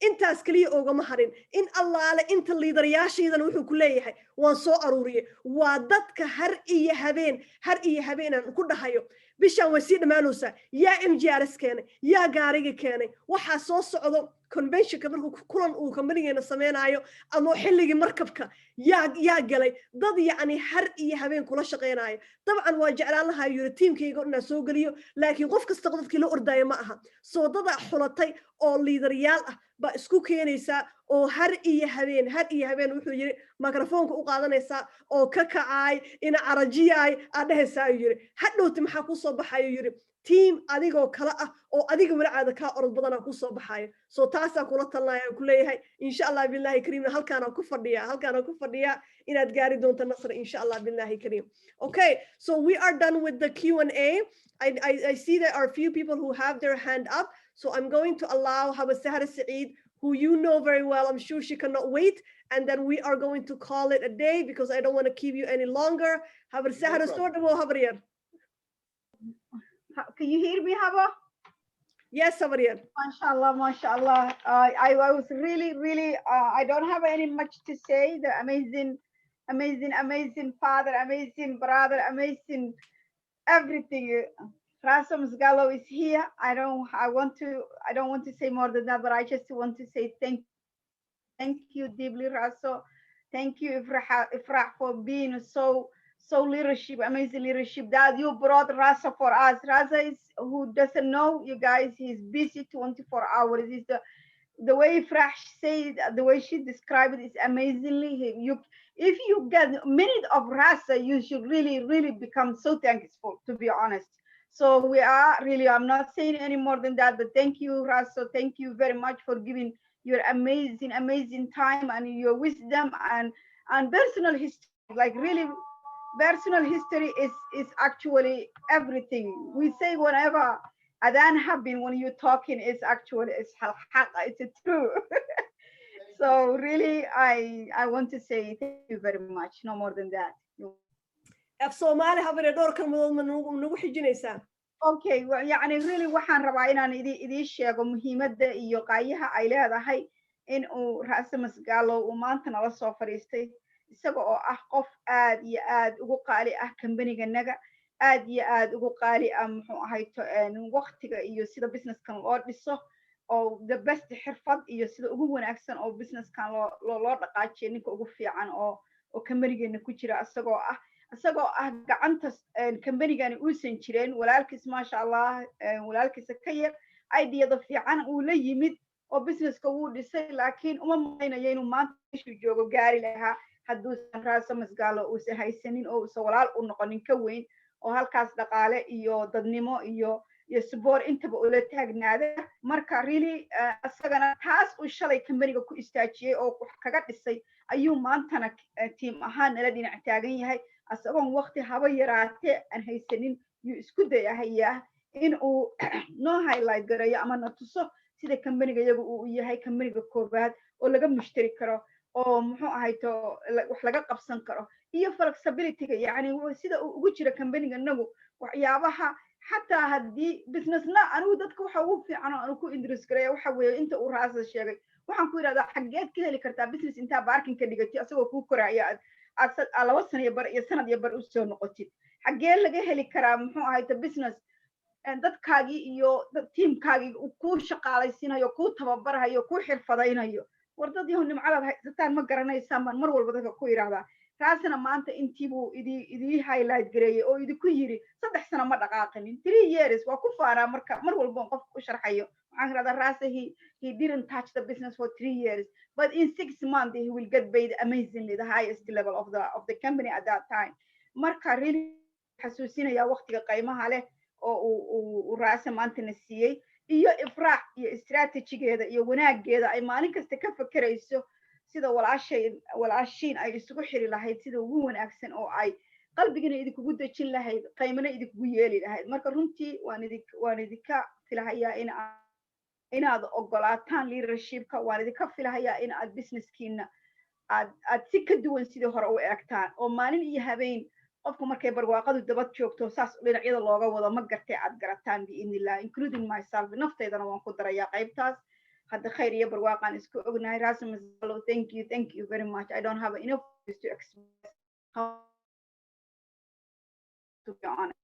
intaas kaliya oogama harin in allaale inta liidaryaashiidan wuxuu ku leeyahay waan soo aruuriyay waa dadka har iyo habeen aan ku dhahayo bishaan way sii dhamaanaysaa yaa MGRS keenay yaa gaariga keenay waxa soo socdo conventionka markuu kulan uu company-geena sameeynaayo ama xilligii markabka yaa galay dad yacni har iyo habeen kula shaqeynaayo dabcan waa jeclaan lahaa yiri tiimkayga inaan soo geliyo laakiin qof kasta qofkii la ordaayo ma aha soo dada xulatay oo liidaryaal ah ba isku keenaysaa oo har iyo habeen wuxuu yiri microphone-ka u qaadanaysaa oo ka kacay ina arajiyay adhaysaa yiri hadhowti maxaa ku soo baxayo yiri team adigoo kala ah oo adiga walaacada ka orod badana ku soo baxayo soo taasa kula talnaayo ku leeyahay insha Allah billahi kareem halkaana ku fadhiya inaad gaari doonto nasr insha Allah billahi kareem okay so we are done with the Q&A I see there are a few people who have their hand up so I'm going to allow Haba Sahara Saeed who you know very well I'm sure she cannot wait and then we are going to call it a day because I don't want to keep you any longer Haba Sahara sort of Habrier. Can you hear me, Haba? Yes, Sabriya. MashaAllah, MashaAllah. I was really, I don't have any much to say. The amazing father, amazing brother, amazing everything. Reza Mesgarlou is here. I don't want to say more than that, but I just want to say thank you deeply, Reza. Thank you, Ifrah, for being so leadership, amazing leadership that you brought Reza for us. Reza is, who doesn't know, you guys, he's busy 24 hours. He's the way Ifrah said, the way she described it is amazingly. If you get a minute of Reza, you should really become so thankful, to be honest. So we are really, I'm not saying any more than that, but thank you, Reza. Thank you very much for giving your amazing time and your wisdom and personal history, like really. Personal history is actually everything. We say whenever Adhan happen when you're talking, it's actually it's true. So really, I want to say thank you very much. No more than that. Somali habre door kalmadood ma nagu xijinaysaa. Okay, يعني really waxaan rabaa inaan idin sheego muhiimadda iyo qaayaha ay leedahay in uu Reza Mesgarlou uu maanta nala soo fariistay isaga oo ah qof aad iyo aad ugu qaali ah company-ganaga aad iyo aad ugu qaali ah muxuu ahayto waqtiga iyo sida business-kan loo dhiso oo the best xirfad iyo sida ugu wanaagsan oo business-kan loo dhaqaajiyo ninka ugu fiican oo company-gana ku jira isagoo ah gacanta company-gani uusan jireen walaalkiis maasha Allah walaalkiisa ka yar idea-da fiican uu la yimid oo business-ka uu dhisay laakiin uma malaynayo inuu maanta ishu joogo gaari lahaa hadduusan Reza Mesgarlou uusan haysanin oo uusan walaal u noqonin ka weyn oo halkaas dhaqaale iyo dadnimo iyo support intaba ula taagnaada marka really asagana taas uu shalay company-ga ku istaajiyay oo wax kaga dhisay ayuu maantana team ahaan nala dhinac taagan yahay asagoon waqti haba yaraatee aan haysanin yuu isku dayahayaa in uu noo highlight gareeyo ama na tuso sida kambaniga iyaga uu yahay kambaniga koobaad oo laga mushtari karo oo muxuu ahayto wax laga qabsan karo iyo flexibilityga yacni sida uu ugu jira kambaniga inagu waxyaabaha xataa haddii businessna anigu dadka waxa ugu fiican oo anu ku interest gareeya waxa weeye inta uu raasa sheegay waxaan ku yidhahdaa xaggeed ka heli kartaa business intaa baarkin ka dhigatay asagoo kuu koraya aad 2 sano iyo bar iyo sanad iyo bar u soo noqotid xaggee laga heli karaa muxuu ahayto business dadkaagii iyo tiimkaagii kuu shaqaalaysiinayo kuu tababarayo kuu xirfadaynayo war dad yahow nimcadaad haysataan ma garanaysaan baan mar walba dadka ku yidhahdaa taasina maanta intii buu idii highlight gareeyey oo idinku yiri 3 sano ma dhaqaaqinin 3 years waa ku faaraa marka mar walba qofka u sharxayo waxaan yidhahdaa Reza he didn't touch the business for 3 years but in 6 months he will get paid amazingly the highest level of the company at that time marka really xasuusinaya waqtiga qiimaha leh oo uu Reza maantana siiyey iyo ifraax iyo istiraatijigeeda iyo wanaageeda ay maalin kasta ka fakarayso sida walaashiin ay isugu xiri lahayd sida ugu wanaagsan oo ay qalbigana idinku dejin lahayd qiimana idinku yeeli lahayd marka runtii waan idinka filahayaa inaad ogolaataan leadershipka waan idinka filahayaa in aad businesskiina aad si ka duwan sidii hore u eegtaan oo maalin iyo habeen qofku markay barwaaqadu dabad joogto saas dhinacyada looga wado ma gartay aad garataan biidnillah including myself nafteydana waan ku darayaa qaybtaas hadda khayr iyo barwaaqaan isku ognahay Reza Mesgarlou thank you very much I don't have enough words to express how to be honest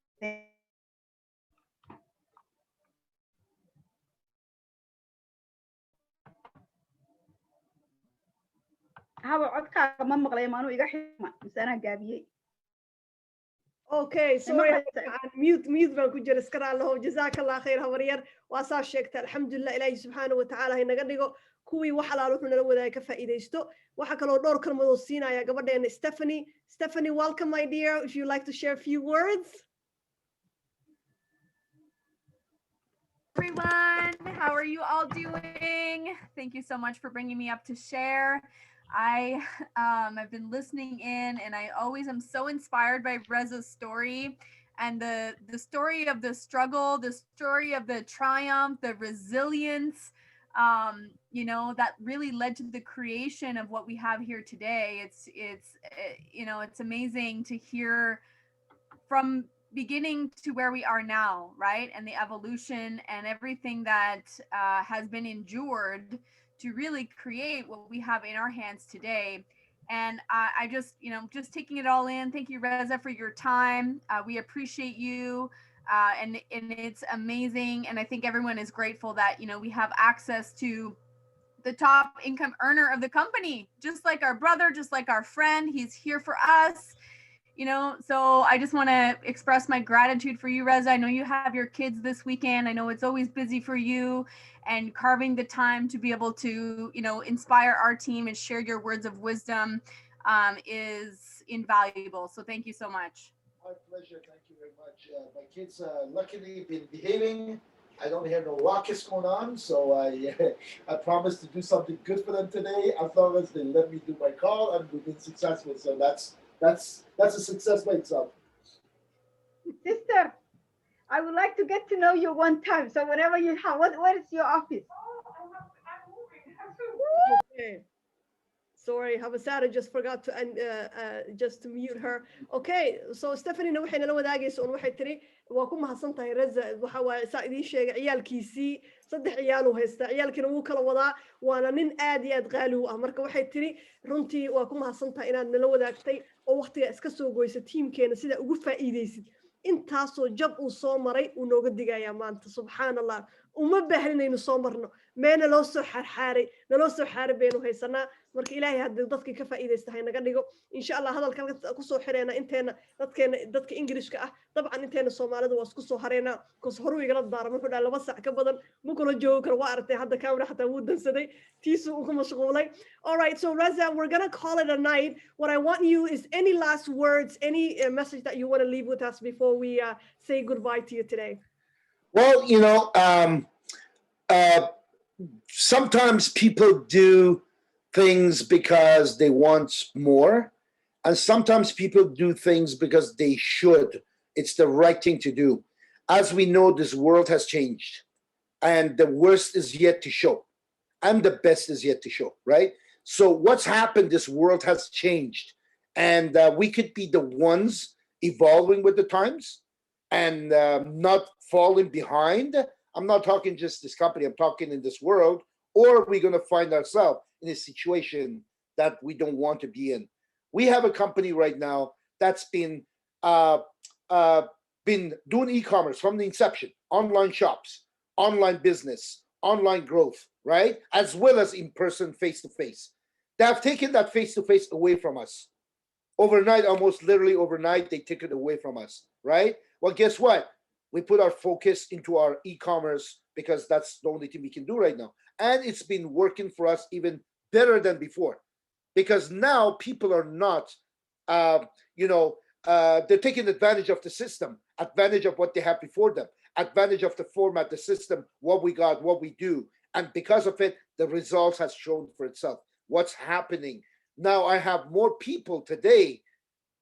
hawa codkaaga ma maqlay maanu iga xima misana gaabiyey okay sorry mute baan ku jira iska raalaho jazakallah khayr hawaryar waa saa sheegtay alxamdulillah ilaahi subxaanahu wa tacaala haynaga dhigo kuwii wax alaal wuxuu nala wadaagay ka faa'iidaysto waxaa kaloo dhowr kalmadoo siinaya gabadheena Stephanie welcome my dear if you like to share a few words everyone how are you all doing thank you so much for bringing me up to share I've been listening in and I always am so inspired by Reza's story and the story of the struggle, the story of the triumph, the resilience, you know, that really led to the creation of what we have here today. It's you know, it's amazing to hear from beginning to where we are now, right? And the evolution and everything that has been endured to really create what we have in our hands today. And I just, you know, just taking it all in. Thank you, Reza, for your time. We appreciate you. And it's amazing. And I think everyone is grateful that, you know, we have access to the top income earner of the company, just like our brother, just like our friend. He's here for us. You know, so I just want to express my gratitude for you, Reza. I know you have your kids this weekend. I know it's always busy for you, and carving the time to be able to, you know, inspire our team and share your words of wisdom is invaluable. So thank you so much. My pleasure. Thank you very much. My kids luckily been behaving. I don't hear no ruckus going on, so I promised to do something good for them today. As long as they let me do my call, and we've been successful. So that's a success by itself. Sister, I would like to get to know you one time. So whenever you have, where is your office? Okay. Sorry, Habasada just forgot to just to mute her. Okay, so Stephanie waxay nala wadaagayso oo waxay tiri waa ku mahadsantahay Reza waxa waa saa idin sheegay ciyaalkiisii 3 ciyaal uu haysta ciyaalkina wuu kala wadaa waana nin aad iyo aad qaali u ah marka waxay tiri runtii waa ku mahadsantahay inaad nala wadaagtay oo waqtiga iska soo goyso teamkeena sida ugu faa'iideysid intaasoo jab uu soo maray uu nooga digayaa maanta subxaanallah uma baahnaynu soo marno meena loo soo xarxaaray naloo soo xaaray baynu haysanaa marka ilaahay haddii dadkii ka faa'iideystahay naga dhigo insha Allah hadalkan ku soo xireena inteena dadka Ingiriiska ah dabcan inteena Soomaalida waa isku soo hareena kus horu igala daarmo wuxuu dhahay 2 saac ka badan ma kula joogo kar waa aragtay hadda camera xataa wuu dansaday tiisu uu ku mashquulay. All right, so Reza, we're going to call it a night. What I want you is any last words, any message that you want to leave with us before we say goodbye to you today. Well, you know, sometimes people do things because they want more, and sometimes people do things because they should It's the right thing to do. As we know, this world has changed, and the worst is yet to show, and the best is yet to show, right? So what's happened? This world has changed, and we could be the ones evolving with the times and not falling behind. I'm not talking just this company. I'm talking in this world, or we're going to find ourselves in a situation that we don't want to be in. We have a company right now that's uh, uh, been doing e-commerce from the inception, online shops, online business, online growth, right? As well as in person, face to face. They have taken that face to face away from us overnight, almost literally overnight. They took it away from us, right? Well, guess what? We put our focus into our e-commerce because that's the only thing we can do right now, and it's been working for us even better than before, because now people are not, uh, you know, they're taking advantage of the system, advantage of what they have before them, advantage of the format, the system, what we got, what we do. And because of it, the results has shown for itself. What's happening? Now I have more people today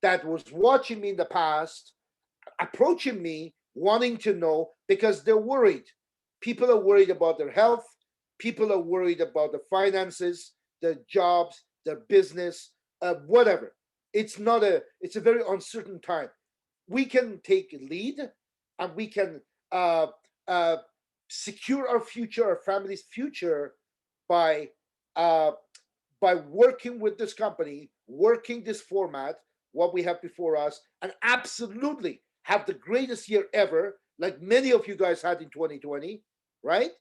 that was watching me in the past, approaching me, wanting to know because they're worried. People are worried about their health. People are worried about the finances, their jobs, their business, whatever. It's not a. It's a very uncertain time. We can take lead, and we can uh, uh, secure our future, our family's future, by uh, by working with this company, working this format, what we have before us, and absolutely have the greatest year ever, like many of you guys had in 2020, right?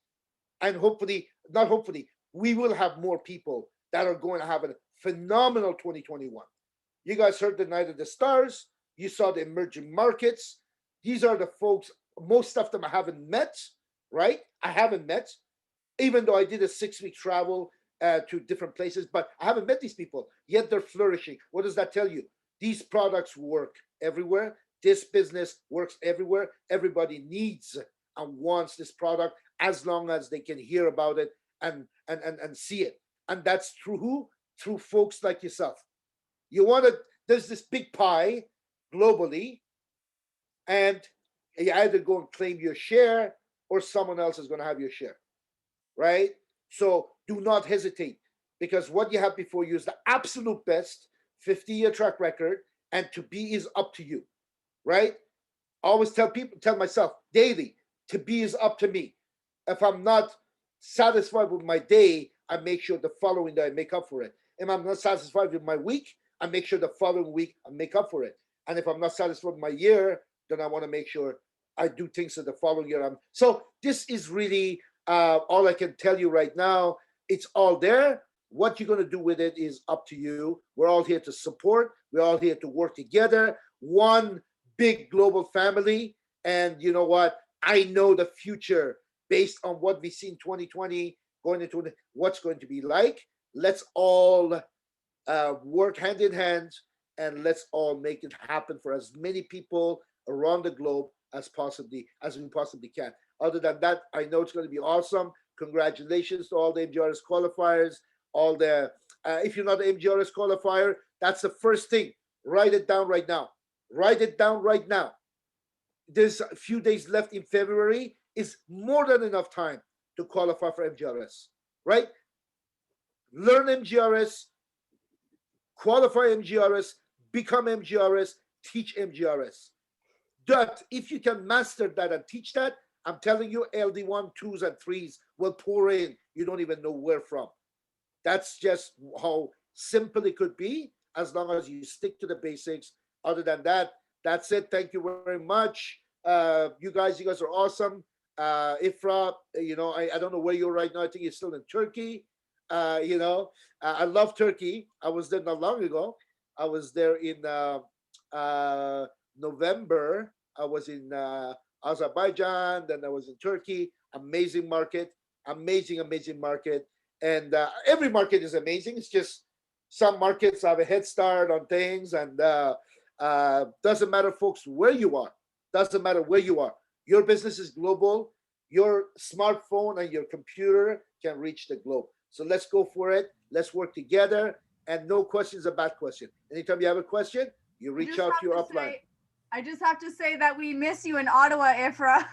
And hopefully, not hopefully, we will have more people that are going to have a phenomenal 2021. You guys heard the Night of the Stars. You saw the emerging markets. These are the folks, most of them I haven't met, right? I haven't met, even though I did a 6 week travel to different places, but I haven't met these people, yet they're flourishing. What does that tell you? These products work everywhere. This business works everywhere. Everybody needs and wants this product as long as they can hear about it and see it. And that's through who? Through folks like yourself. You want to, there's this big pie globally, and you either go and claim your share or someone else is going to have your share, right? So do not hesitate, because what you have before you is the absolute best 50-year track record, and to be is up to you, right? I always tell people, tell myself daily, to be is up to me. If I'm not satisfied with my day, I make sure the following day I make up for it. If I'm not satisfied with my week, I make sure the following week I make up for it. And if I'm not satisfied with my year, then I want to make sure I do things that the following year. So this is really all I can tell you right now. It's all there. What you're going to do with it is up to you. We're all here to support. We're all here to work together. One big global family. And you know what? I know the future based on what we see in 2020 going into what's going to be like. Let's all work hand in hand, and let's all make it happen for as many people around the globe as we possibly can. Other than that, I know it's going to be awesome. Congratulations to all the MGRS qualifiers. All the if you're not an MGRS qualifier, that's the first thing. Write it down right now. Write it down right now. There's a few days left in February. Is more than enough time to qualify for MGRS, right? Learn MGRS, qualify MGRS, become MGRS, teach MGRS. That if you can master that and teach that, I'm telling you, LD1, 2s, and 3s will pour in. You don't even know where from. That's just how simple it could be, as long as you stick to the basics. Other than that, that's it. Thank you very much. You guys are awesome. Ifra, I don't know where you're right now. I think you're still in Turkey. I love Turkey. I was there not long ago. I was there in November. I was in Azerbaijan, then I was in Turkey. Amazing market, amazing market. And every market is amazing. It's just some markets have a head start on things, and doesn't matter, folks, where you are. Doesn't matter where you are. Your business is global. Your smartphone and your computer can reach the globe. So let's go for it. Let's work together. And no question is a bad question. Anytime you have a question, you reach out to your upline. I just have to say that we miss you in Ottawa, Ifra.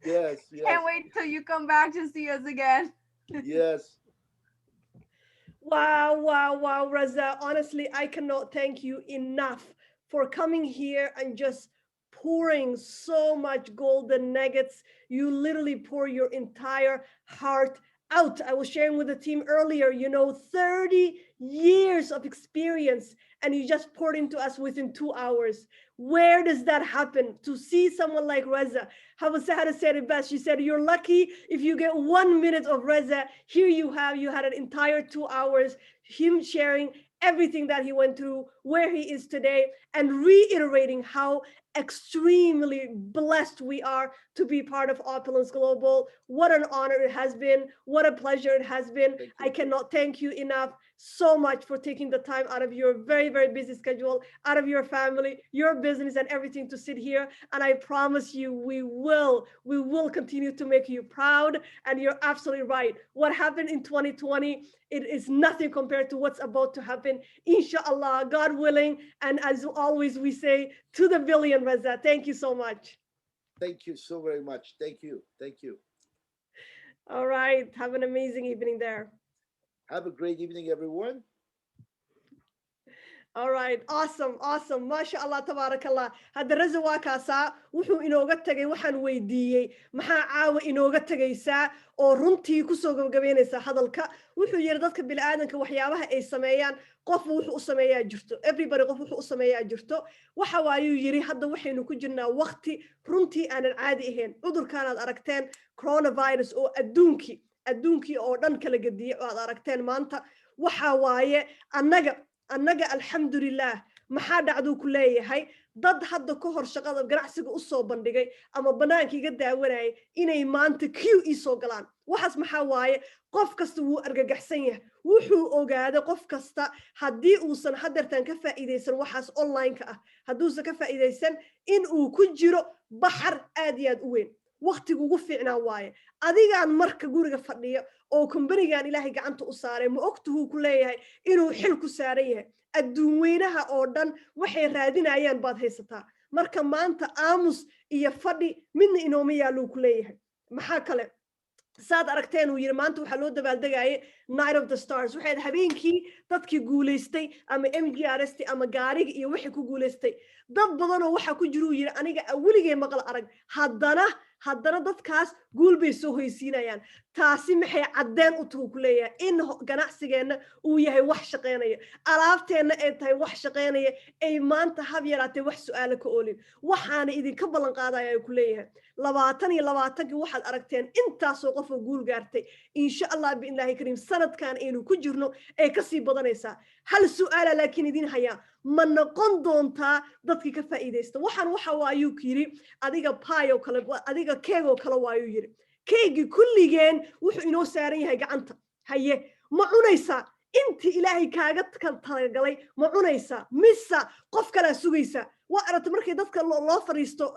Yes, yes, Can't wait till you come back to see us again. yes. Wow, wow, wow, Reza. Honestly, I cannot thank you enough for coming here and just pouring so much golden nuggets. You literally pour your entire heart out. I was sharing with the team earlier, 30 years of experience, and you just poured into us within 2 hours. Where does that happen? To see someone like Reza, Hava Sahara said it best. She said, "You're lucky if you get 1 minute of Reza. Here you had an entire 2 hours, him sharing everything that he went through, where he is today, and reiterating how extremely blessed we are to be part of Opulence Global. What an honor it has been. What a pleasure it has been. Thank I you. cannot thank you enough so much for taking the time out of your very, very busy schedule, out of your family, your business, and everything to sit here. And I promise you, we will continue to make you proud. And you're absolutely right. What happened in 2020, it is nothing compared to what's about to happen, inshallah, God willing. And as always, we say to the billion, Reza. Thank you so much. Thank you so very much. Thank you. Thank you. All right. Have an amazing evening there. Have a great evening, everyone. All right, awesome. Masha Allah, tabarakallah. Hadda Reza waa kaasaa wuxuu inooga tagay waxaan weydiiyey maxaa caawa inooga tagaysaa oo runtii kusoo gabagabeynaysaa hadalka. Wuxuu yiri dadka bini'aadanka waxyaabaha ay sameeyaan qof wuxuu u sameeyaa jirto. Everybody qof wuxuu u sameeyaa jirto. Waxa waayuu yiri hadda waxaynu ku jirnaa waqti runtii aanan caadi ahayn. Cudurkaan aad aragteen coronavirus oo adduunkii oo dhan kala gediye oo aad aragteen maanta. Waxa waaye annaga alxamdulilah maxaa dhacduu ku leeyahay dad hadda ka hor shaqada ganacsiga u soo bandhigay ama bannaanka iga daawanayay inay maanta ii soo galaan. Waxaas maxaa waaye qof kasta wuu argagaxsan yahay. Wuxuu ogaaday qof kasta haddii uusan hadeertan ka faa'iidaysan waxaas online-ka ah, hadduusan ka faa'iidaysan in uu ku jiro baxar aad iyo aad u weyn. Waqtigu ugu fiicnaa waaye adigaan marka guriga fadhiyo oo kumbanigan ilaahay gacanta u saaray ma ogtuhuu ku leeyahay inuu xil ku saaran yahay. Adduun weynaha oo dhan waxay raadinayaan baad haysataa. Marka maanta aamus iyo fadhi midna inooma yaaluu ku leeyahay. Maxaa kale saad aragteen uu yiri maanta waxaa loo dabaaldegayay Night of the Stars. Waxay habeenkii dadkii guuleystay ama MGRS ama gaariga iyo wixii ku guuleystay dad badan oo waxa ku jiro yiri aniga weligay maqal arag haddana dadkaas guul bay soo hoysiinayaan. Taasi maxay caddeen u tahay ku leeyahay in ganacsigeena uu yahay wax shaqeynaya, alaabteena ay tahay wax shaqeynaya, ay maanta hab yaraatee wax su'aalo ka oolin. Waxaana idinka ballan qaadaya ku leeyahay 2020 waxaad aragteen intaasoo qof oo guul gaartay. Insha Allah biillahi kariim sanadkan aynu ku jirno ay ka sii badanaysaa. Hal su'aala laakiin idin haya ma noqon doontaa dadkii ka faa'iideysta. Waxaan waxa waayuu yiri adiga paayo kale adiga keego kale waayuu yiri. Keegi kulligeen wuxuu inoo saaran yahay gacanta. Haye ma cunaysaa intii ilaahay kaaga talagalay ma cunaysaa mise qof kale sugaysaa. Waa aragtay markii dadka loo fariisto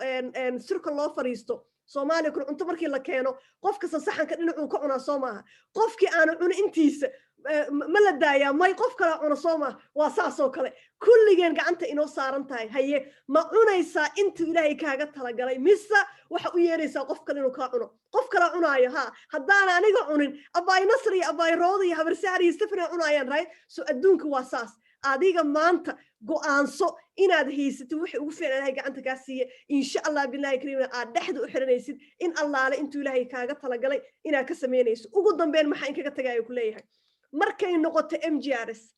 sirka loo fariisto Soomaaliya kun cunto markii la keeno qof kasta saxanka dhinacuu ka cunaa soo maaha. Qofkii aan cun intiisa ma la daayaa may qof kale cuna soo maaha. Waa saas oo kale kulligeen gacanta inoo saaran tahay. Haye ma cunaysaa intuu ilaahay kaaga talagalay mise waxa u yeeraysaa qof kale inuu ka cuno. Qof kale cunaayo haddaan aniga cunin abaay Nasr iyo abaay Rood iyo habar Saar iyo Stefan cunayaan right. So adduunka waa saas. Adiga maanta go'aanso inaad haysatid wixii ugu fiicnaahay gacanta kaa siiye insha Allah billahi kariim aad dhexda u xiranaysid in allaale intuu ilaahay kaaga talagalay inaad ka sameynayso. Ugu dambeyn maxaa in kaga tagayo ku leeyahay markay noqoto MGRS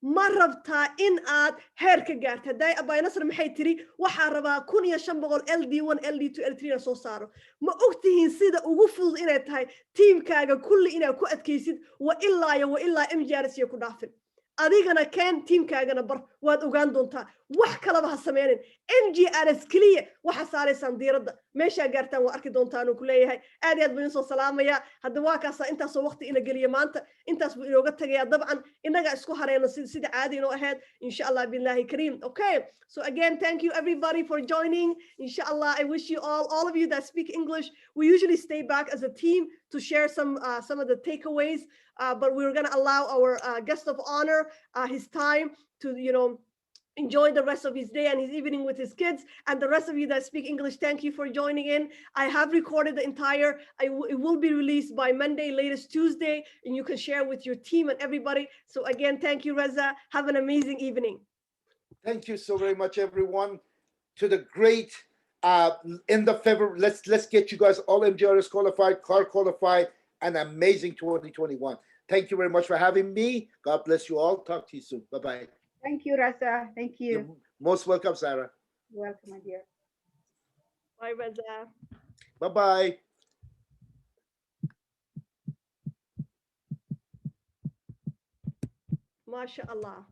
ma rabtaa in aad heer ka gaarto. Haday abaay Nasr maxay tiri waxaa rabaa 1500 LD1 LD2 LD3 soo saaro. Ma ogtihiin sida ugu fudud inay tahay tiimkaaga kulli inaad ku adkaysid wa illaa MGRS iyo ku dhaafin. adigana keen tiimkaagana bar waad ogaan doontaa wax kalaba ha sameeyeen MGRS kaliya waxa saaraysan diiradda meesha gaartaan waa arki doontaan ku leeyahay aad baan soo salaamaya hadda waa kaasa intaas oo waqti ina galiya maanta intaas buu inooga tagaya dabcan inaga isku hareeno sida caadi inoo ahayd insha Allah billahi kareem. Okay, so again thank you everybody for joining. Insha Allah I wish you all of you that speak English, we usually stay back as a team to share some of the takeaways, but we're going to allow our guest of honor his time to enjoy the rest of his day and his evening with his kids. And the rest of you that speak English, thank you for joining in. I have recorded the entire, it will be released by Monday, latest Tuesday, and you can share with your team and everybody. So again, thank you, Reza. Have an amazing evening. Thank you so very much, everyone. To the great end of February. Let's get you guys all MGRS qualified, car qualified, and amazing 2021. Thank you very much for having me. God bless you all. Talk to you soon. Bye-bye. Thank you, Reza. Thank you. You're most welcome, Sarah. Welcome, my dear. Bye, Reza. Bye-bye. Masha Allah.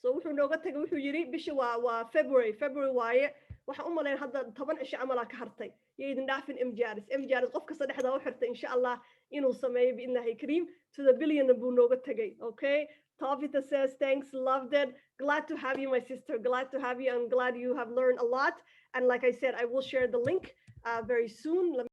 So wuxuu nooga tagay wuxuu yiri bisha waa February waaye waxaan u malayn hadda 10 cisho camal ka hartay yeedin dhaafin MJRS qof kasta dhexda u xirtay insha Allah inuu sameeyo biidnahay kariim to the billion buu nooga tagay. Okay, Tavita says thanks, loved it, glad to have you, my sister, glad to have you. I'm glad you have learned a lot, and like I said, I will share the link very soon.